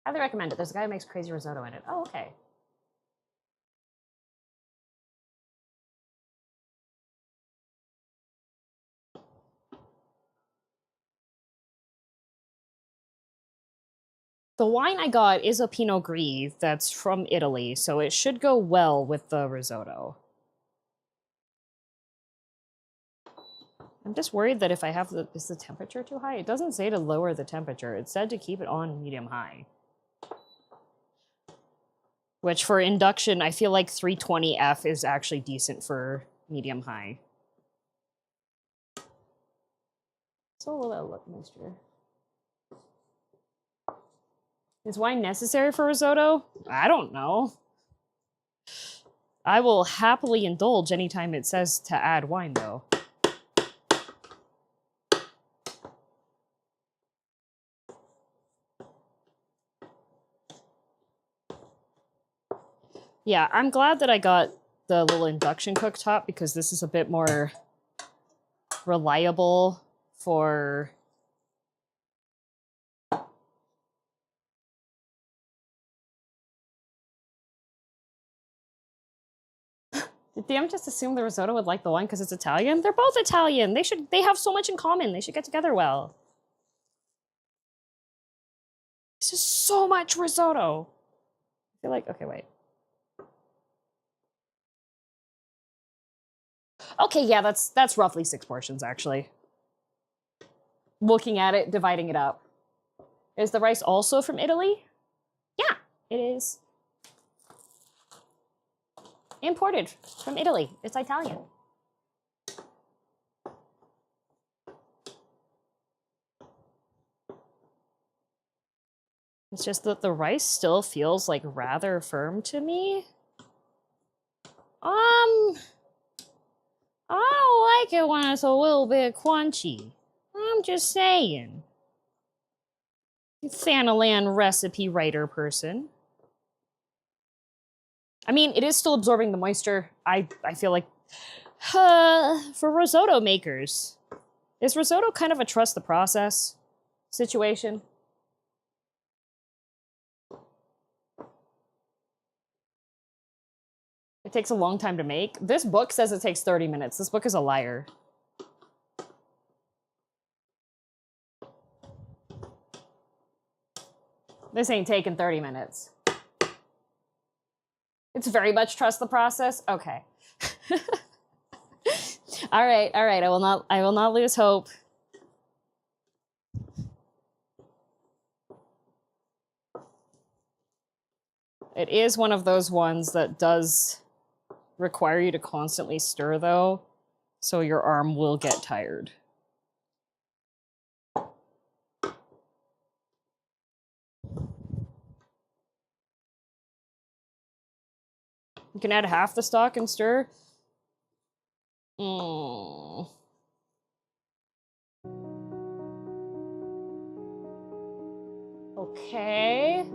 Highly recommend it. There's a guy who makes crazy risotto in it. Oh, okay. The wine I got is a Pinot Gris that's from Italy, so it should go well with the risotto. I'm just worried that if I have is the temperature too high? It doesn't say to lower the temperature. It said to keep it on medium-high. Which for induction, I feel like 320F is actually decent for medium-high. So a little moisture. Is wine necessary for risotto? I don't know. I will happily indulge anytime it says to add wine, though. Yeah, I'm glad that I got the little induction cooktop, because this is a bit more reliable for Did DM just assume the risotto would like the wine because it's Italian? They're both Italian. They have so much in common. They should get together well. This is so much risotto. I feel like, okay, wait. Okay, yeah, that's roughly 6 portions, actually. Looking at it, dividing it up. Is the rice also from Italy? Yeah, it is. Imported from Italy. It's Italian. It's just that the rice still feels like rather firm to me. I don't like it when it's a little bit crunchy. I'm just saying. Thanalan recipe writer person. I mean, it is still absorbing the moisture. I feel like for risotto makers, is risotto kind of a trust the process situation? It takes a long time to make. This book says it takes 30 minutes. This book is a liar. This ain't taking 30 minutes. It's very much trust the process. Okay. All right. I will not lose hope. It is one of those ones that does require you to constantly stir, though, so your arm will get tired. You can add half the stock and stir. Okay.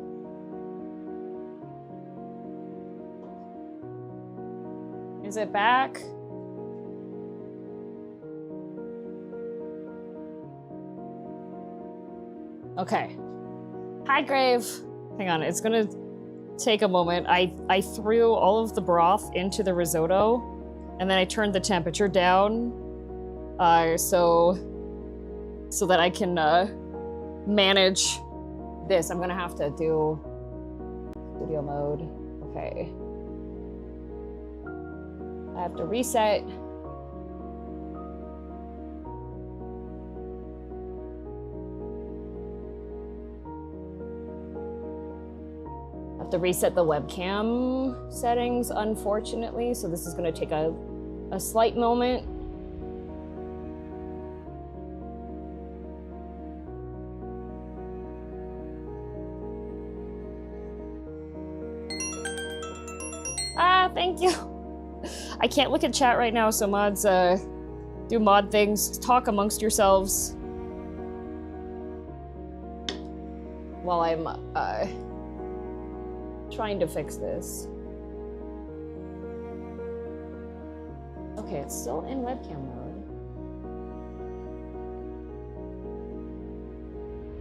Is it back? Okay. Hi, Grave. Hang on, it's gonna take a moment. I threw all of the broth into the risotto, and then I turned the temperature down, so that I can manage this. I'm gonna have to do studio mode. Okay. I have to reset. I have to reset the webcam settings, unfortunately, so this is gonna take a slight moment. Thank you. I can't look at chat right now, so mods, do mod things. Talk amongst yourselves while I'm, trying to fix this. Okay, it's still in webcam mode.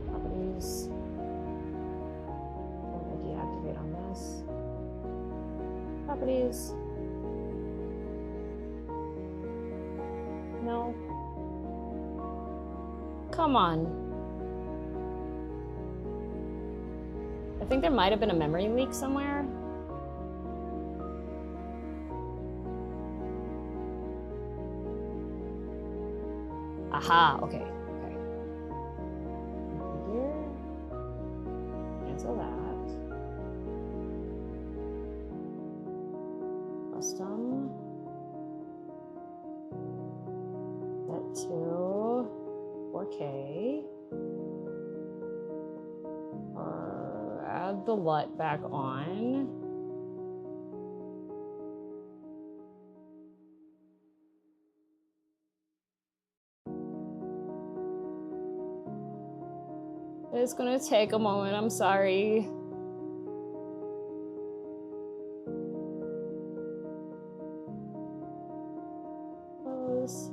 Properties. I'm gonna deactivate on this. Properties. No. Come on. I think there might have been a memory leak somewhere. Aha, okay. Okay. Here. Cancel that. Custom. Set to 4K. Add the LUT back on. It's gonna take a moment, I'm sorry. Close.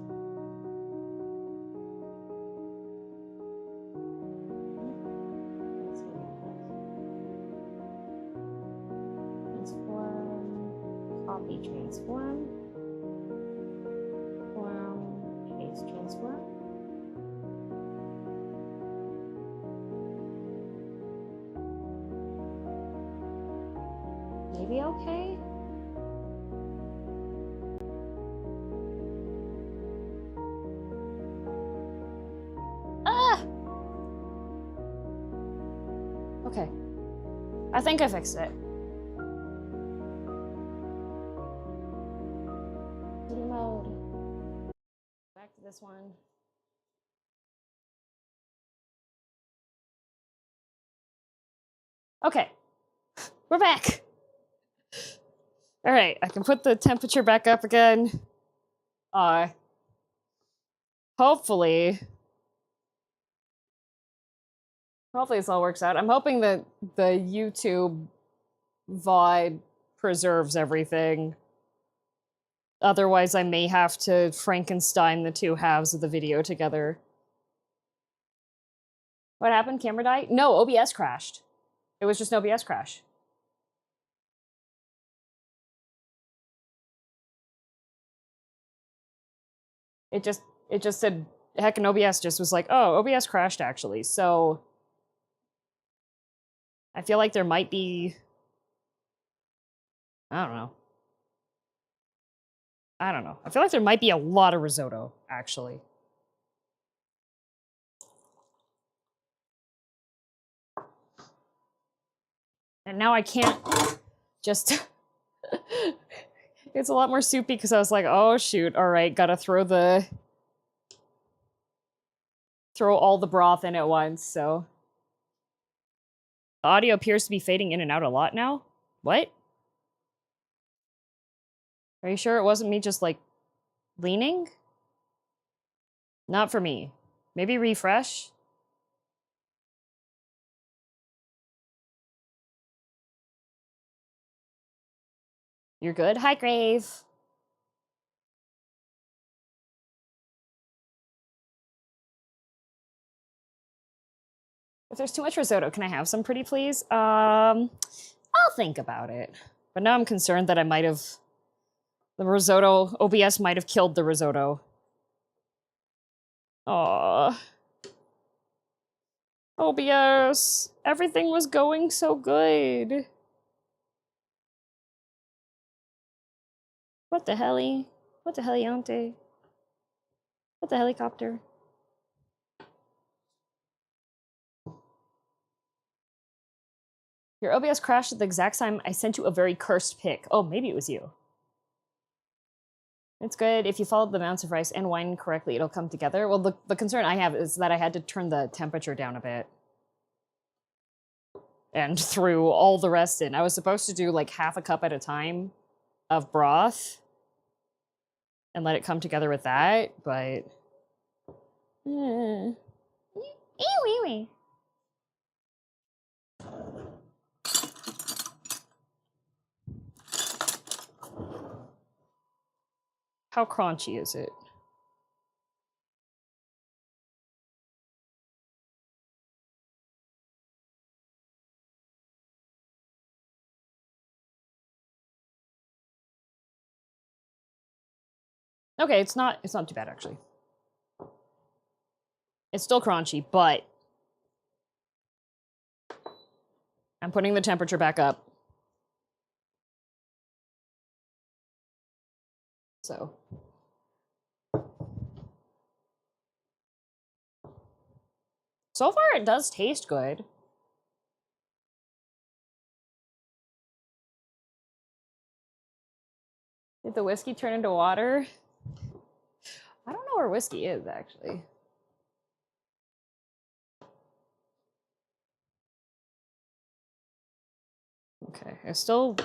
Transform, copy. transform. Paste transform. Maybe okay? Ah! Okay. I think I fixed it. Video mode. Back to this one. Okay. We're back. All right, I can put the temperature back up again. Hopefully this all works out. I'm hoping that the YouTube VOD preserves everything. Otherwise, I may have to Frankenstein the two halves of the video together. What happened? Camera died? No, OBS crashed. It was just an OBS crash. It just said, heck, and OBS just was like, oh, OBS crashed actually. So I feel like there might be, I don't know. I feel like there might be a lot of risotto, actually. And now I can't just... It's a lot more soupy because I was like, oh shoot, alright, gotta throw all the broth in at once, so... The audio appears to be fading in and out a lot now? What? Are you sure it wasn't me just, like, leaning? Not for me. Maybe refresh? You're good? Hi, Grave. If there's too much risotto, can I have some pretty please? I'll think about it. But now I'm concerned that I might have... The risotto... OBS might have killed the risotto. Aww. OBS. Everything was going so good. What the heli? What the heliante? What the helicopter? Your OBS crashed at the exact time I sent you a very cursed pic. Oh, maybe it was you. It's good. If you followed the amounts of rice and wine correctly, it'll come together. Well, the concern I have is that I had to turn the temperature down a bit. And threw all the rest in. I was supposed to do like half a cup at a time of broth. And let it come together with that, but... How crunchy is it? Okay, it's not too bad actually. It's still crunchy, but I'm putting the temperature back up. So far it does taste good. Did the whiskey turn into water? I don't know where whiskey is, actually. Okay, it's still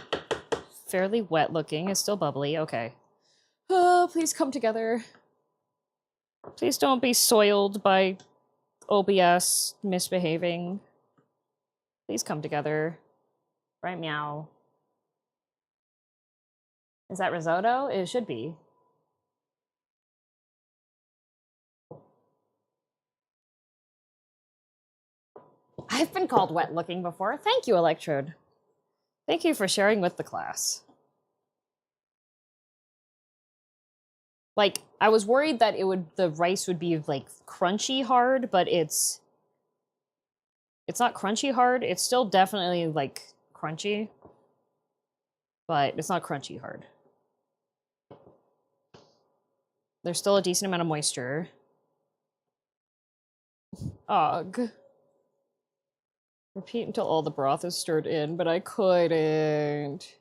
fairly wet looking. It's still bubbly. Okay. Oh, please come together. Please don't be soiled by OBS misbehaving. Please come together. Right, meow. Is that risotto? It should be. I've been called wet looking before. Thank you, Electrode. Thank you for sharing with the class. Like, I was worried that the rice would be, like, crunchy hard, but it's not crunchy hard. It's still definitely, like, crunchy. But it's not crunchy hard. There's still a decent amount of moisture. Ugh. Repeat until all the broth is stirred in, but I couldn't.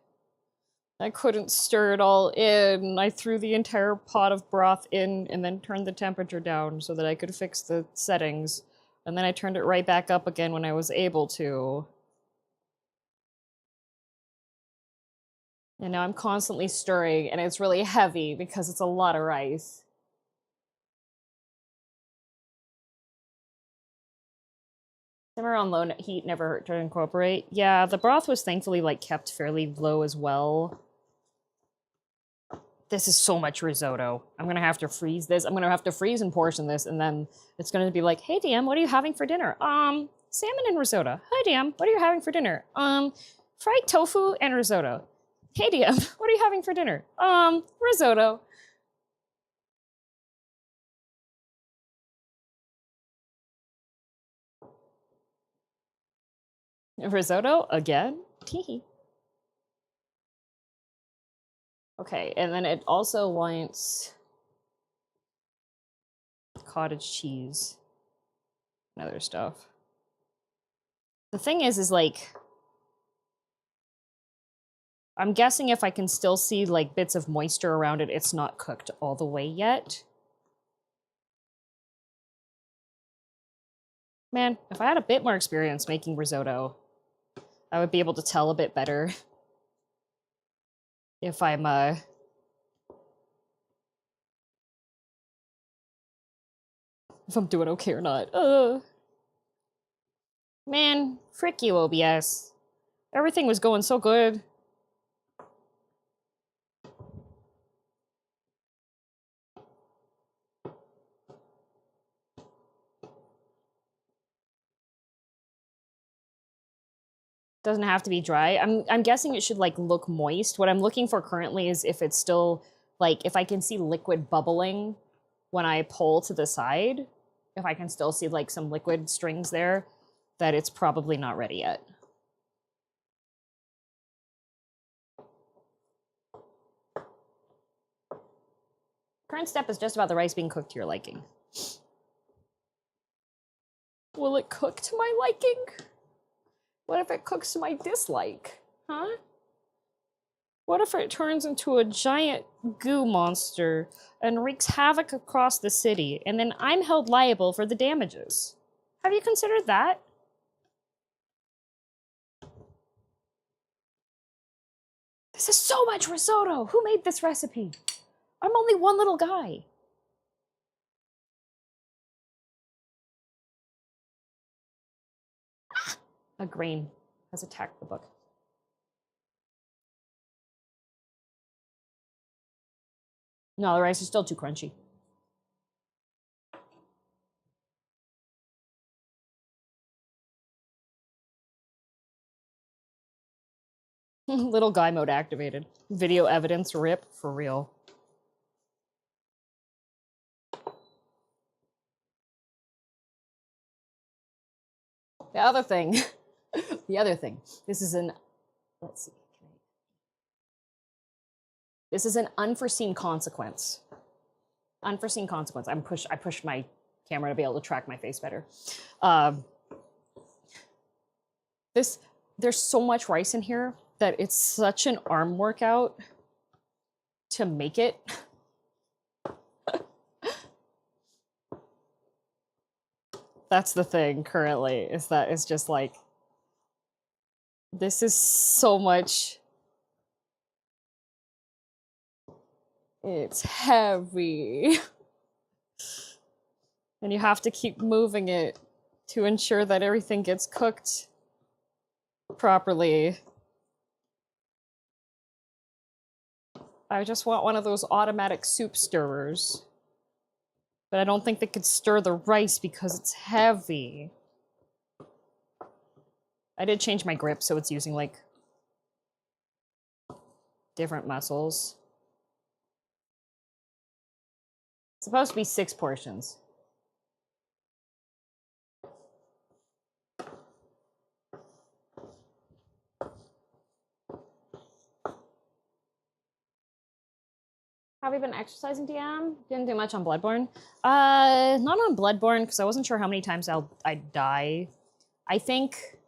I couldn't stir it all in. I threw the entire pot of broth in and then turned the temperature down so that I could fix the settings. And then I turned it right back up again when I was able to. And now I'm constantly stirring, and it's really heavy because it's a lot of rice. Simmer on low heat never hurt to incorporate. Yeah, the broth was thankfully, like, kept fairly low as well. This is so much risotto. I'm gonna have to freeze this. I'm gonna have to freeze and portion this, and then it's gonna be like, hey, DM, what are you having for dinner? Salmon and risotto. Hi, DM, what are you having for dinner? Fried tofu and risotto. Hey, DM, what are you having for dinner? Risotto. Risotto again? Teehee. Okay, and then it also wants cottage cheese and other stuff. The thing is like, I'm guessing if I can still see like bits of moisture around it, it's not cooked all the way yet. Man, if I had a bit more experience making risotto, I would be able to tell a bit better if I'm doing okay or not. Man, frick you, OBS. Everything was going so good. Doesn't have to be dry. I'm guessing it should like look moist. What I'm looking for currently is if it's still like, if I can see liquid bubbling when I pull to the side, if I can still see like some liquid strings there, that it's probably not ready yet. Current step is just about the rice being cooked to your liking. Will it cook to my liking? What if it cooks to my dislike? Huh? What if it turns into a giant goo monster and wreaks havoc across the city, and then I'm held liable for the damages? Have you considered that? This is so much risotto! Who made this recipe? I'm only one little guy. Ah! A grain has attacked the book. No, the rice is still too crunchy. Little guy mode activated. Video evidence rip for real. The other thing, this is an, let's see. This is an unforeseen consequence. Unforeseen consequence. I pushed my camera to be able to track my face better. There's so much rice in here that it's such an arm workout to make it. That's the thing currently, is that it's just like, this is so much. It's heavy. And you have to keep moving it to ensure that everything gets cooked properly. I just want one of those automatic soup stirrers. But I don't think they could stir the rice because it's heavy. I did change my grip, so it's using, like, different muscles. supposed to be 6 portions. Have you been exercising, DM? Didn't do much on Bloodborne. Not on Bloodborne, because I wasn't sure how many times I'd die. I think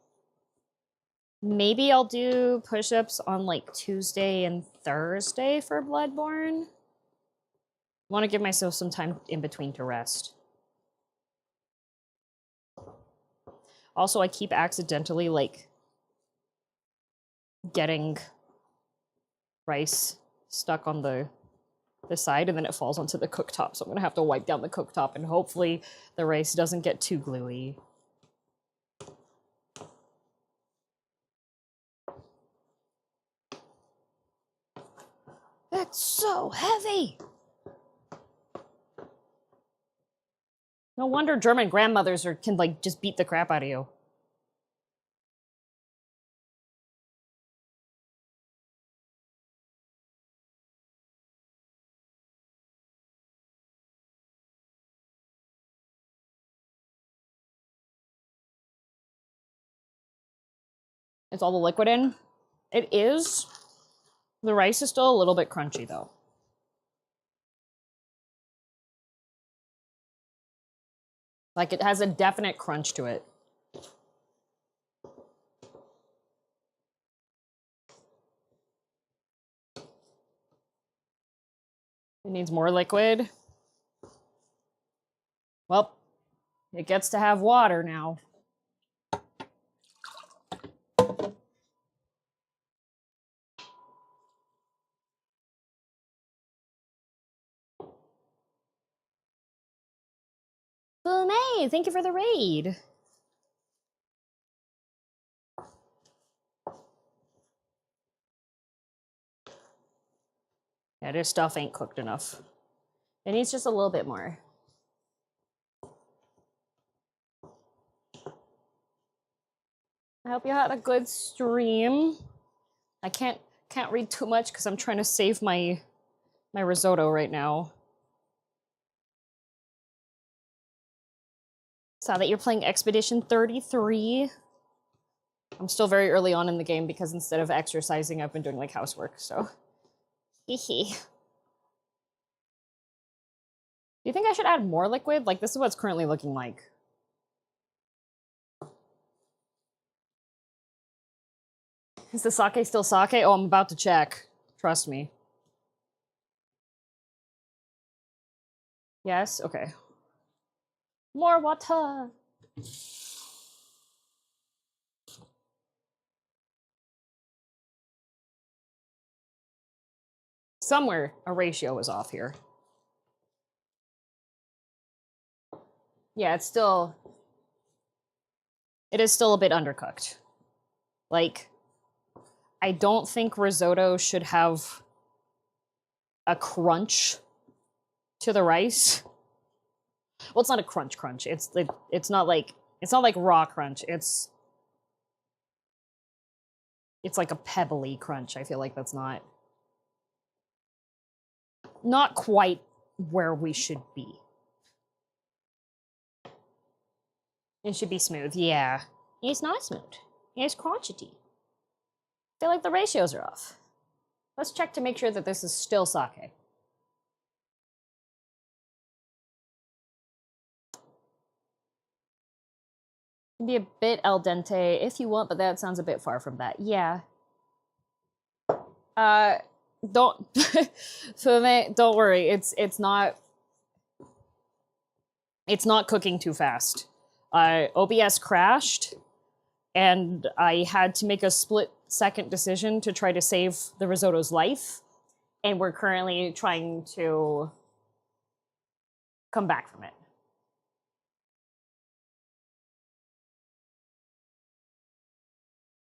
maybe I'll do push-ups on like Tuesday and Thursday for Bloodborne. I want to give myself some time in between to rest. Also, I keep accidentally like getting rice stuck on the side and then it falls onto the cooktop. So I'm gonna have to wipe down the cooktop and hopefully the rice doesn't get too gluey. It's so heavy. No wonder German grandmothers can like just beat the crap out of you. It's all the liquid in. It is. The rice is still a little bit crunchy though. Like it has a definite crunch to it. It needs more liquid. Well, it gets to have water now. May, thank you for the raid. Yeah, this stuff ain't cooked enough. It needs just a little bit more. I hope you had a good stream. I can't read too much because I'm trying to save my risotto right now. Saw that you're playing Expedition 33. I'm still very early on in the game because instead of exercising, I've been doing like housework, so. Hehe. Do you think I should add more liquid? Like, this is what it's currently looking like. Is the sake still sake? Oh, I'm about to check. Trust me. Yes? Okay. More water! Somewhere a ratio was off here. Yeah, it is still a bit undercooked. Like, I don't think risotto should have a crunch to the rice. Well, it's not a crunch. It's not like raw crunch. It's like a pebbly crunch. I feel like that's not quite where we should be. It should be smooth. Yeah, it's not smooth. It's crotchety. I feel like the ratios are off. Let's check to make sure that this is still sake. Be a bit al dente if you want, but that sounds a bit far from that. Yeah. Don't don't worry. It's not cooking too fast. OBS crashed, and I had to make a split-second decision to try to save the risotto's life, and we're currently trying to come back from it.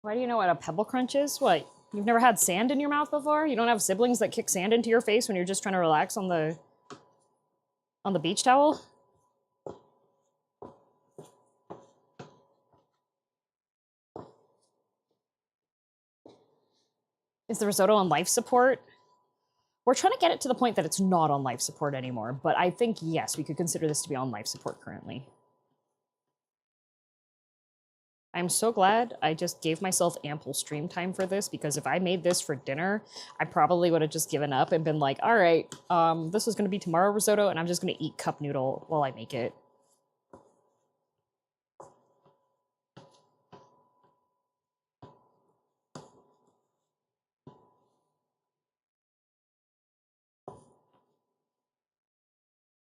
Why do you know what a pebble crunch is? What? You've never had sand in your mouth before? You don't have siblings that kick sand into your face when you're just trying to relax on the beach towel? Is the risotto on life support? We're trying to get it to the point that it's not on life support anymore, but I think, yes, we could consider this to be on life support currently. I'm so glad I just gave myself ample stream time for this, because if I made this for dinner, I probably would have just given up and been like, all right, this was going to be tomorrow risotto, and I'm just going to eat cup noodle while I make it.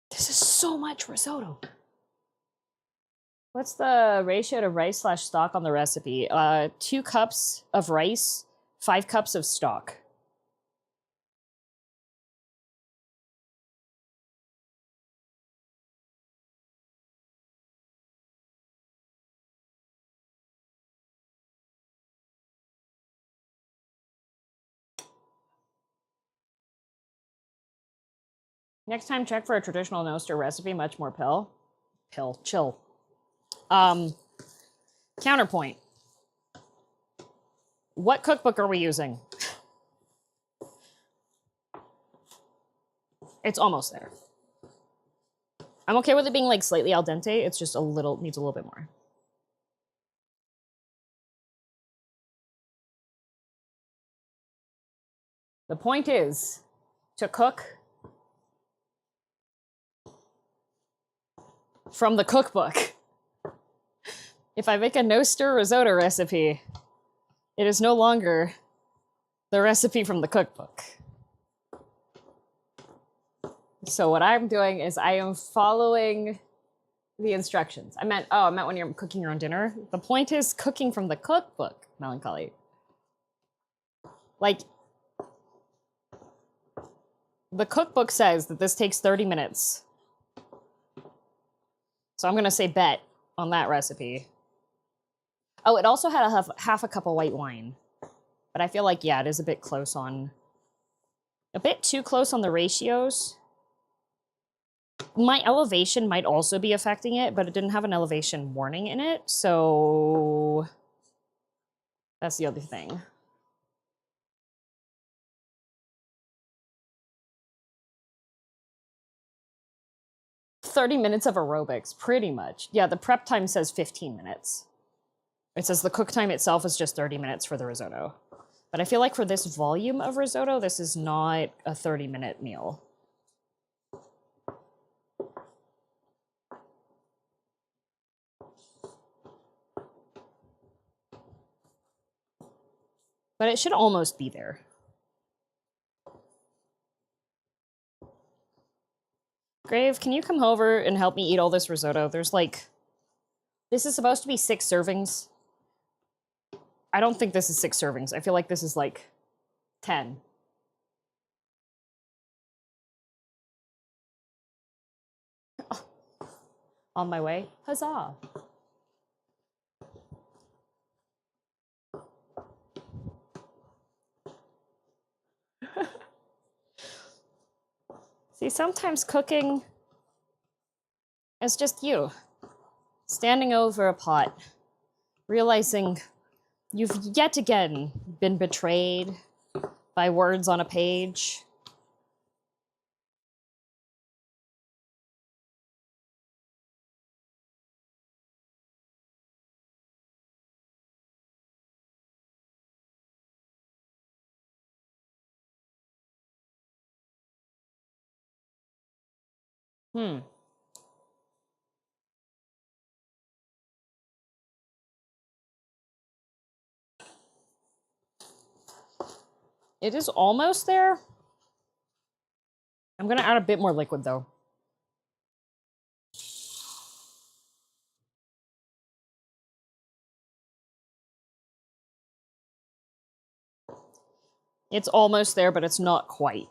This is so much risotto. What's the ratio to rice/stock on the recipe? 2 cups of rice, 5 cups of stock. Next time, check for a traditional Noster recipe, much more chill. Counterpoint. What cookbook are we using? It's almost there. I'm okay with it being like slightly al dente. It's just needs a little bit more. The point is to cook from the cookbook. If I make a no-stir risotto recipe, it is no longer the recipe from the cookbook. So what I'm doing is I am following the instructions. I meant when you're cooking your own dinner. The point is cooking from the cookbook, Melancholy. Like, the cookbook says that this takes 30 minutes. So I'm going to say bet on that recipe. Oh, it also had half a cup of white wine. But I feel like, yeah, it is a bit too close on the ratios. My elevation might also be affecting it, but it didn't have an elevation warning in it, so that's the other thing. "30 minutes of aerobics, pretty much. Yeah, the prep time says 15 minutes. It says the cook time itself is just 30 minutes for the risotto. But I feel like for this volume of risotto, this is not a 30-minute meal. But it should almost be there. Grave, can you come over and help me eat all this risotto? There's like... This is supposed to be 6 servings. I don't think this is 6 servings. I feel like this is like 10. On my way. Huzzah. See, sometimes cooking is just you. Standing over a pot, realizing you've yet again been betrayed by words on a page. It is almost there. I'm gonna add a bit more liquid though. It's almost there, but it's not quite.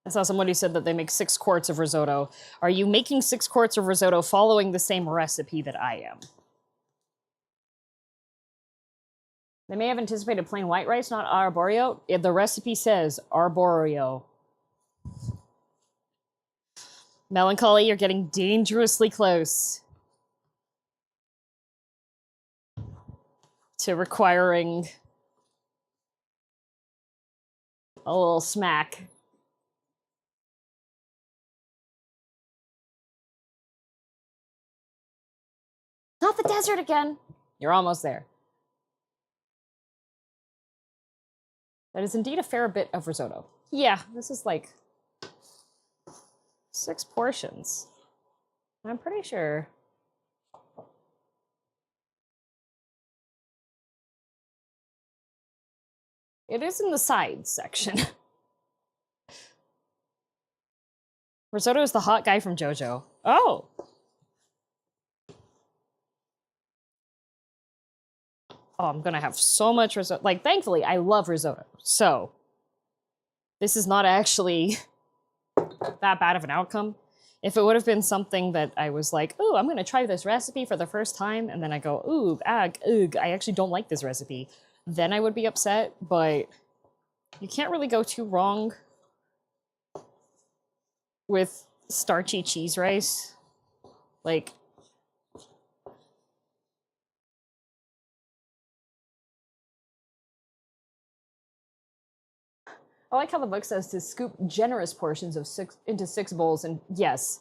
I saw somebody said that they make 6 quarts of risotto. Are you making 6 quarts of risotto following the same recipe that I am? They may have anticipated plain white rice, not arborio. The recipe says arborio. Melancholy, you're getting dangerously close. to requiring a little smack. Not the desert again. You're almost there. That is indeed a fair bit of risotto. Yeah, this is like 6 portions. I'm pretty sure. It is in the sides section. Risotto is the hot guy from JoJo. Oh! Oh, I'm gonna have so much risotto. Like, thankfully, I love risotto. So, this is not actually that bad of an outcome. If it would have been something that I was like, ooh, I'm gonna try this recipe for the first time, and then I go, ooh, ugh, I actually don't like this recipe, then I would be upset, but you can't really go too wrong with starchy cheese rice. Like, I like how the book says to scoop generous portions of into 6 bowls, and yes.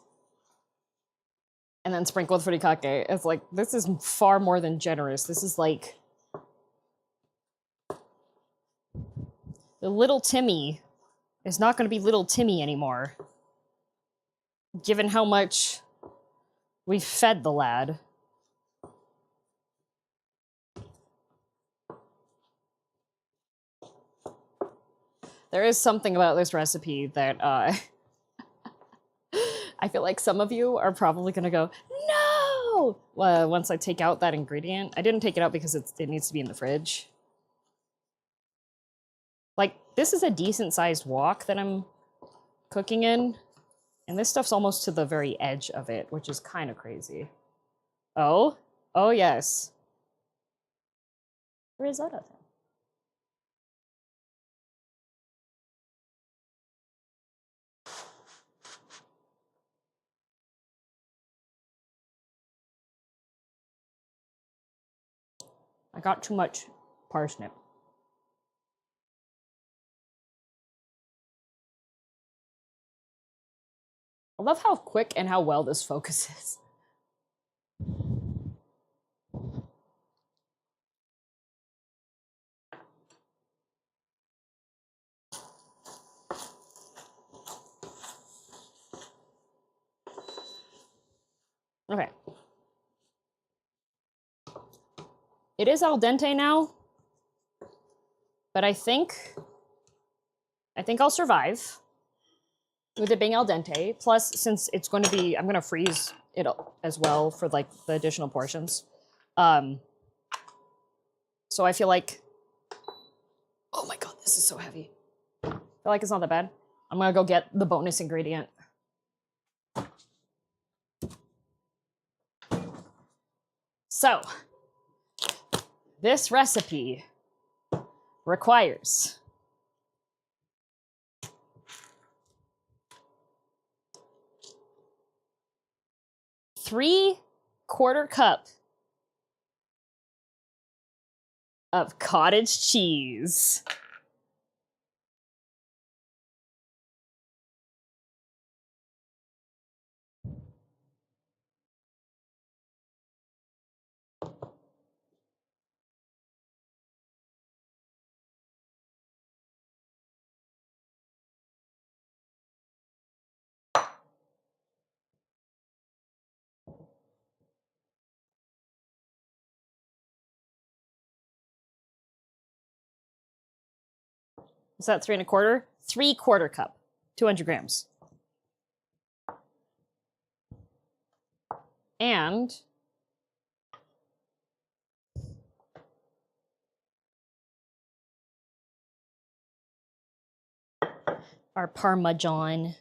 And then sprinkle with furikake. It's like, this is far more than generous. This is like the little Timmy is not going to be little Timmy anymore, given how much we fed the lad. There is something about this recipe that I feel like some of you are probably going to go, no! Once I take out that ingredient. I didn't take it out because it needs to be in the fridge. Like, this is a decent-sized wok that I'm cooking in, and this stuff's almost to the very edge of it, which is kind of crazy. Oh? Oh, yes. Risotto. I got too much parsnip. I love how quick and how well this focuses. Okay. It is al dente now, but I think I'll survive with it being al dente. Plus, since it's going to be, I'm going to freeze it as well for like the additional portions. So I feel like, oh my god, this is so heavy. I feel like it's not that bad. I'm going to go get the bonus ingredient. So, this recipe requires 3/4 cup of cottage cheese. Is that 3/4? 3/4 cup, 200 grams. And our Parmesan.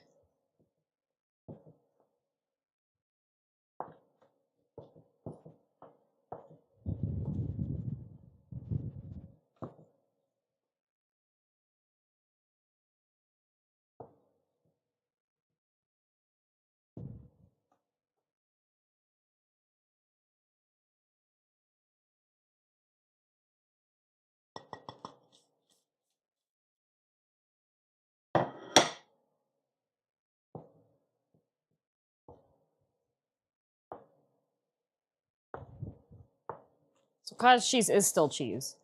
So cottage cheese is still cheese.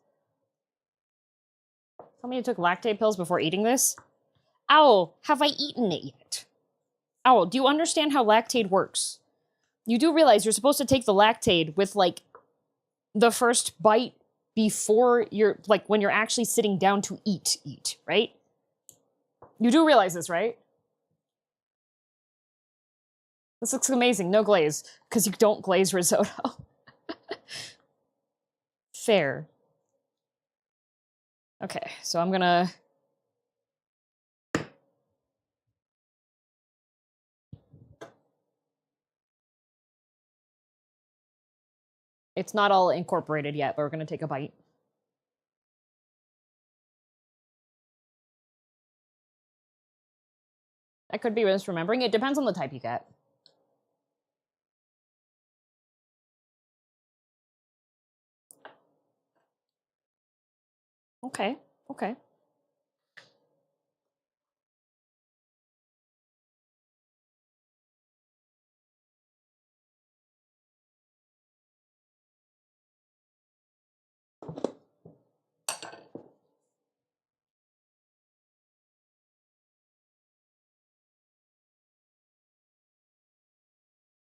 Tell me you took lactate pills before eating this? Owl, have I eaten it yet? Owl, do you understand how lactate works? You do realize you're supposed to take the lactate with, like, the first bite before you're, like, when you're actually sitting down to eat, right? You do realize this, right? This looks amazing. No glaze, because you don't glaze risotto. Fair. Okay, so I'm gonna... It's not all incorporated yet, but we're gonna take a bite. I could be misremembering. It depends on the type you get. Okay, okay.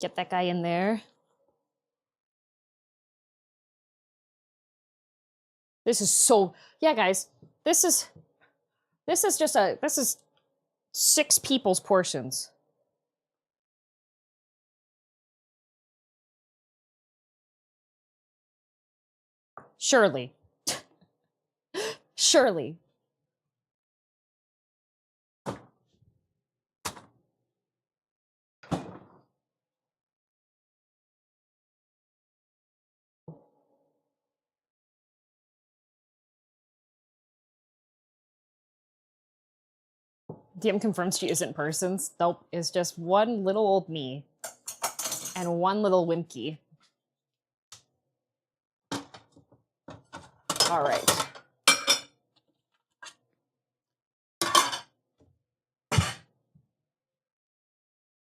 Get that guy in there. This is so... Yeah, guys. This is just a... This is 6 people's portions. Surely. Surely. DM confirms she isn't persons. Nope, it's just one little old me. And one little Wimpy. All right.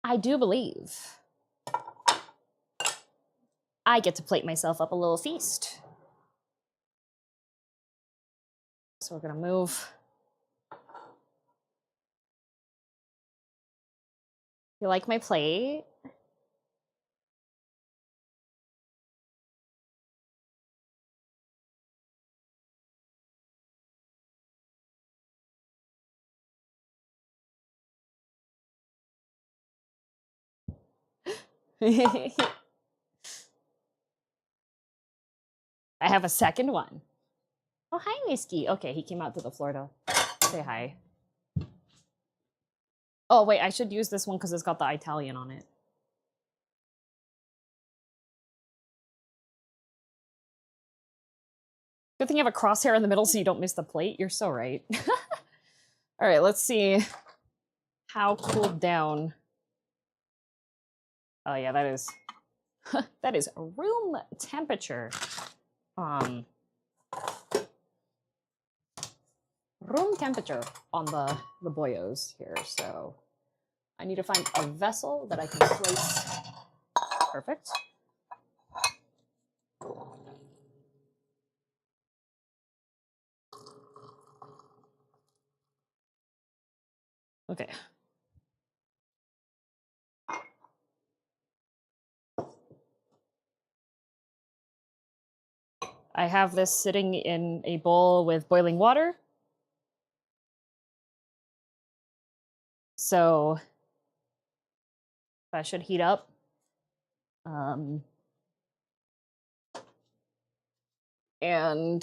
I do believe I get to plate myself up a little feast. So we're gonna move. You like my plate? I have a second one. Oh, hi, Whiskey. Okay, he came out to the floor to say hi. Oh, wait, I should use this one because it's got the Italian on it. Good thing you have a crosshair in the middle so you don't miss the plate. You're so right. All right, let's see how cooled down. Oh, yeah, that is... that is room temperature. Room temperature on the boyos here. So I need to find a vessel that I can place. Perfect. Okay. I have this sitting in a bowl with boiling water. So that should heat up. And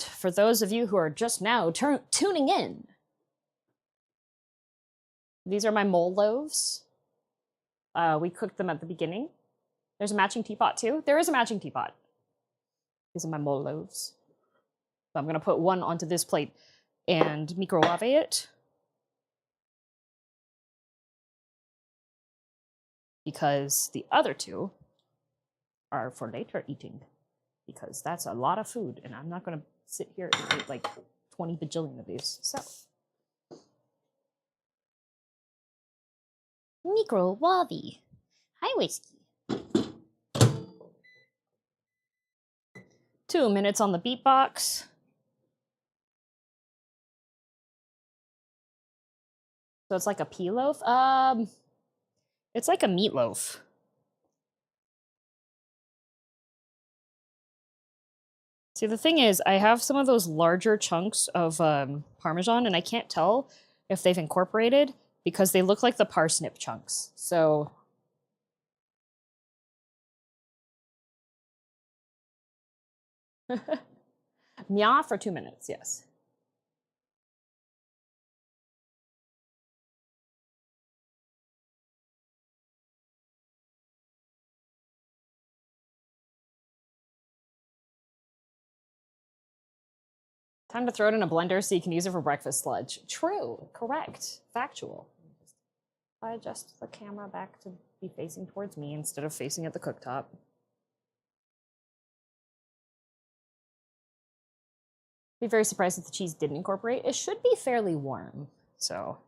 for those of you who are just now tuning in, these are my mole loaves. We cooked them at the beginning. There's a matching teapot too. There is a matching teapot. These are my mole loaves. So I'm gonna put one onto this plate and microwave it. Because the other two are for later eating. Because that's a lot of food, and I'm not gonna sit here and eat like 20 bajillion of these. So. Microwave. Hi, Whiskey. 2 minutes on the beatbox. So it's like a pea loaf? It's like a meatloaf. See, the thing is, I have some of those larger chunks of Parmesan, and I can't tell if they've incorporated because they look like the parsnip chunks. So... Nya for 2 minutes, yes. Time to throw it in a blender so you can use it for breakfast sludge. True, correct, factual. I adjust the camera back to be facing towards me instead of facing at the cooktop. Be very surprised if the cheese didn't incorporate. It should be fairly warm, so.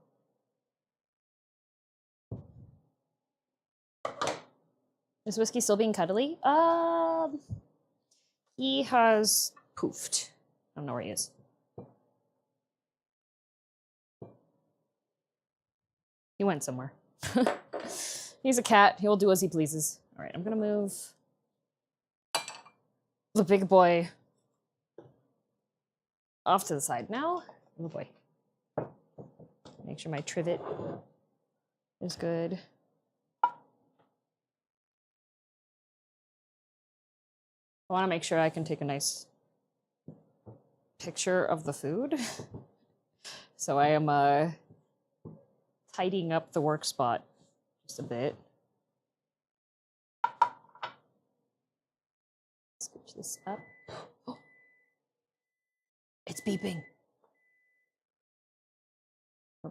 Is Whiskey still being cuddly? He has poofed. I don't know where he is. He went somewhere. He's a cat. He'll do as he pleases. All right, I'm gonna move the big boy off to the side now. Oh boy. Make sure my trivet is good. I want to make sure I can take a nice picture of the food. So I am tidying up the work spot just a bit. Scooch this up. Oh. It's beeping.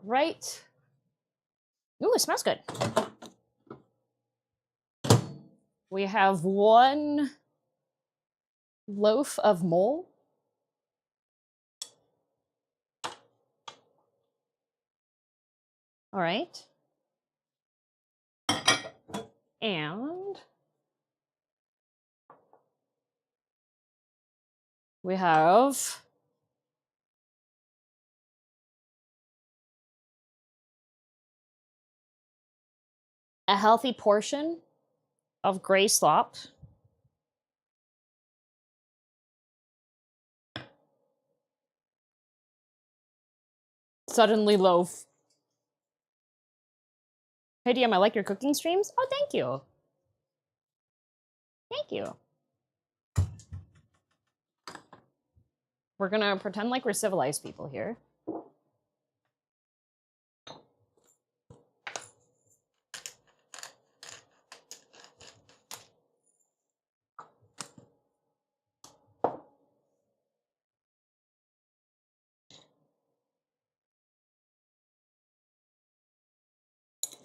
Right. Ooh, it smells good. We have 1 loaf of mole. All right. And we have a healthy portion of gray slop. Suddenly loaf. Hey, DM, I like your cooking streams. Oh, thank you. Thank you. We're gonna pretend like we're civilized people here.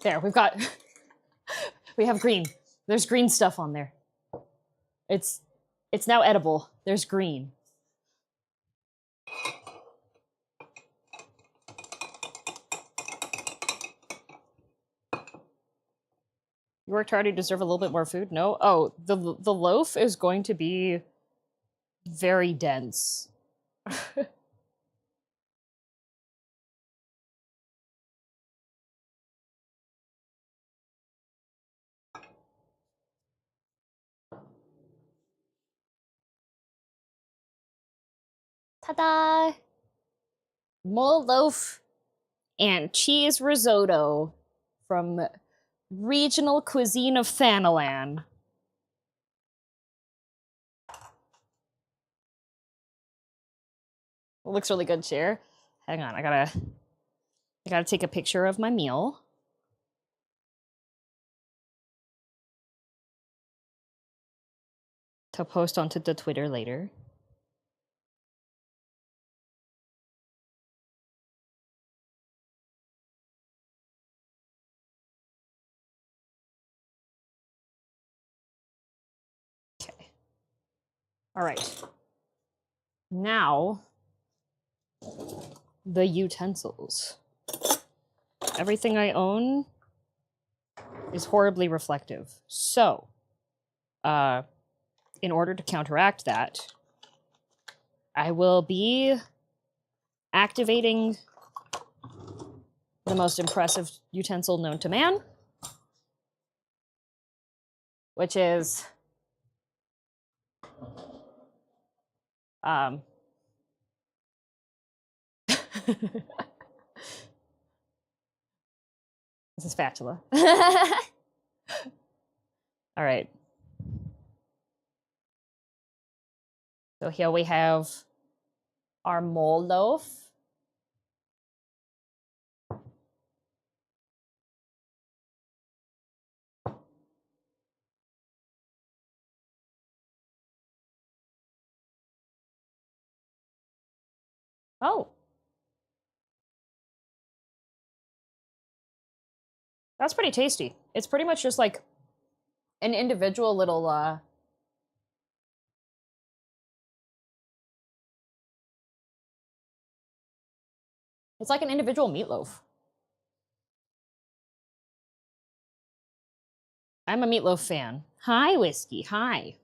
There, we have green. There's green stuff on there. It's now edible. There's green. You worked hard, you deserve a little bit more food? No? Oh, the loaf is going to be very dense. Ta-da! Mole loaf and cheese risotto from regional cuisine of Thanalan. It looks really good, Cher. Hang on, I gotta take a picture of my meal. To post onto the Twitter later. Okay. All right. Now, the utensils. Everything I own is horribly reflective. So, in order to counteract that, I will be activating the most impressive utensil known to man, which is it's a spatula. All right. So here we have our mole loaf. Oh. That's pretty tasty. It's pretty much just like an individual little it's like an individual meatloaf. I'm a meatloaf fan. Hi, Whiskey. Hi.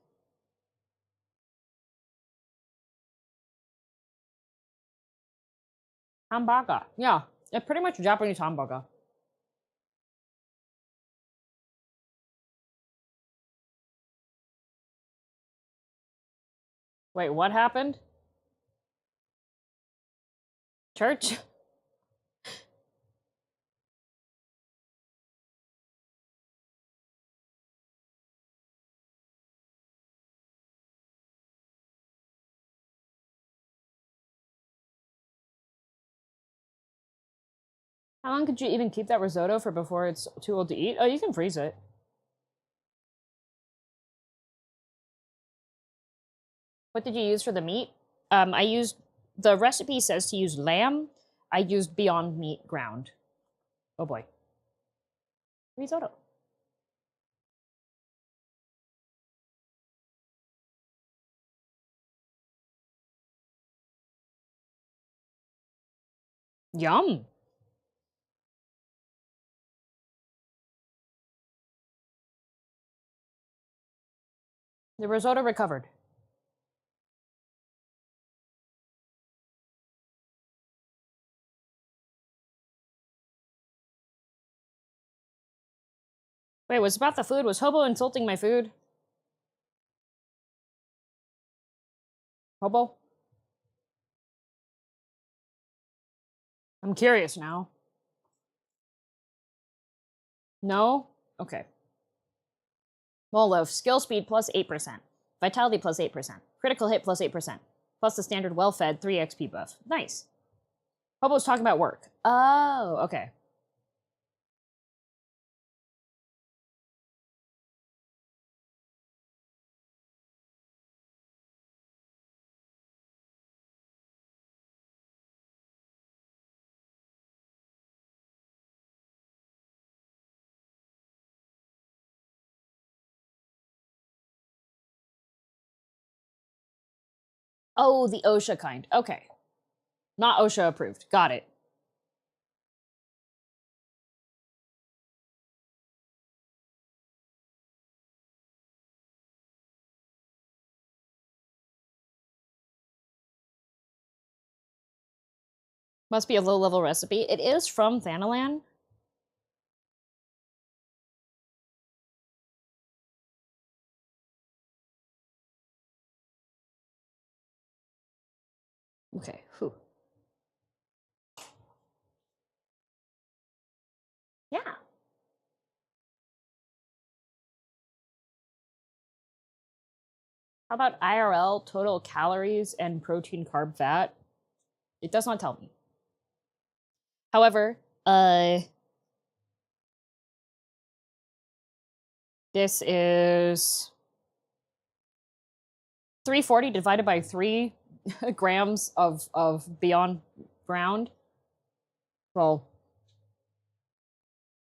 Hamburger. Yeah, it's pretty much Japanese hamburger. Wait, what happened? Church? How long could you even keep that risotto for before it's too old to eat? Oh, you can freeze it. What did you use for the meat? I used, the recipe says to use lamb. I used Beyond Meat ground. Oh boy. Risotto. Yum. The risotto recovered. Wait, what's about the food? Was Hobo insulting my food? Hobo? I'm curious now. No? Okay. Mole loaf. Skill speed plus 8%. Vitality plus 8%. Critical hit plus 8%. Plus the standard well-fed 3 XP buff. Nice. Hobo's talking about work. Oh, okay. Oh, the OSHA kind. Okay. Not OSHA approved. Got it. Must be a low-level recipe. It is from Thanalan. Okay. Whew. Yeah. How about IRL, total calories, and protein, carb, fat? It does not tell me. However, this is 340 divided by 3 grams of Beyond Ground. Well,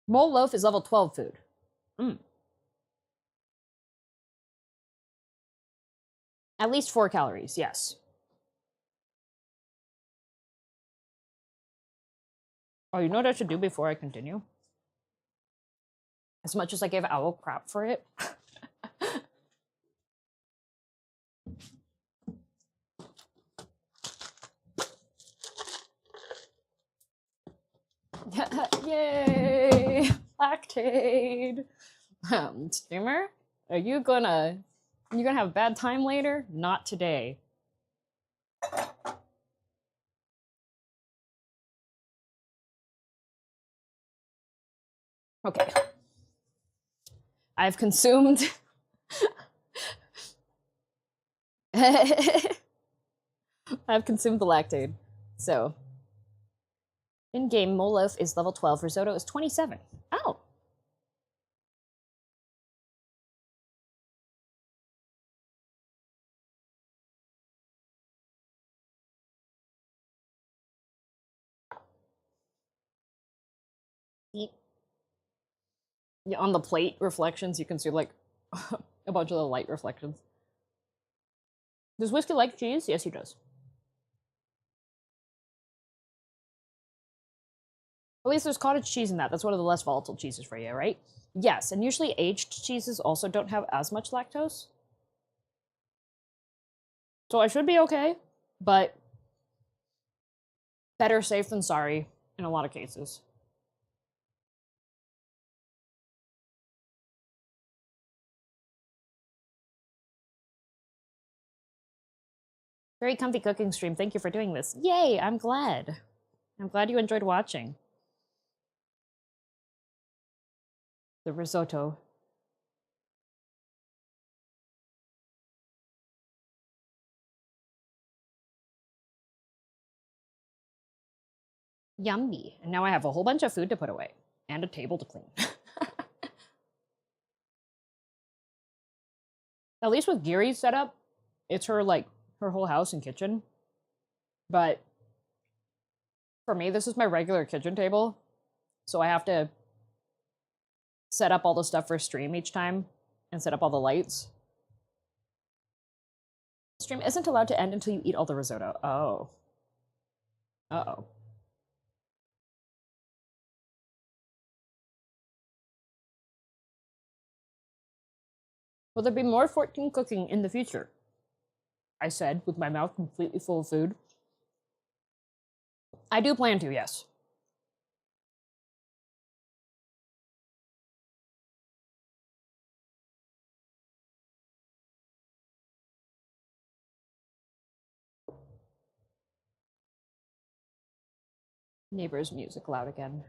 mole loaf is level 12 food. At least 4 calories, yes. Oh, you know what I should do before I continue? As much as I gave Owl crap for it. Yay! Lactate. Steamer, are you gonna have a bad time later? Not today. Okay. I've consumed I've consumed the lactate. So in-game Loaf is level 12, Risotto is 27. Oh. Yeah, on the plate reflections, you can see like a bunch of the light reflections. Does Whiskey like cheese? Yes, he does. At least there's cottage cheese in that. That's one of the less volatile cheeses for you, right? Yes, and usually aged cheeses also don't have as much lactose. So I should be okay, but better safe than sorry in a lot of cases. Very comfy cooking stream. Thank you for doing this. Yay, I'm glad. I'm glad you enjoyed watching. The risotto. Yummy. And now I have a whole bunch of food to put away and a table to clean. At least with Giri's setup, it's her whole house and kitchen. But for me, this is my regular kitchen table. So I have to set up all the stuff for stream each time and set up all the lights. Stream isn't allowed to end until you eat all the risotto. Oh. Uh-oh. Will there be more 14 cooking in the future? I said, with my mouth completely full of food. I do plan to, yes. Neighbor's music loud again.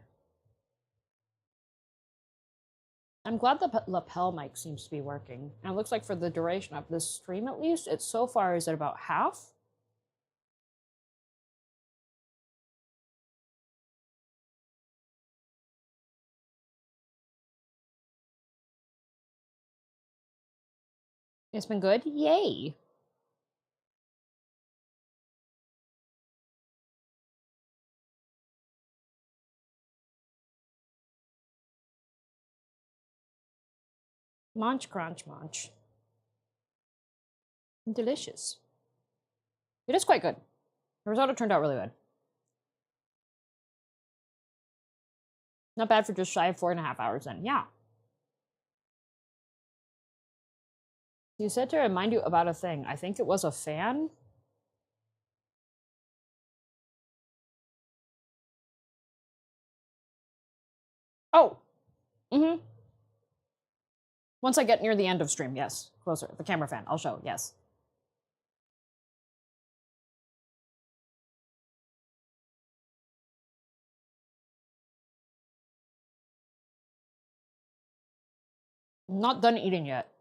I'm glad the lapel mic seems to be working. And it looks like for the duration of this stream, at least, it so far is at about half. It's been good. Yay. Munch, crunch, munch. Delicious. It is quite good. The risotto turned out really good. Not bad for just shy of 4.5 hours then. Yeah. You said to remind you about a thing. I think it was a fan. Oh. Mm-hmm. Once I get near the end of stream, yes. Closer. The camera fan. I'll show, yes. I'm not done eating yet.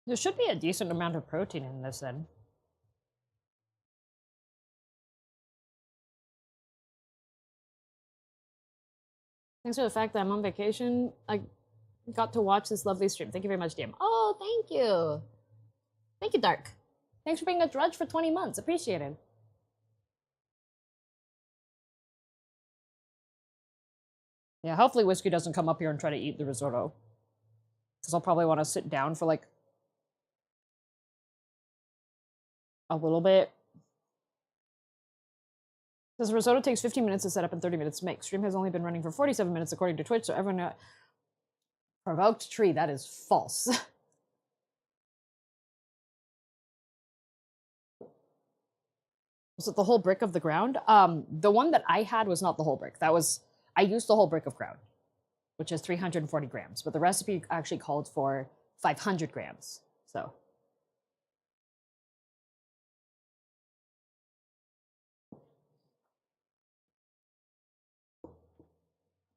There should be a decent amount of protein in this then. Thanks for the fact that I'm on vacation. I got to watch this lovely stream. Thank you very much, DM. Oh, thank you. Thank you, Dark. Thanks for being a drudge for 20 months. Appreciate it. Yeah, hopefully Whiskey doesn't come up here and try to eat the risotto. Because I'll probably want to sit down for like a little bit. This risotto takes 15 minutes to set up and 30 minutes to make. Stream has only been running for 47 minutes according to Twitch, so everyone provoked tree. That is false. Was it the whole brick of the ground? The one that I had was not the whole brick. I used the whole brick of ground, which is 340 grams, but the recipe actually called for 500 grams. So.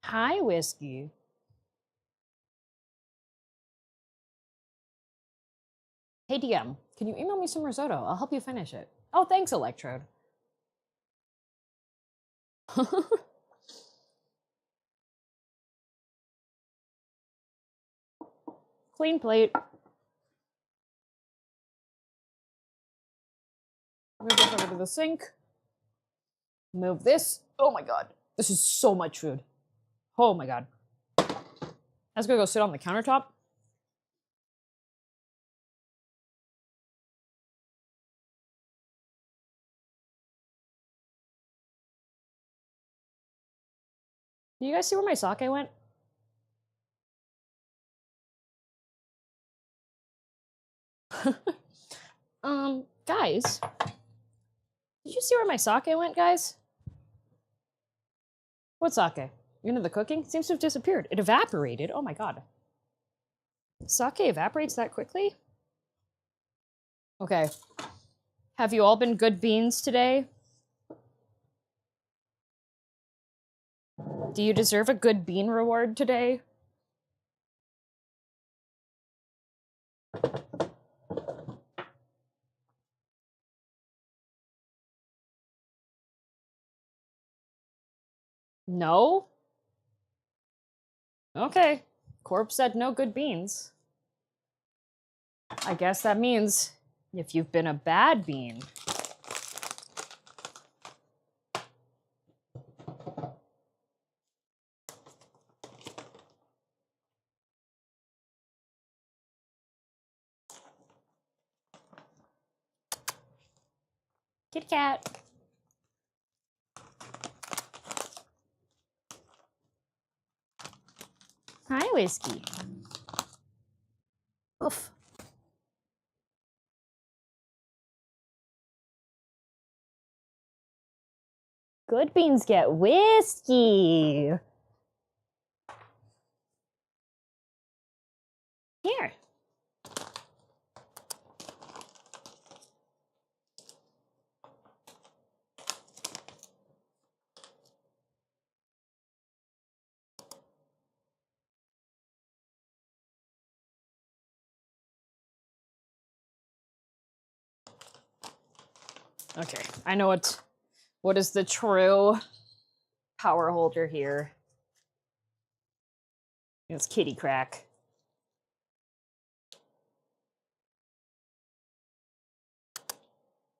Hi, Whiskey. Hey, DM, can you email me some risotto? I'll help you finish it. Oh, thanks, Electrode. Clean plate. Move this over to the sink. Move this. Oh my god. This is so much food. Oh my god. That's gonna go sit on the countertop. Do you guys see where my sake went? Guys. Did you see where my sake went, guys? What sake? You into the cooking? It seems to have disappeared. It evaporated. Oh my god. Sake evaporates that quickly? Okay. Have you all been good beans today? Do you deserve a good bean reward today? No? Okay. Corp said no good beans. I guess that means if you've been a bad bean. Kitty cat. Hi, Whiskey. Oof. Good beans get whiskey. Here. Okay, I know what is the true power holder here. It's kitty crack.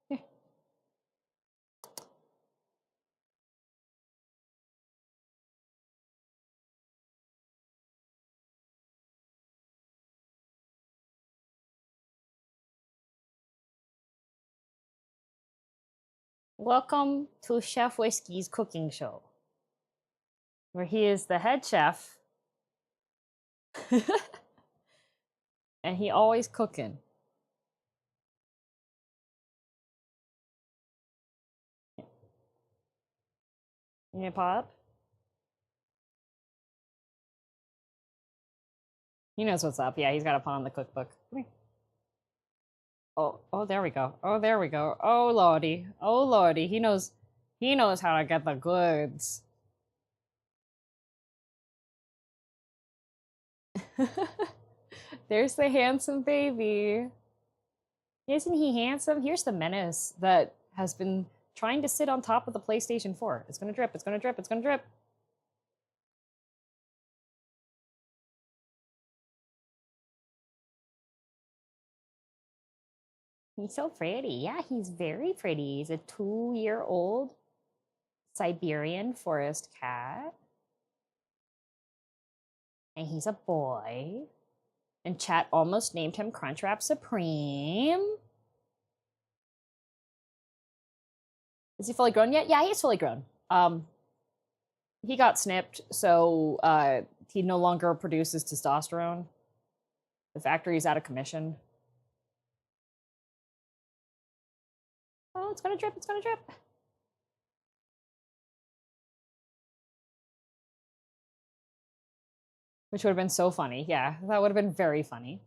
Here. Welcome to Chef Whiskey's cooking show, where he is the head chef. And he always cooking. You gonna pop? He knows what's up. Yeah, he's got a paw on the cookbook. Come here. Oh, there we go. Oh, there we go. Oh, lordy. Oh, lordy. He knows how to get the goods. There's the handsome baby. Isn't he handsome? Here's the menace that has been trying to sit on top of the PlayStation 4. It's gonna drip, it's gonna drip, it's gonna drip. He's so pretty. Yeah, he's very pretty. He's a 2-year-old Siberian forest cat. And he's a boy. And chat almost named him Crunchwrap Supreme. Is he fully grown yet? Yeah, he's fully grown. He got snipped, so he no longer produces testosterone. The factory's out of commission. Oh, it's gonna drip, it's gonna drip. Which would have been so funny. Yeah, that would have been very funny.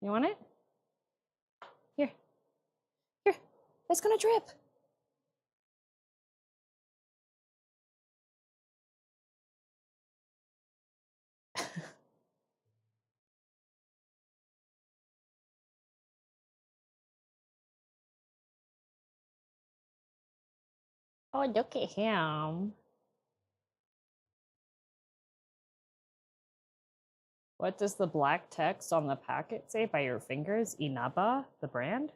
You want it? Here. Here. It's gonna drip. Oh, look at him. What does the black text on the packet say by your fingers? Inaba, the brand?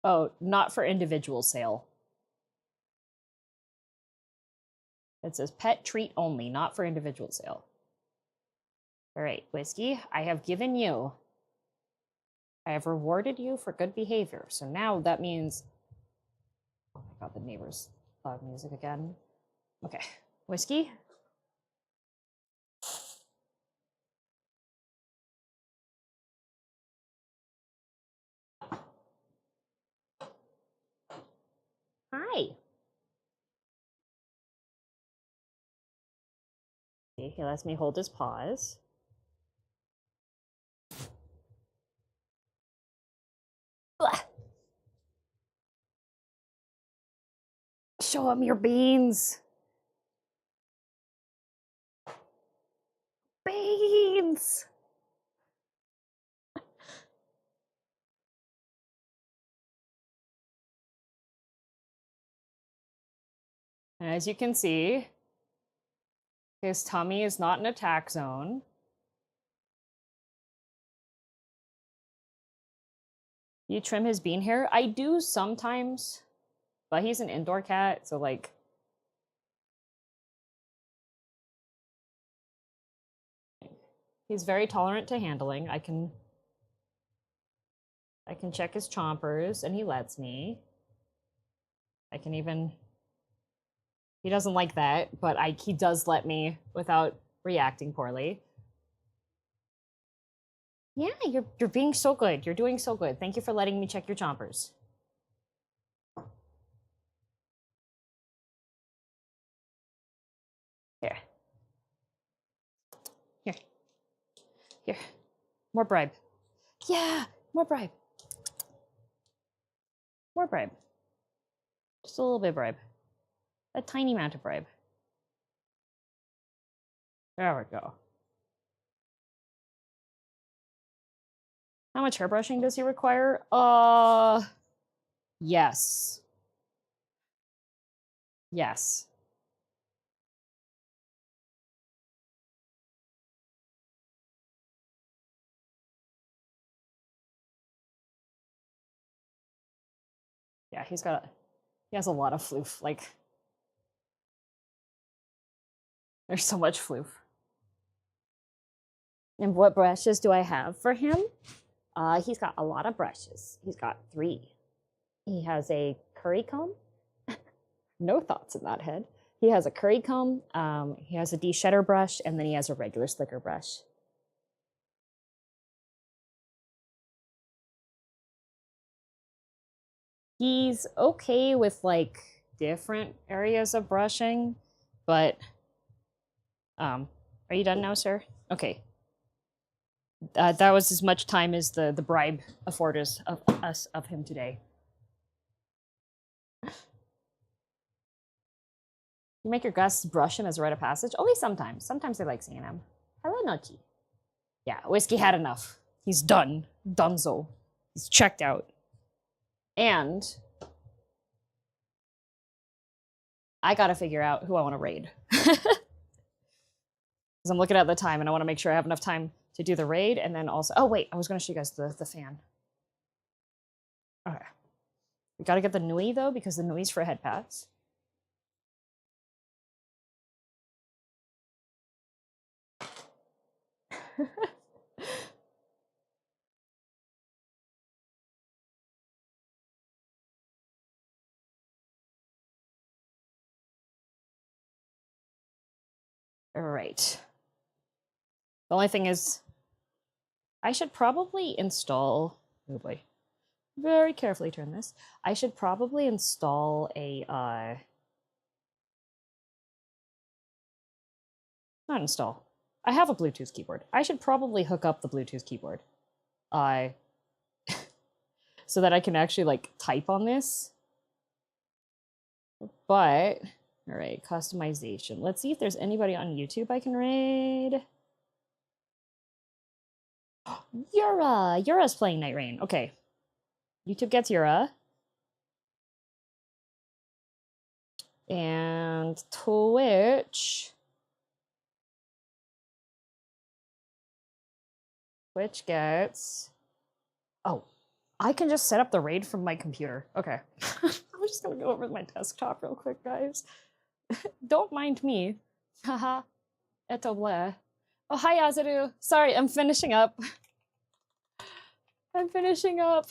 Oh, not for individual sale. It says pet treat only, not for individual sale. All right, Whiskey, I have given you. I have rewarded you for good behavior. So now that means... Oh my god, the neighbors loud music again. Okay, Whiskey. Hi. Okay, he lets me hold his paws. Blah. Show him your beans. Beans. As you can see, his tummy is not an attack zone. You trim his bean hair? I do sometimes, but he's an indoor cat, so like... He's very tolerant to handling. I can check his chompers, and he lets me. I can even... He doesn't like that, but he does let me without reacting poorly. Yeah, you're being so good. You're doing so good. Thank you for letting me check your chompers. Here. Here. Here. More bribe. Yeah, more bribe. More bribe. Just a little bit of bribe. A tiny amount of bribe. There we go. How much hairbrushing does he require? Yes. Yes. Yeah, he has a lot of floof. Like, there's so much floof. And what brushes do I have for him? He's got a lot of brushes. He's got 3. He has a curry comb. No thoughts in that head. He has a curry comb. He has a de-shedder brush, and then he has a regular slicker brush. He's okay with like different areas of brushing, but are you done now, sir? Okay. That was as much time as the bribe afforded us of him today. You make your guests brush him as a rite of passage? Only sometimes. Sometimes they like seeing him. Hello, Nochi. Yeah, Whiskey had enough. He's done. Dunzo. He's checked out. And I gotta figure out who I want to raid. Because I'm looking at the time and I want to make sure I have enough time to do the raid, and then also... Oh, wait, I was going to show you guys the fan. Okay. We gotta get the nui though, because the nui's for headpats. All right. The only thing is, I should probably install. Oh boy. Very carefully turn this. I should probably install a not install. I have a Bluetooth keyboard. I should probably hook up the Bluetooth keyboard. So that I can actually like type on this. But all right, customization. Let's see if there's anybody on YouTube I can raid. Yura! Yura's playing Night Rain. Okay. YouTube gets Yura. And Twitch. Twitch gets... Oh, I can just set up the raid from my computer. Okay. I'm just gonna go over to my desktop real quick, guys. Don't mind me. Haha. Eto bleh. Oh, hi, Azaru. Sorry, I'm finishing up. I'm finishing up.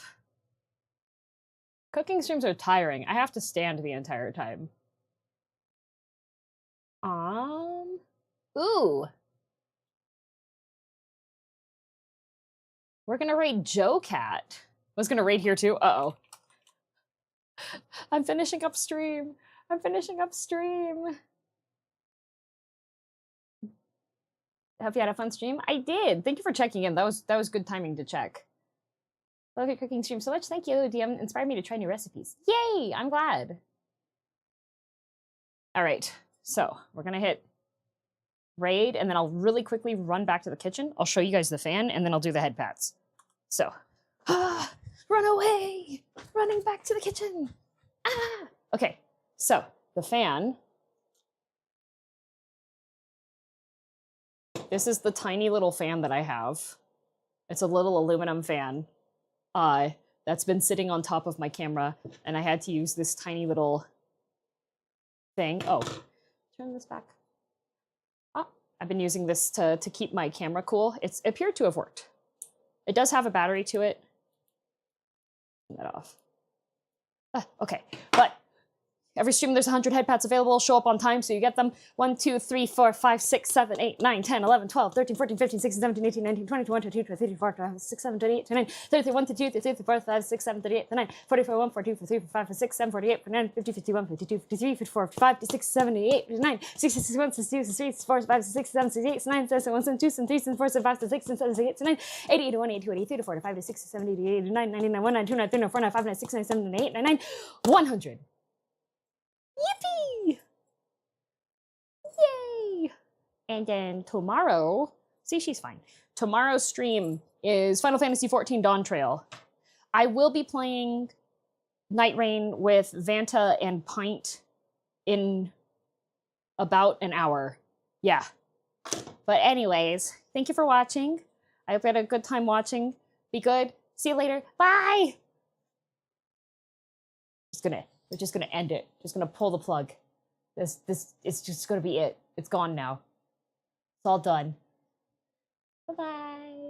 Cooking streams are tiring. I have to stand the entire time. Ooh. We're gonna raid Joe Cat. Was gonna raid here too. Uh-oh. I'm finishing up stream. I'm finishing up stream. Hope you had a fun stream. I did. Thank you for checking in. That was good timing to check. Love your cooking stream so much. Thank you. DM inspired me to try new recipes. Yay! I'm glad. All right. So we're gonna hit raid, and then I'll really quickly run back to the kitchen. I'll show you guys the fan, and then I'll do the head pats. So, run away! Running back to the kitchen. Ah! Okay. So the fan. This is the tiny little fan that I have. It's a little aluminum fan that's been sitting on top of my camera, and I had to use this tiny little thing. Oh, turn this back. Oh, I've been using this to keep my camera cool. It's appeared to have worked. It does have a battery to it. Turn that off. Okay, but every stream there's 100 head pats available. Show up on time so you get them. 1, 2, 3, 4, 5, 6, 7, 8, 9, 10, 11, 12, 13, 14, 15, 16, 17, 18, 19, 20, 21, 22, 23, 24, 25, 26, 27, 28, 29, 30, 1, 2, 3, 4, 5, 6, 7, 38, 39, 44, 1, 42, 43, 45, 46, 7, 48, 49, 50, 51, 52, 53, 54, 55, 56, 58, 59, 60, 61, 62, 63, 64, 65, 66, 67, 68, 69, 70, 71, 72, 73, 74, 75, 76, 77, 78, 79, 80, 81, 82, 83, 84, 85, 86, 70, 88, 89, 99, 1, 2, 3, 4, 5, 9, 6, 9, 7, 8, 9, 9, 100. Yippee! Yay! And then tomorrow, see, she's fine. Tomorrow's stream is Final Fantasy XIV Dawn Trail. I will be playing Night Rain with Vanta and Pint in about an hour. Yeah. But anyways, thank you for watching. I hope you had a good time watching. Be good. See you later. Bye! We're just gonna end it. Just gonna pull the plug. It's just gonna be it. It's gone now. It's all done. Bye-bye.